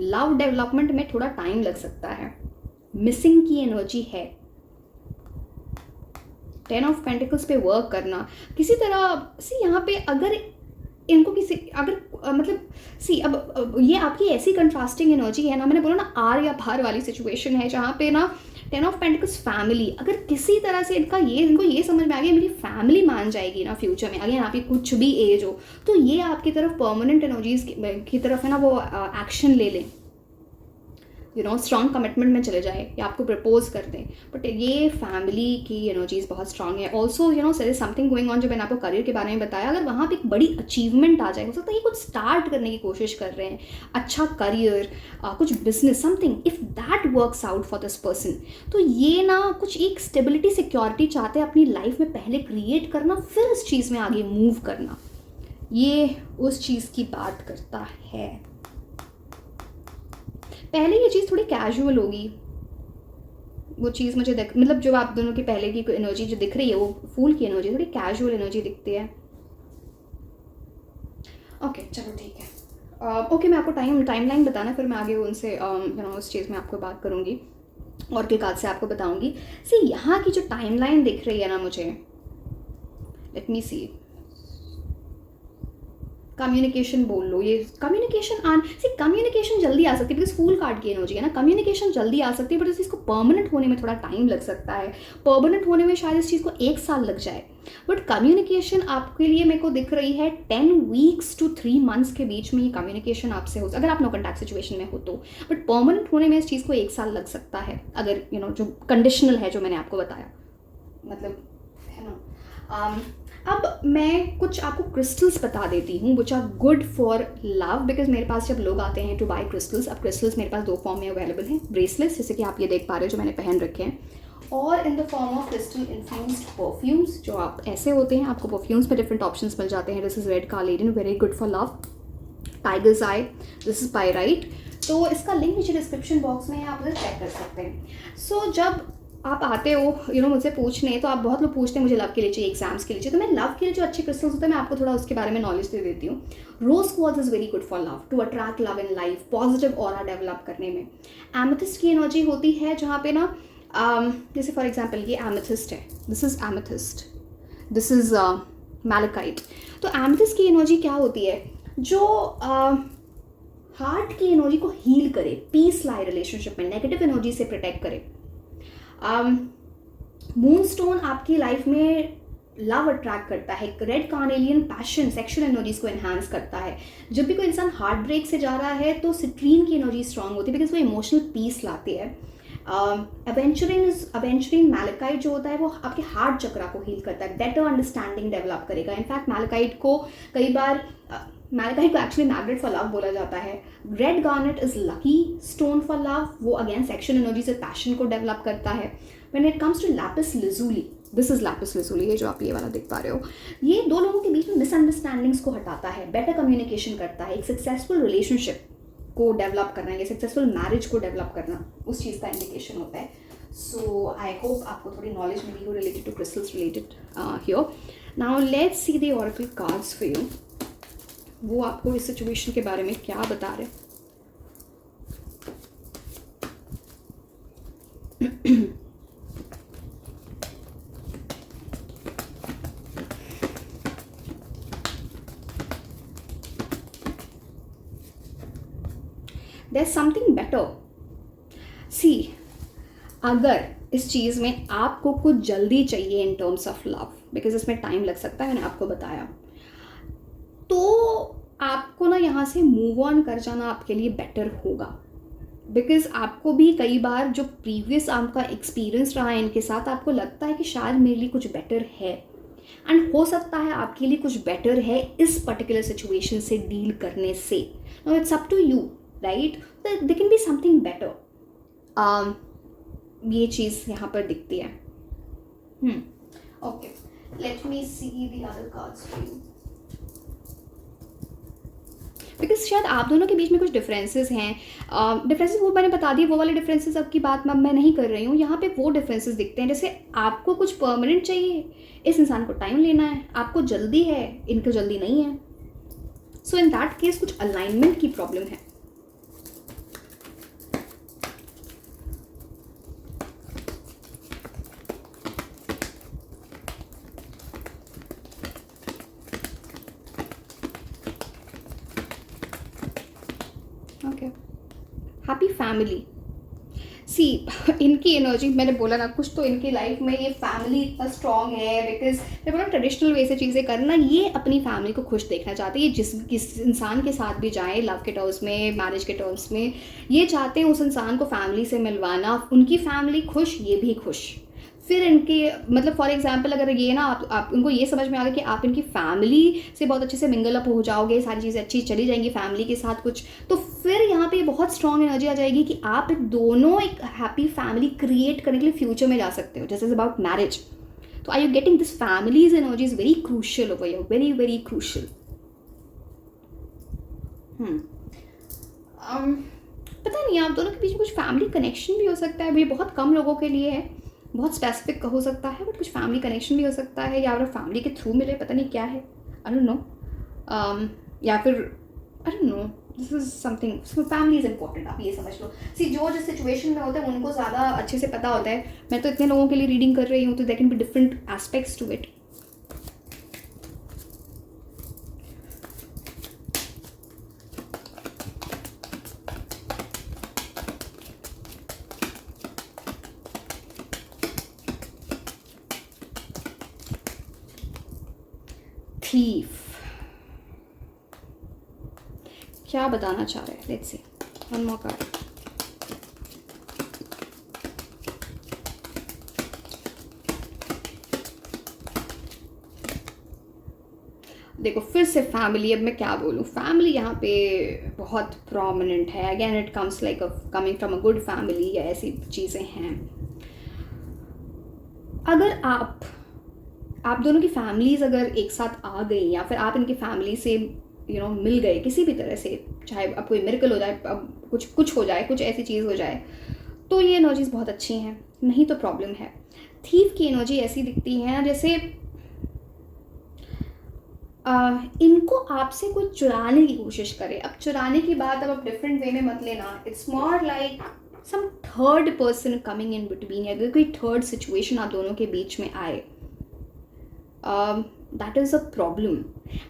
लव डेवलपमेंट में थोड़ा टाइम लग सकता है, मिसिंग की एनर्जी है। 10 ऑफ पेंटिकल्स पे वर्क करना किसी तरह सी, यहाँ पे अगर इनको किसी अगर मतलब सी अब ये आपकी ऐसी कंट्रास्टिंग एनर्जी है ना, मैंने बोला ना आर या भार वाली सिचुएशन है, जहाँ पे ना 10 ऑफ पेंटिकल्स फैमिली, अगर किसी तरह से इनको ये समझ में आ गया मेरी फैमिली मान जाएगी ना फ्यूचर में, अगर आपकी कुछ भी एज हो, तो ये आपकी तरफ परमानेंट एनर्जीज की तरफ है ना वो एक्शन ले लें, स्ट्रॉन्ग कमिटमेंट में चले जाए या आपको प्रपोज कर दें। बट ये फैमिली की एनर्जीज बहुत स्ट्रांग है। Also there is something going on, जो मैंने आपको करियर के बारे में बताया, अगर वहाँ पे एक बड़ी अचीवमेंट आ जाए, हो सकता है ये कुछ स्टार्ट करने की कोशिश कर रहे हैं, अच्छा करियर, कुछ business, something, if that works out for this person, तो ये ना कुछ एक स्टेबिलिटी सिक्योरिटी चाहते हैं अपनी लाइफ में पहले क्रिएट करना, फिर इस चीज़ में आगे मूव करना। ये उस चीज़ की बात करता है। पहले ये चीज़ थोड़ी कैजुअल होगी, वो चीज़ मुझे मतलब जो आप दोनों की पहले की एनर्जी जो दिख रही है, वो फूल की एनर्जी, थोड़ी कैजुअल एनर्जी दिखती है। ओके चलो ठीक है। ओके मैं आपको टाइमलाइन बताना, फिर मैं आगे उनसे उस चीज़ में आपको बात करूँगी और के कार्ड से आपको बताऊँगी। सी यहाँ की जो टाइमलाइन दिख रही है ना मुझे, लेट मी सी, कम्युनिकेशन बोल लो, ये कम्युनिकेशन जल्दी आ सकती है, बिकॉज फूल कार्ड की एनर्जी है ना, कम्युनिकेशन जल्दी आ सकती है, बट इस चीज़ को परमानेंट होने में थोड़ा टाइम लग सकता है। परमानेंट होने में शायद इस चीज़ को 1 साल लग जाए, बट कम्युनिकेशन आपके लिए मेरे को दिख रही है 10 वीक्स टू 3 मंथ्स के बीच में ये कम्युनिकेशन आपसे हो, अगर आप नो कॉन्टैक्ट सिचुएशन में हो तो। बट परमानेंट होने में इस चीज़ को 1 साल लग सकता है, अगर जो कंडीशनल है जो मैंने आपको बताया, मतलब है ना। अब मैं कुछ आपको क्रिस्टल्स बता देती हूँ which are good for love, because मेरे पास जब लोग आते हैं टू बाय क्रिस्टल्स, अब क्रिस्टल्स मेरे पास 2 फॉर्म में अवेलेबल हैं, ब्रेसलेट्स जैसे कि आप ये देख पा रहे हो जो मैंने पहन रखे हैं, और इन the form of crystal infused perfumes, जो आप ऐसे होते हैं, आपको परफ्यूम्स में डिफरेंट ऑप्शंस मिल जाते हैं। This is red carnelian, very good for love. Tigers I, this is pyrite, तो इसका लिंक नीचे डिस्क्रिप्शन बॉक्स में है, आप उसे चेक कर सकते हैं। सो जब आप आते हो मुझसे पूछने, तो आप बहुत लोग पूछते हैं मुझे लव के लिए चाहिए, एग्जाम्स के लिए चाहिए, तो मैं लव के लिए जो अच्छे क्रिस्टल्स होते हैं मैं आपको थोड़ा उसके बारे में नॉलेज दे देती हूँ। Rose quartz is very good for love, to attract love in life, positive aura develop करने में। एमेथिस्ट की एनर्जी होती है जहाँ पे ना जैसे फॉर एग्जाम्पल ये एमेथिस्ट है, this is amethyst, this is malachite. तो एमेथिस्ट की एनर्जी क्या होती है, जो हार्ट की एनर्जी को हील करे, पीस लाए रिलेशनशिप में, नेगेटिव एनर्जी से प्रोटेक्ट करे। मूनस्टोन आपकी लाइफ में लव अट्रैक्ट करता है। Red carnelian passion, sexual energies को एनहांस करता है। जब भी कोई इंसान हार्ट ब्रेक से जा रहा है तो सिट्रीन की एनर्जी स्ट्रांग होती है, बिकॉज वो इमोशनल पीस लाती है। एवेंचुरिन मैलेकाइट जो होता है वो आपके हार्ट चक्रा को हील करता है, बेटर अंडरस्टैंडिंग डेवलप करेगा। इनफैक्ट मैलेकाइट को कई बार मैलेकाइट को एक्चुअली मैग्नेट फॉर लव बोला जाता है। Red garnet is lucky stone for love, वो अगेन सेक्सुअल एनर्जी से पैशन को डेवलप करता है। When it comes to lapis lazuli, this is lapis lazuli, ये जो आप ये वाला देख पा रहे हो, ये 2 लोगों के बीच में मिसअंडरस्टैंडिंग्स को हटाता है, बेटर कम्युनिकेशन करता है, एक सक्सेसफुल रिलेशनशिप को डेवलप करना है, सक्सेसफुल मैरिज को डेवलप करना, उस चीज़ का इंडिकेशन होता है। सो आई होप आपको थोड़ी नॉलेज मिली हो related to crystals related here. Now let's see the oracle cards for you, वो आपको इस सिचुएशन के बारे में क्या बता रहे। There's something better. See, अगर इस चीज़ में आपको कुछ जल्दी चाहिए इन टर्म्स ऑफ लव, बिकॉज इसमें टाइम लग सकता है, मैंने आपको बताया, तो आपको ना यहाँ से मूव ऑन कर जाना आपके लिए बेटर होगा। बिकॉज आपको भी कई बार जो प्रीवियस आपका एक्सपीरियंस रहा है इनके साथ, आपको लगता है कि शायद मेरे लिए कुछ बेटर है, एंड हो सकता है आपके लिए कुछ बेटर है इस पर्टिकुलर सिचुएशन से डील करने से। Now it's up to you, right? They can be something better. ये चीज़ यहाँ पर दिखती है। Okay, let me see the other cards for you. Because शायद आप दोनों के बीच में कुछ डिफरेंसेस हैं। डिफरेंसेस वो मैंने बता दिए, वो वाले डिफरेंसेस अब की बात मैं नहीं कर रही हूँ। यहाँ पे वो डिफरेंसेस दिखते हैं, जैसे आपको कुछ परमानेंट चाहिए, इस इंसान को टाइम लेना है, आपको जल्दी है, इनको जल्दी नहीं है। सो इन दैट केस कुछ अलाइनमेंट की प्रॉब्लम है। Okay, happy family. सी इनकी एनर्जी, मैंने बोला ना कुछ तो इनकी लाइफ में ये फैमिली इतना स्ट्रॉन्ग है, बिकॉज मैं बोला ट्रेडिशनल वे से चीज़ें करना, ये अपनी फैमिली को खुश देखना चाहते हैं। ये जिस किस इंसान के साथ भी जाए, लव के टर्म्स में, मैरिज के टर्म्स में, ये चाहते हैं उस इंसान को फैमिली से मिलवाना, उनकी फैमिली खुश, ये भी खुश। फिर इनके मतलब फॉर एग्जांपल अगर ये ना आप उनको ये समझ में आ गया कि आप इनकी फैमिली से बहुत अच्छे से मिंगल अप हो जाओगे, सारी चीज़ें अच्छी चली जाएंगी फैमिली के साथ कुछ, तो फिर यहाँ पे बहुत स्ट्रॉन्ग एनर्जी आ जाएगी कि आप दोनों एक हैप्पी फैमिली क्रिएट करने के लिए फ्यूचर में जा सकते हो, जैसे अबाउट मैरिज। तो I you getting this family's energy is very crucial over here, very very crucial. पता नहीं आप दोनों के बीच में कुछ फैमिली कनेक्शन भी हो सकता है, ये बहुत कम लोगों के लिए है, बहुत स्पेसिफिक हो सकता है, बट कुछ फैमिली कनेक्शन भी हो सकता है, या फिर फैमिली के थ्रू मिले, पता नहीं क्या है, आई डोंट नो। या फिर I don't know, this is something, family is important, आप ये समझ लो। सी जो जिस सिचुएशन में होता है उनको ज़्यादा अच्छे से पता होता है। मैं तो इतने लोगों के लिए रीडिंग कर रही हूँ, तो there can be different aspects to it. Thief क्या बताना चाह रहे हैं, let's see one more card. देखो फिर से फैमिली, अब मैं क्या बोलूँ, फैमिली यहाँ पे बहुत प्रोमिनेंट है। Again it comes like coming from a good family, या ऐसी चीज़ें हैं। अगर आप दोनों की फैमिलीज़ अगर एक साथ आ गई, या फिर आप इनकी फैमिली से मिल गए किसी भी तरह से, चाहे अब कोई मिरेकल हो जाए, अब कुछ हो जाए, कुछ ऐसी चीज़ हो जाए, तो ये एनर्जीज बहुत अच्छी हैं, नहीं तो प्रॉब्लम है। थीफ की एनर्जी ऐसी दिखती है ना, जैसे इनको आपसे कुछ चुराने की कोशिश करे। अब चुराने की बात अब आप डिफरेंट वे में मत लेना, it's more like some third person coming in between, अगर कोई थर्ड सिचुएशन आप दोनों के बीच में आए, that is a problem.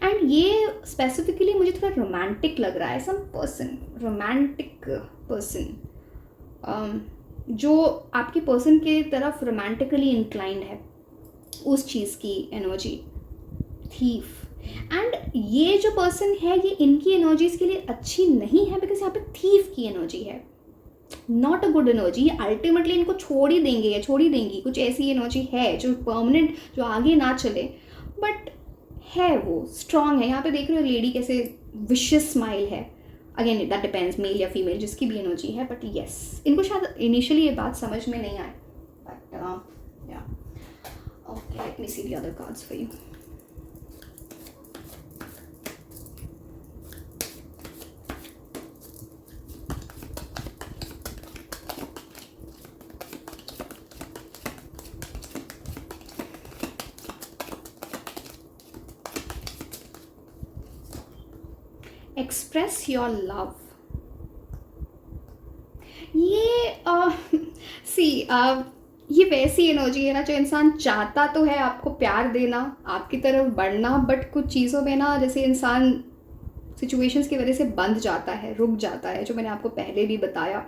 And ये स्पेसिफिकली मुझे थोड़ा रोमांटिक लग रहा है, सम पर्सन, रोमांटिक पर्सन, जो आपके पर्सन की तरफ रोमांटिकली इंक्लाइंड है, उस चीज़ की एनर्जी थीफ। एंड ये जो पर्सन है, ये इनकी एनर्जीज के लिए अच्छी नहीं है, बिकॉज यहाँ पे थीफ की एनर्जी है, नॉट अ गुड एनर्जी। ये अल्टीमेटली इनको छोड़ ही देंगे या छोड़ ही देंगी, कुछ ऐसी एनर्जी है जो परमानेंट, जो आगे ना चले, बट है वो स्ट्रांग है। यहाँ पे देख रहे हो लेडी कैसे विशियस स्माइल है। अगेन दैट डिपेंड्स, मेल या फीमेल, जिसकी भी एनर्जी है, बट येस इनको शायद इनिशियली ये बात समझ में नहीं आए, बट या okay, let me see the other cards for you. Express your love. ये ये वैसी एनर्जी है ना, जो इंसान चाहता तो है आपको प्यार देना, आपकी तरफ बढ़ना, बट कुछ चीज़ों में ना, जैसे इंसान सिचुएशंस की वजह से बंध जाता है, रुक जाता है, जो मैंने आपको पहले भी बताया।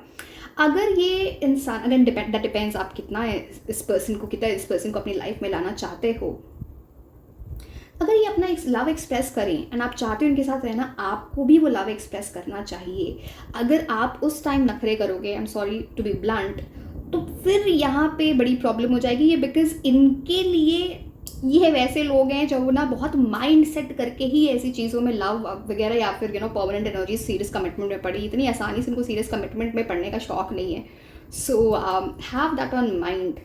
अगर ये इंसान, अगर दैट डिपेंड्स आप कितना इस पर्सन को अपनी लाइफ में लाना चाहते हो। अगर ये अपना लव एक्सप्रेस करें एंड आप चाहते हो इनके साथ रहना, आपको भी वो लव एक्सप्रेस करना चाहिए। अगर आप उस टाइम नखरे करोगे, I am sorry to be blunt, तो फिर यहाँ पे बड़ी प्रॉब्लम हो जाएगी। ये बिकॉज इनके लिए ये वैसे लोग हैं जो ना बहुत माइंड सेट करके ही ऐसी चीज़ों में लव वगैरह, या फिर परमानेंट एनर्जी, सीरियस कमिटमेंट में पड़ी। इतनी आसानी से इनको सीरियस कमिटमेंट में पड़ने का शौक नहीं है। So have that on mind.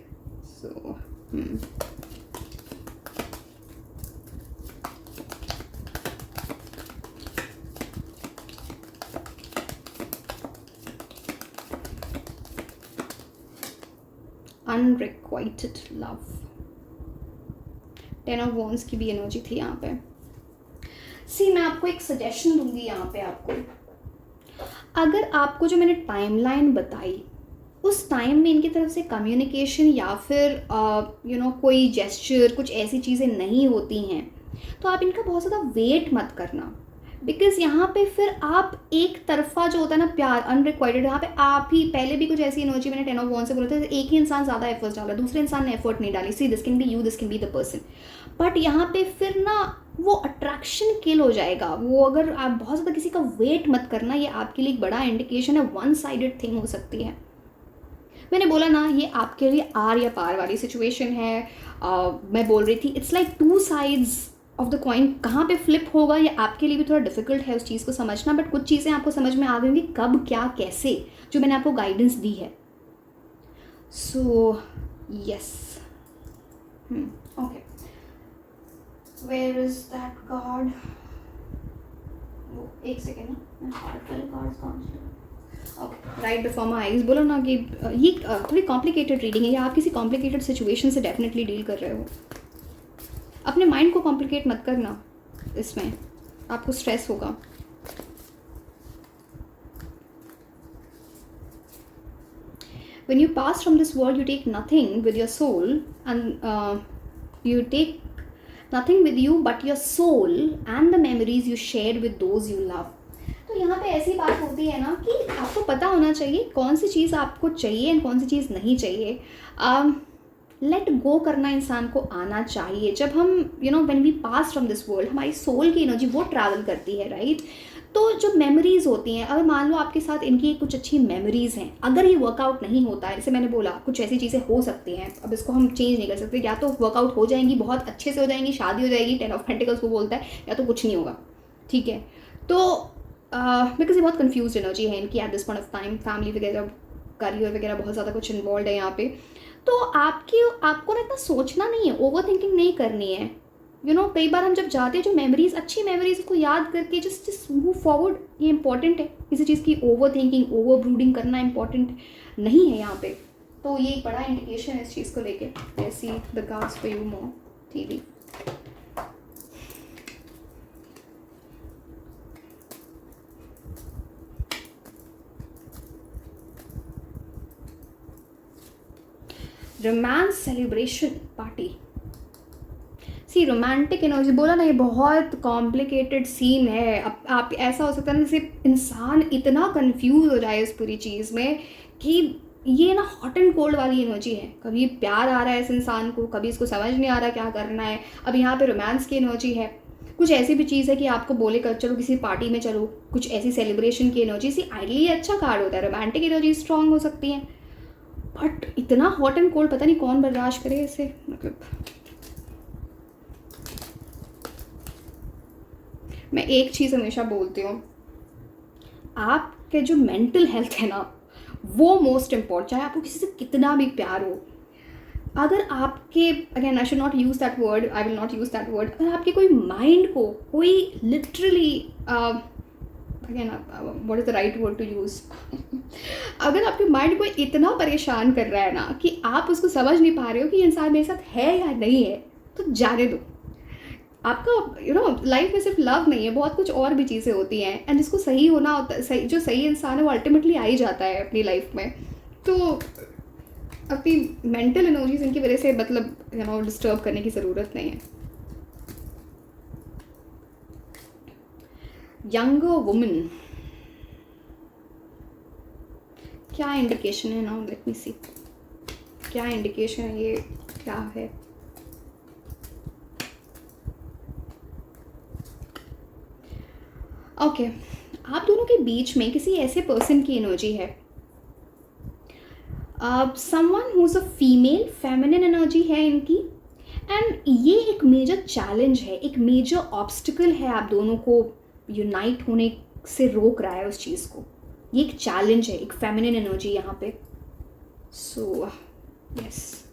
So unrequited love. 10 of wands की भी एनर्जी थी यहाँ पे। सी मैं आपको एक सजेशन दूंगी यहाँ पे आपको, अगर आपको जो मैंने टाइमलाइन बताई उस टाइम में इनकी तरफ से कम्युनिकेशन या फिर कोई जेस्चर कुछ ऐसी चीज़ें नहीं होती हैं, तो आप इनका बहुत ज़्यादा वेट मत करना। बिकॉज यहाँ पे फिर आप एक तरफा जो होता है ना प्यार अनरिक्वाइटेड, यहाँ पे आप ही पहले भी कुछ ऐसी एनर्जी मैंने 10 ऑफ वॉन्ड्स से बोला था, एक ही इंसान ज़्यादा एफर्ट्स डाला, दूसरे इंसान ने एफर्ट नहीं डाली। See this can B you, this can be the person, but यहाँ पे फिर ना वो अट्रैक्शन किल हो जाएगा। वो अगर आप बहुत ज़्यादा किसी का वेट मत करना, ये आपके लिए एक बड़ा इंडिकेशन है, वन साइडेड थिंग हो सकती है। मैंने बोला ना ये आपके लिए आर या पार वाली सिचुएशन है। मैं बोल रही थी it's like two sides of the coin, कहाँ पे फ्लिप होगा ये आपके लिए भी थोड़ा डिफिकल्ट है उस चीज़ को समझना, बट कुछ चीज़ें आपको समझ में आ गई होंगी कब क्या कैसे, जो मैंने आपको गाइडेंस दी है। So yes, okay, where is that card? एक सेकेंड ना, okay, right before my eyes. बोलो ना कि ये थोड़ी कॉम्प्लिकेटेड रीडिंग है, या आप किसी कॉम्प्लिकेटेड सिचुएशन से डेफिनेटली डील कर रहे हो। अपने माइंड को कॉम्प्लिकेट मत करना, इसमें आपको स्ट्रेस होगा। When you pass from this world, you take nothing with your soul, and you take nothing with you but your soul and the memories you shared with those you love. तो यहाँ पे ऐसी बात होती है ना कि आपको पता होना चाहिए कौन सी चीज़ आपको चाहिए और कौन सी चीज़ नहीं चाहिए। लेट गो करना इंसान को आना चाहिए। जब हम when we pass from this world, हमारी सोल की एनर्जी वो ट्रैवल करती है, राइट? तो जो मेमोरीज़ होती हैं, अगर मान लो आपके साथ इनकी कुछ अच्छी मेमोरीज़ हैं, अगर ये वर्कआउट नहीं होता है, जैसे मैंने बोला कुछ ऐसी चीज़ें हो सकती हैं, अब इसको हम चेंज नहीं कर सकते, या तो वर्कआउट हो जाएंगी, बहुत अच्छे से हो जाएंगी, शादी हो जाएगी, 10 ऑफ पेंटिकल्स को बोलता है, या तो कुछ नहीं होगा, ठीक है? तो बिकॉज ये बहुत कन्फ्यूज एनर्जी है इनकी at this point of time, family वगैरह, करियर वगैरह बहुत ज़्यादा कुछ इन्वॉल्व है यहाँ पे। तो आपको ना इतना सोचना नहीं है, ओवर थिंकिंग नहीं करनी है। कई बार हम जब जाते हैं, जो मेमोरीज, अच्छी मेमोरीज को याद करके जस्ट मूव फॉरवर्ड, ये इंपॉर्टेंट है। किसी चीज़ की ओवर थिंकिंग, ओवर ब्रूडिंग करना इंपॉर्टेंट नहीं है यहाँ पे। तो ये एक बड़ा इंडिकेशन है इस चीज़ को लेके। ऐसी the cards for you more TV. Romance celebration party. See romantic energy, बोला ना ये बहुत कॉम्प्लिकेटेड सीन है। अब आप ऐसा हो सकता है ना जैसे इंसान इतना कंफ्यूज हो जाए इस पूरी चीज़ में कि ये ना हॉट एंड कोल्ड वाली एनर्जी है। कभी प्यार आ रहा है इस इंसान को, कभी इसको समझ नहीं आ रहा क्या करना है। अब यहाँ पे रोमांस की एनर्जी है। कुछ ऐसी भी चीज़ है कि आपको बोले कर चलो किसी पार्टी में चलो, कुछ ऐसी सेलिब्रेशन की एनर्जी। सी आइडली अच्छा कार्ड होता है, रोमांटिक एनर्जी स्ट्रांग हो सकती है, बट इतना हॉट एंड कोल्ड पता नहीं कौन बर्दाश्त करे इसे। मतलब मैं एक चीज़ हमेशा बोलती हूँ, आपके जो मेंटल हेल्थ है ना वो मोस्ट इम्पॉर्टेंट, चाहे आपको किसी से कितना भी प्यार हो। अगर आपके, again I should not use that word, I will not use that word, अगर आपके कोई माइंड को कोई literally, again what is the right word to use, अगर आपके माइंड को इतना परेशान कर रहा है ना कि आप उसको समझ नहीं पा रहे हो कि इंसान मेरे साथ है या नहीं है, तो जाने दो। आपका लाइफ में सिर्फ लव नहीं है, बहुत कुछ और भी चीज़ें होती हैं, एंड जिसको सही होना होता है, जो सही इंसान है वो अल्टीमेटली आ ही जाता है अपनी लाइफ में। तो अपनी मेंटल एनर्जीज इनकी वजह से मतलब डिस्टर्ब करने की ज़रूरत नहीं है। यंगर वुमन, क्या इंडिकेशन है ना, लेट मी सी क्या इंडिकेशन है, ये क्या है। ओके, आप दोनों के बीच में किसी ऐसे पर्सन की एनर्जी है, someone who is a female, feminine energy है इनकी, एंड ये एक मेजर चैलेंज है, एक मेजर ऑब्स्टिकल है, आप दोनों को यूनाइट होने से रोक रहा है उस चीज़ को। ये एक चैलेंज है, एक फेमिनिन एनर्जी यहाँ पे। सो यस,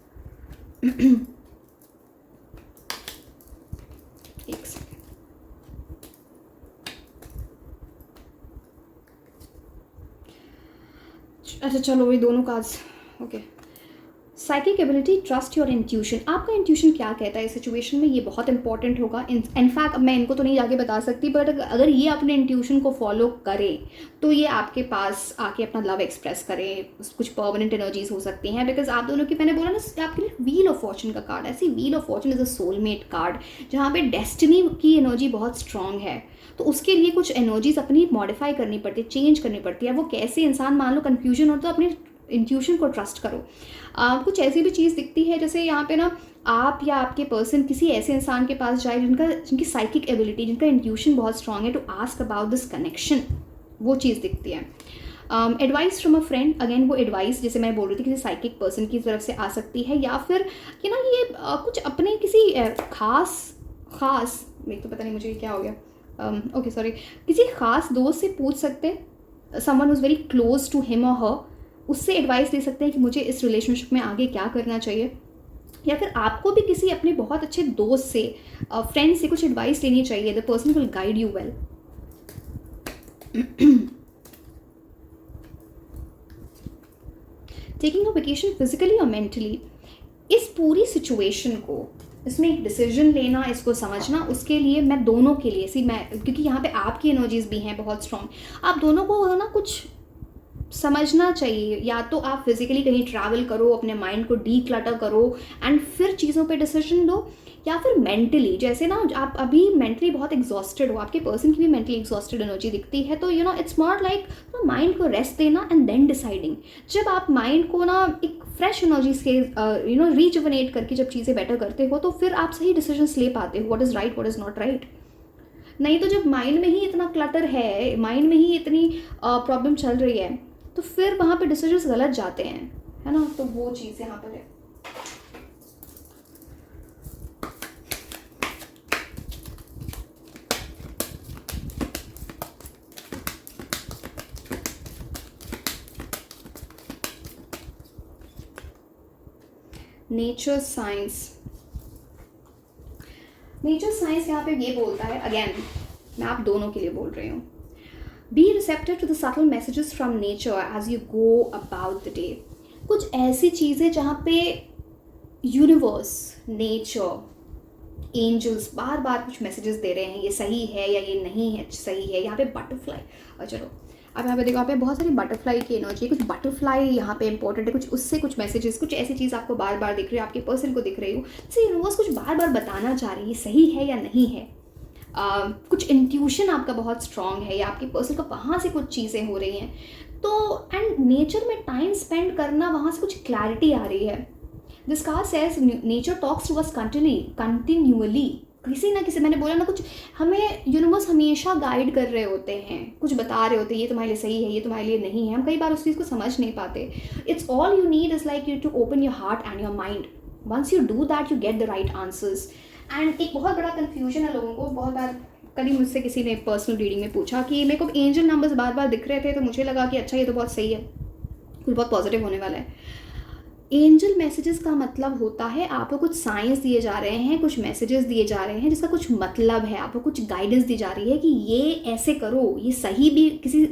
एक सेकेंड। अच्छा चलो, ये दोनों cards okay. Psychic ability, trust your intuition. आपका इंट्यूशन क्या कहता है इस सिचुएशन में, ये बहुत इंपॉर्टेंट होगा। इनफैक्ट मैं इनको तो नहीं आगे बता सकती, बट अगर ये अपने इंट्यूशन को फॉलो करें तो ये आपके पास आके अपना लव एक्सप्रेस करें। कुछ परमानेंट एनर्जीज हो सकती हैं, बिकॉज आप दोनों की, मैंने बोला ना, आपके लिए व्हील ऑफ फॉर्चून का कार्ड है। ऐसी wheel of fortune is a soulmate card, जहाँ पे डेस्टिनी की एनर्जी बहुत स्ट्रांग है। तो उसके लिए कुछ एनर्जीज अपनी मॉडिफाई करनी पड़ती है, चेंज करनी पड़ती है। वो कैसे, इंसान मान लो कन्फ्यूजन हो तो अपने इंट्यूशन को ट्रस्ट करो। कुछ ऐसी भी चीज़ दिखती है जैसे यहाँ पे ना, आप या आपके पर्सन किसी ऐसे इंसान के पास जाए जिनकी साइकिक एबिलिटी, जिनका इंट्यूशन बहुत स्ट्रांग है, to ask about this connection, वो चीज़ दिखती है। Advice from a friend, again वो एडवाइस जैसे मैं बोल रही थी किसी साइकिक पर्सन की तरफ से आ सकती है, या फिर कि ना ये कुछ अपने किसी खास मेरे तो पता नहीं मुझे क्या हो गया, ओके सॉरी, किसी खास दोस्त से पूछ सकते हैं, someone who's very close to him और हर, उससे एडवाइस ले सकते हैं कि मुझे इस रिलेशनशिप में आगे क्या करना चाहिए। या फिर आपको भी किसी अपने बहुत अच्छे दोस्त से, फ्रेंड से कुछ एडवाइस लेनी चाहिए। The person will guide you well. Taking a vacation physically और मेंटली, इस पूरी सिचुएशन को, इसमें एक डिसीजन लेना, इसको समझना, उसके लिए मैं दोनों के लिए मैं, क्योंकि यहाँ पे आपकी एनर्जीज भी हैं बहुत स्ट्रॉन्ग, आप दोनों को ना कुछ समझना चाहिए। या तो आप फिजिकली कहीं ट्रैवल करो, अपने माइंड को डी क्लटर करो एंड फिर चीज़ों पे डिसीजन लो, या फिर मेंटली, जैसे ना आप अभी मेंटली बहुत एग्जॉस्टेड हो, आपके पर्सन की भी मेंटली एग्जॉस्टेड एनर्जी दिखती है, तो इट्स मोर लाइक माइंड को रेस्ट देना एंड देन डिसाइडिंग। जब आप माइंड को ना एक फ्रेश एनर्जी से रिजुवनेट करके जब चीज़ें बेटर करते हो, तो फिर आप सही डिसीजंस ले पाते हो, what is right, what is not right. नहीं तो जब माइंड में ही इतना क्लटर है, माइंड में ही इतनी प्रॉब्लम चल रही है, तो फिर वहाँ पे डिसीजंस गलत जाते हैं, है ना। तो वो चीज़ यहाँ पर है। नेचर साइंस, यहाँ पे ये बोलता है, अगेन मैं आप दोनों के लिए बोल रही हूँ, be receptive to the subtle messages from nature as you go about the day. कुछ ऐसी चीज़ें जहाँ पे यूनिवर्स, नेचर, एंजल्स बार बार कुछ मैसेजेस दे रहे हैं, ये सही है या ये नहीं है सही है। यहाँ पे बटरफ्लाई, और चलो अब यहाँ पे देखो, यहाँ पे बहुत सारी बटरफ्लाई की एनर्जी है, कुछ बटरफ्लाई यहाँ पे इंपॉर्टेंट है, कुछ उससे कुछ मैसेजेस, कुछ ऐसी चीज़ आपको बार बार दिख रही है, आपके पर्सन को दिख रही हो, जैसे यूनिवर्स कुछ बार बार बताना चाह रही है सही है या नहीं है। कुछ इंट्यूशन आपका बहुत स्ट्रांग है, या आपके पर्सन को वहाँ से कुछ चीज़ें हो रही हैं, तो एंड नेचर में टाइम स्पेंड करना, वहाँ से कुछ क्लैरिटी आ रही है। This card says nature talks to us continuously, किसी ना किसी, मैंने बोला ना, कुछ हमें यूनिवर्स हमेशा गाइड कर रहे होते हैं, कुछ बता रहे होते हैं, ये तुम्हारे लिए सही है, ये तुम्हारे लिए नहीं है। हम कई बार उस चीज़ को समझ नहीं पाते। It's all you need is like you to open your heart and your mind. Once you do that you get the right answers. And एक बहुत बड़ा कन्फ्यूजन है लोगों को, बहुत बार कल ही मुझसे किसी ने पर्सनल रीडिंग में पूछा कि मेरे को एंजल नंबर्स बार बार दिख रहे थे, तो मुझे लगा कि अच्छा ये तो बहुत सही है, कुछ बहुत पॉजिटिव होने वाला है। एंजल मैसेजेस का मतलब होता है आपको कुछ साइंस दिए जा रहे हैं, कुछ मैसेजेस दिए जा रहे हैं जिसका कुछ मतलब है, आपको कुछ गाइडेंस दी जा रही है कि ये ऐसे करो, ये सही भी किसी,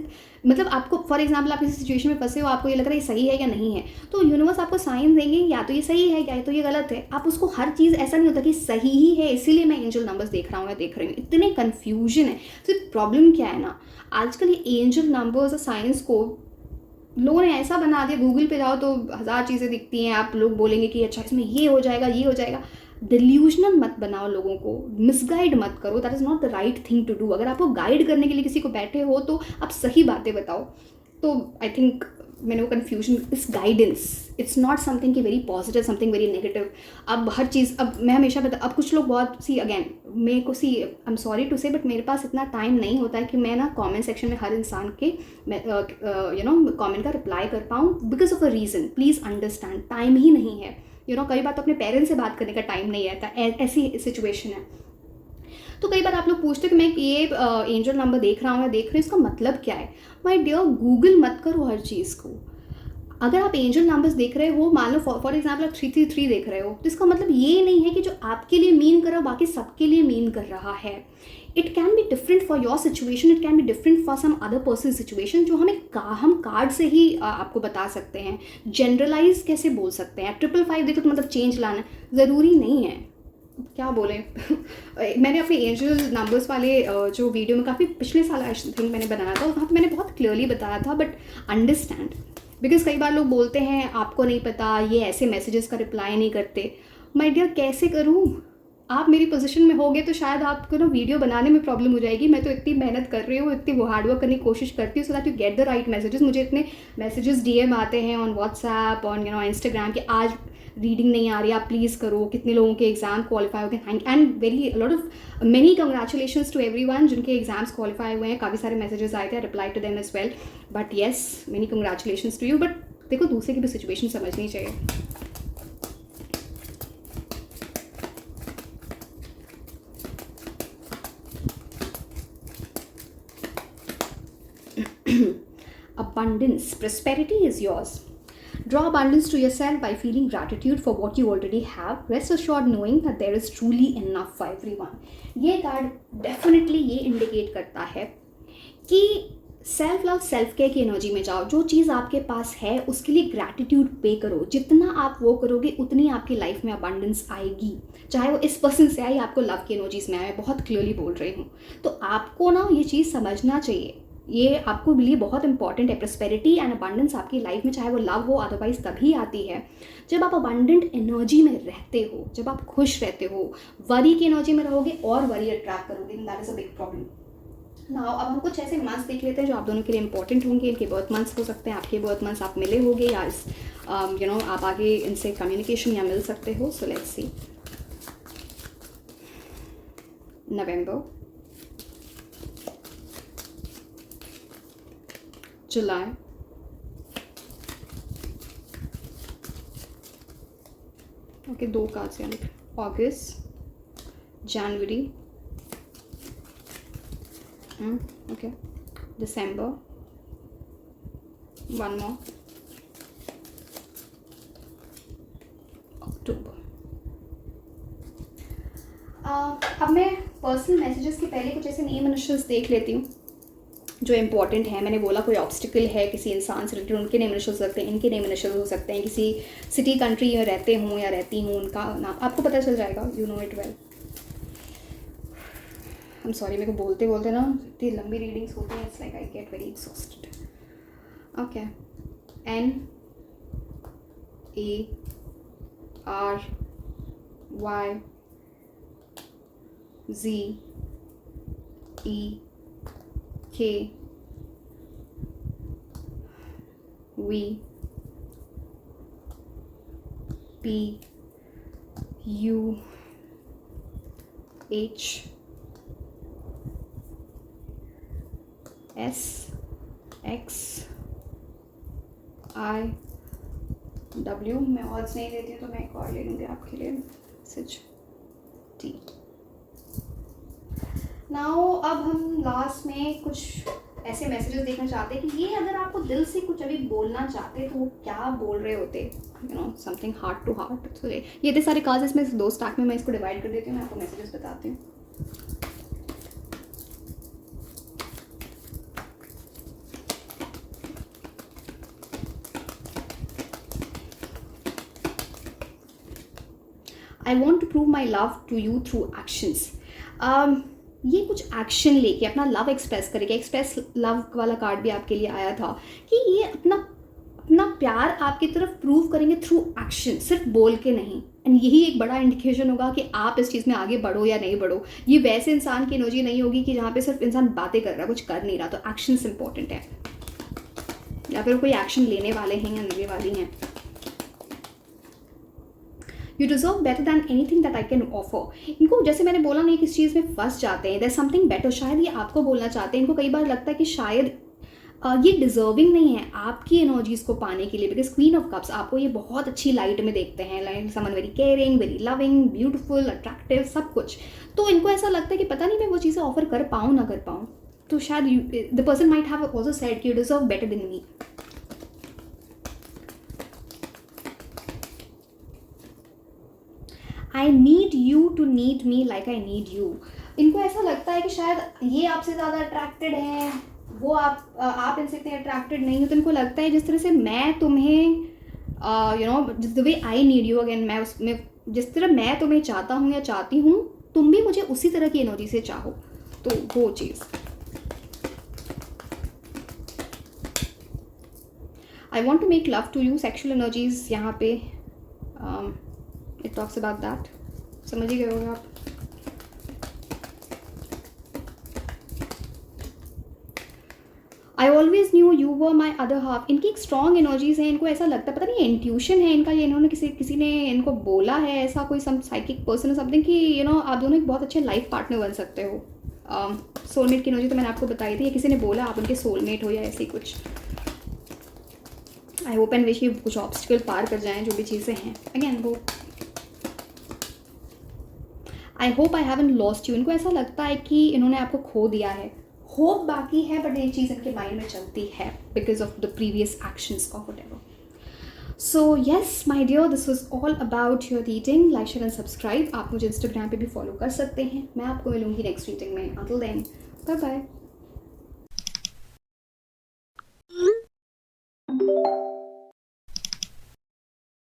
मतलब आपको फॉर एग्जांपल आप किसी सिचुएशन में फंसे हो, आपको ये लग रहा है ये सही है या नहीं है, तो यूनिवर्स आपको साइंस देंगे, या तो ये सही है या तो ये गलत है। आप उसको, हर चीज़ ऐसा नहीं होता कि सही ही है इसीलिए मैं एंजल नंबर्स देख रहा हूँ या देख रही हूँ, इतने कन्फ्यूजन है। तो प्रॉब्लम क्या है ना, आजकल ये एंजल नंबर्स और साइंस को लोगों ने ऐसा बना दिया, गूगल पे जाओ तो 1000 चीज़ें दिखती हैं, आप लोग बोलेंगे कि अच्छा इसमें ये हो जाएगा, ये हो जाएगा। डिल्यूजनल मत बनाओ लोगों को, मिसगाइड मत करो, that is not the right thing to do. अगर आपको गाइड करने के लिए किसी को बैठे हो तो आप सही बातें बताओ। तो आई थिंक मैंने वो कन्फ्यूजन, इस गाइडेंस, इट्स नॉट समथिंग कि very positive, something very negative. अब हर चीज़, अब मैं हमेशा अब कुछ लोग बहुत सी, अगेन मेरे को सी, आई एम सॉरी टू से, बट मेरे पास इतना टाइम नहीं होता है कि मैं ना कमेंट सेक्शन में हर इंसान के कमेंट का रिप्लाई कर पाऊँ, because of a reason. Please understand, time ही नहीं है। कई बार तो अपने पेरेंट्स से बात करने का टाइम नहीं रहता, ऐसी सिचुएशन है। तो कई बार आप लोग पूछते हो कि मैं ये एंजल नंबर देख रहा हूँ या देख रही हूँ, इसका मतलब क्या है। माय डियर, गूगल मत करो हर चीज़ को। अगर आप एंजल नंबर्स देख रहे हो, मान लो फॉर एग्जाम्पल आप 333 देख रहे हो, तो इसका मतलब ये नहीं है कि जो आपके लिए मीन कर रहा हो बाकी सबके लिए मीन कर रहा है. It can be different for your situation, it can be different for some other person situation, जो हम कार्ड से ही आपको बता सकते हैं. जनरलाइज कैसे बोल सकते हैं? 555 देखो तो मतलब चेंज लाना ज़रूरी नहीं है. क्या बोलें मैंने अपने एंजल नंबर्स वाले जो वीडियो में काफ़ी पिछले साल आई थिंक मैंने बनाया था, वहाँ पे मैंने बहुत क्लियरली बताया था. बट अंडरस्टैंड, बिकॉज कई बार लोग बोलते हैं आपको नहीं पता, ये ऐसे मैसेजेस का रिप्लाई नहीं करते. माय डियर, कैसे करूँ? आप मेरी पोजीशन में होगे तो शायद आपको ना वीडियो बनाने में प्रॉब्लम हो जाएगी. मैं तो इतनी मेहनत कर रही हूँ, इतनी वो हार्डवर्क करने की कोशिश करती हूँ so that you get the right messages. मुझे इतने मैसेजेस डीएम आते हैं ऑन व्हाट्सएप, ऑन इंस्टाग्राम कि आज रीडिंग नहीं आ रही, आप प्लीज़ करो. कितने लोगों के एग्जाम क्वालिफाई हो गए, and very lot of many congratulations to everyone जिनके एग्जाम्स क्वालिफाई हुए हैं. काफ़ी सारे मैसेजेस आए थे, reply to them as well. But yes, many congratulations to you. But देखो, दूसरे की भी सिचुएशन समझनी चाहिए. Abundance, prosperity is yours. Draw abundance to yourself by feeling gratitude for what you already have. Rest assured knowing that there is truly enough for everyone. ये card definitely ये indicate करता है कि सेल्फ लव, सेल्फ केयर की energy में जाओ. जो चीज़ आपके पास है उसके लिए ग्रैटिट्यूड पे करो. जितना आप वो करोगे उतनी आपकी लाइफ में अबंडेंस आएगी, चाहे वो इस पर्सन से आए, आपको लव की एनर्जीज में आए. मैं बहुत क्लियरली बोल रही हूँ. तो आपको ना ये चीज़ समझना चाहिए, ये आपको लिए बहुत इंपॉर्टेंट है. प्रॉस्पेरिटी एंड अबंडेंस आपकी लाइफ में, चाहे वो लव हो अदरवाइज, तभी आती है जब आप अबंडेंट एनर्जी में रहते हो, जब आप खुश रहते हो. वरी की एनर्जी में रहोगे और वरी अट्रैक्ट करोगे. That is a big problem. Now अब हम कुछ ऐसे मंथ्स देख लेते हैं जो आप दोनों के लिए इंपॉर्टेंट होंगे. इनके बर्थ मंथ्स हो सकते हैं, आपके बर्थ मंथ्स आप मिले होंगे या इस आप आगे इनसे कम्युनिकेशन या मिल सकते हो. So let's see. November, July, okay, 2 cards यानी अगस्त, जनवरी, ओके, दिसंबर, 1 more, अक्टूबर. अब मैं पर्सनल मैसेजेस के पहले कुछ ऐसे नेम इनिशियल्स देख लेती हूँ जो इंपॉर्टेंट है. मैंने बोला कोई ऑब्स्टिकल है किसी इंसान से रिलेटेड, उनके नेम इनिशियल्स हो सकते हैं, इनके नेम इनिशियल्स हो सकते हैं. किसी सिटी कंट्री में रहते हों या रहती हूँ, उनका नाम आपको पता चल जाएगा. You know it well. I am sorry, मेरे को बोलते बोलते ना इतनी लंबी रीडिंग्स होती हैं, it's like I get very exhausted. Okay. NARYUPPUWSXIW. मैं ऑड्स नहीं देती हूँ तो मैं एक और ले लूँगी आपके लिए. SHT. नाउ अब हम लास्ट में कुछ ऐसे मैसेजेस देखना चाहते हैं कि ये अगर आपको दिल से कुछ अभी बोलना चाहते तो वो क्या बोल रहे होते. Something heart to heart. तो ये थे सारे कार्ड्स. इसमें 2 स्टैक में मैं इसको डिवाइड कर देती हूँ. मैं आपको मैसेजेस बताती हूँ. I want to prove my love to you through actions. ये कुछ एक्शन लेके अपना लव एक्सप्रेस करेगा. एक्सप्रेस लव वाला कार्ड भी आपके लिए आया था कि ये अपना प्यार आपकी तरफ प्रूव करेंगे थ्रू एक्शन, सिर्फ बोल के नहीं. एंड यही एक बड़ा इंडिकेशन होगा कि आप इस चीज़ में आगे बढ़ो या नहीं बढ़ो. ये वैसे इंसान की एनर्जी नहीं होगी कि जहाँ पे सिर्फ इंसान बातें कर रहा है, कुछ कर नहीं रहा. तो एक्शंस इंपॉर्टेंट है, या फिर कोई एक्शन लेने वाले हैं या लेने वाली हैं. You deserve better than anything that I can offer. इनको जैसे मैंने बोला नहीं, किस चीज़ में फंस जाते हैं. There something better. शायद ये आपको बोलना चाहते हैं. इनको कई बार लगता है कि शायद ये डिजर्विंग नहीं है आपकी एनर्जीज को पाने के लिए. बिकॉज क्वीन ऑफ कप्स आपको ये बहुत अच्छी लाइट में देखते हैं. Like someone very caring, very loving, beautiful, attractive, सब कुछ. तो इनको ऐसा लगता है कि पता नहीं मैं वो चीज़ें ऑफर कर पाऊँ ना कर पाऊँ. तो शायद the person might have also said कि you deserve better than me. I need you to need me like I need you. इनको ऐसा लगता है कि शायद ये आपसे ज़्यादा अट्रैक्टेड हैं, वो आप इनसे इतने अट्रैक्टेड नहीं हो। तो इनको लगता है जिस तरह से मैं तुम्हें the way I need you, again मैं उसमें जिस तरह मैं तुम्हें चाहता हूँ या चाहती हूँ, तुम भी मुझे उसी तरह की एनर्जी से चाहो। तो वो चीज़ I want to make love to you, sexual energies यहाँ पे इट टॉक्स अबाउट दैट, समझ ही गए होगे आप। I always new you were my other half, इनकी एक स्ट्रॉन्ग एनर्जीज हैं। इनको ऐसा लगता है, पता नहीं इंट्यूशन है इनका, ये इन्होंने किसी ने इनको बोला है ऐसा, कोई सम साइकिक पर्सन समथिंग कि आप दोनों एक बहुत अच्छे लाइफ पार्टनर बन सकते हो। सोलमेट की एनर्जी तो मैंने आपको बताई थी, या किसी ने बोला आप उनके सोलमेट हो या ऐसे ही कुछ। आई होप एंड विश ये कुछ ऑब्स्टिकल पार कर जाएं जो भी चीज़ें हैं। अगेन वो I hope I haven't lost you, इनको ऐसा लगता है कि इन्होंने आपको खो दिया है। होप बाकी है, बट ये चीज़ इनके माइंड में चलती है because of the previous actions और whatever. So yes my dear, this was all about your reading. Like share and subscribe. आप मुझे इंस्टाग्राम पे भी फॉलो कर सकते हैं। मैं आपको मिलूंगी नेक्स्ट रीडिंग में। Until then, bye bye.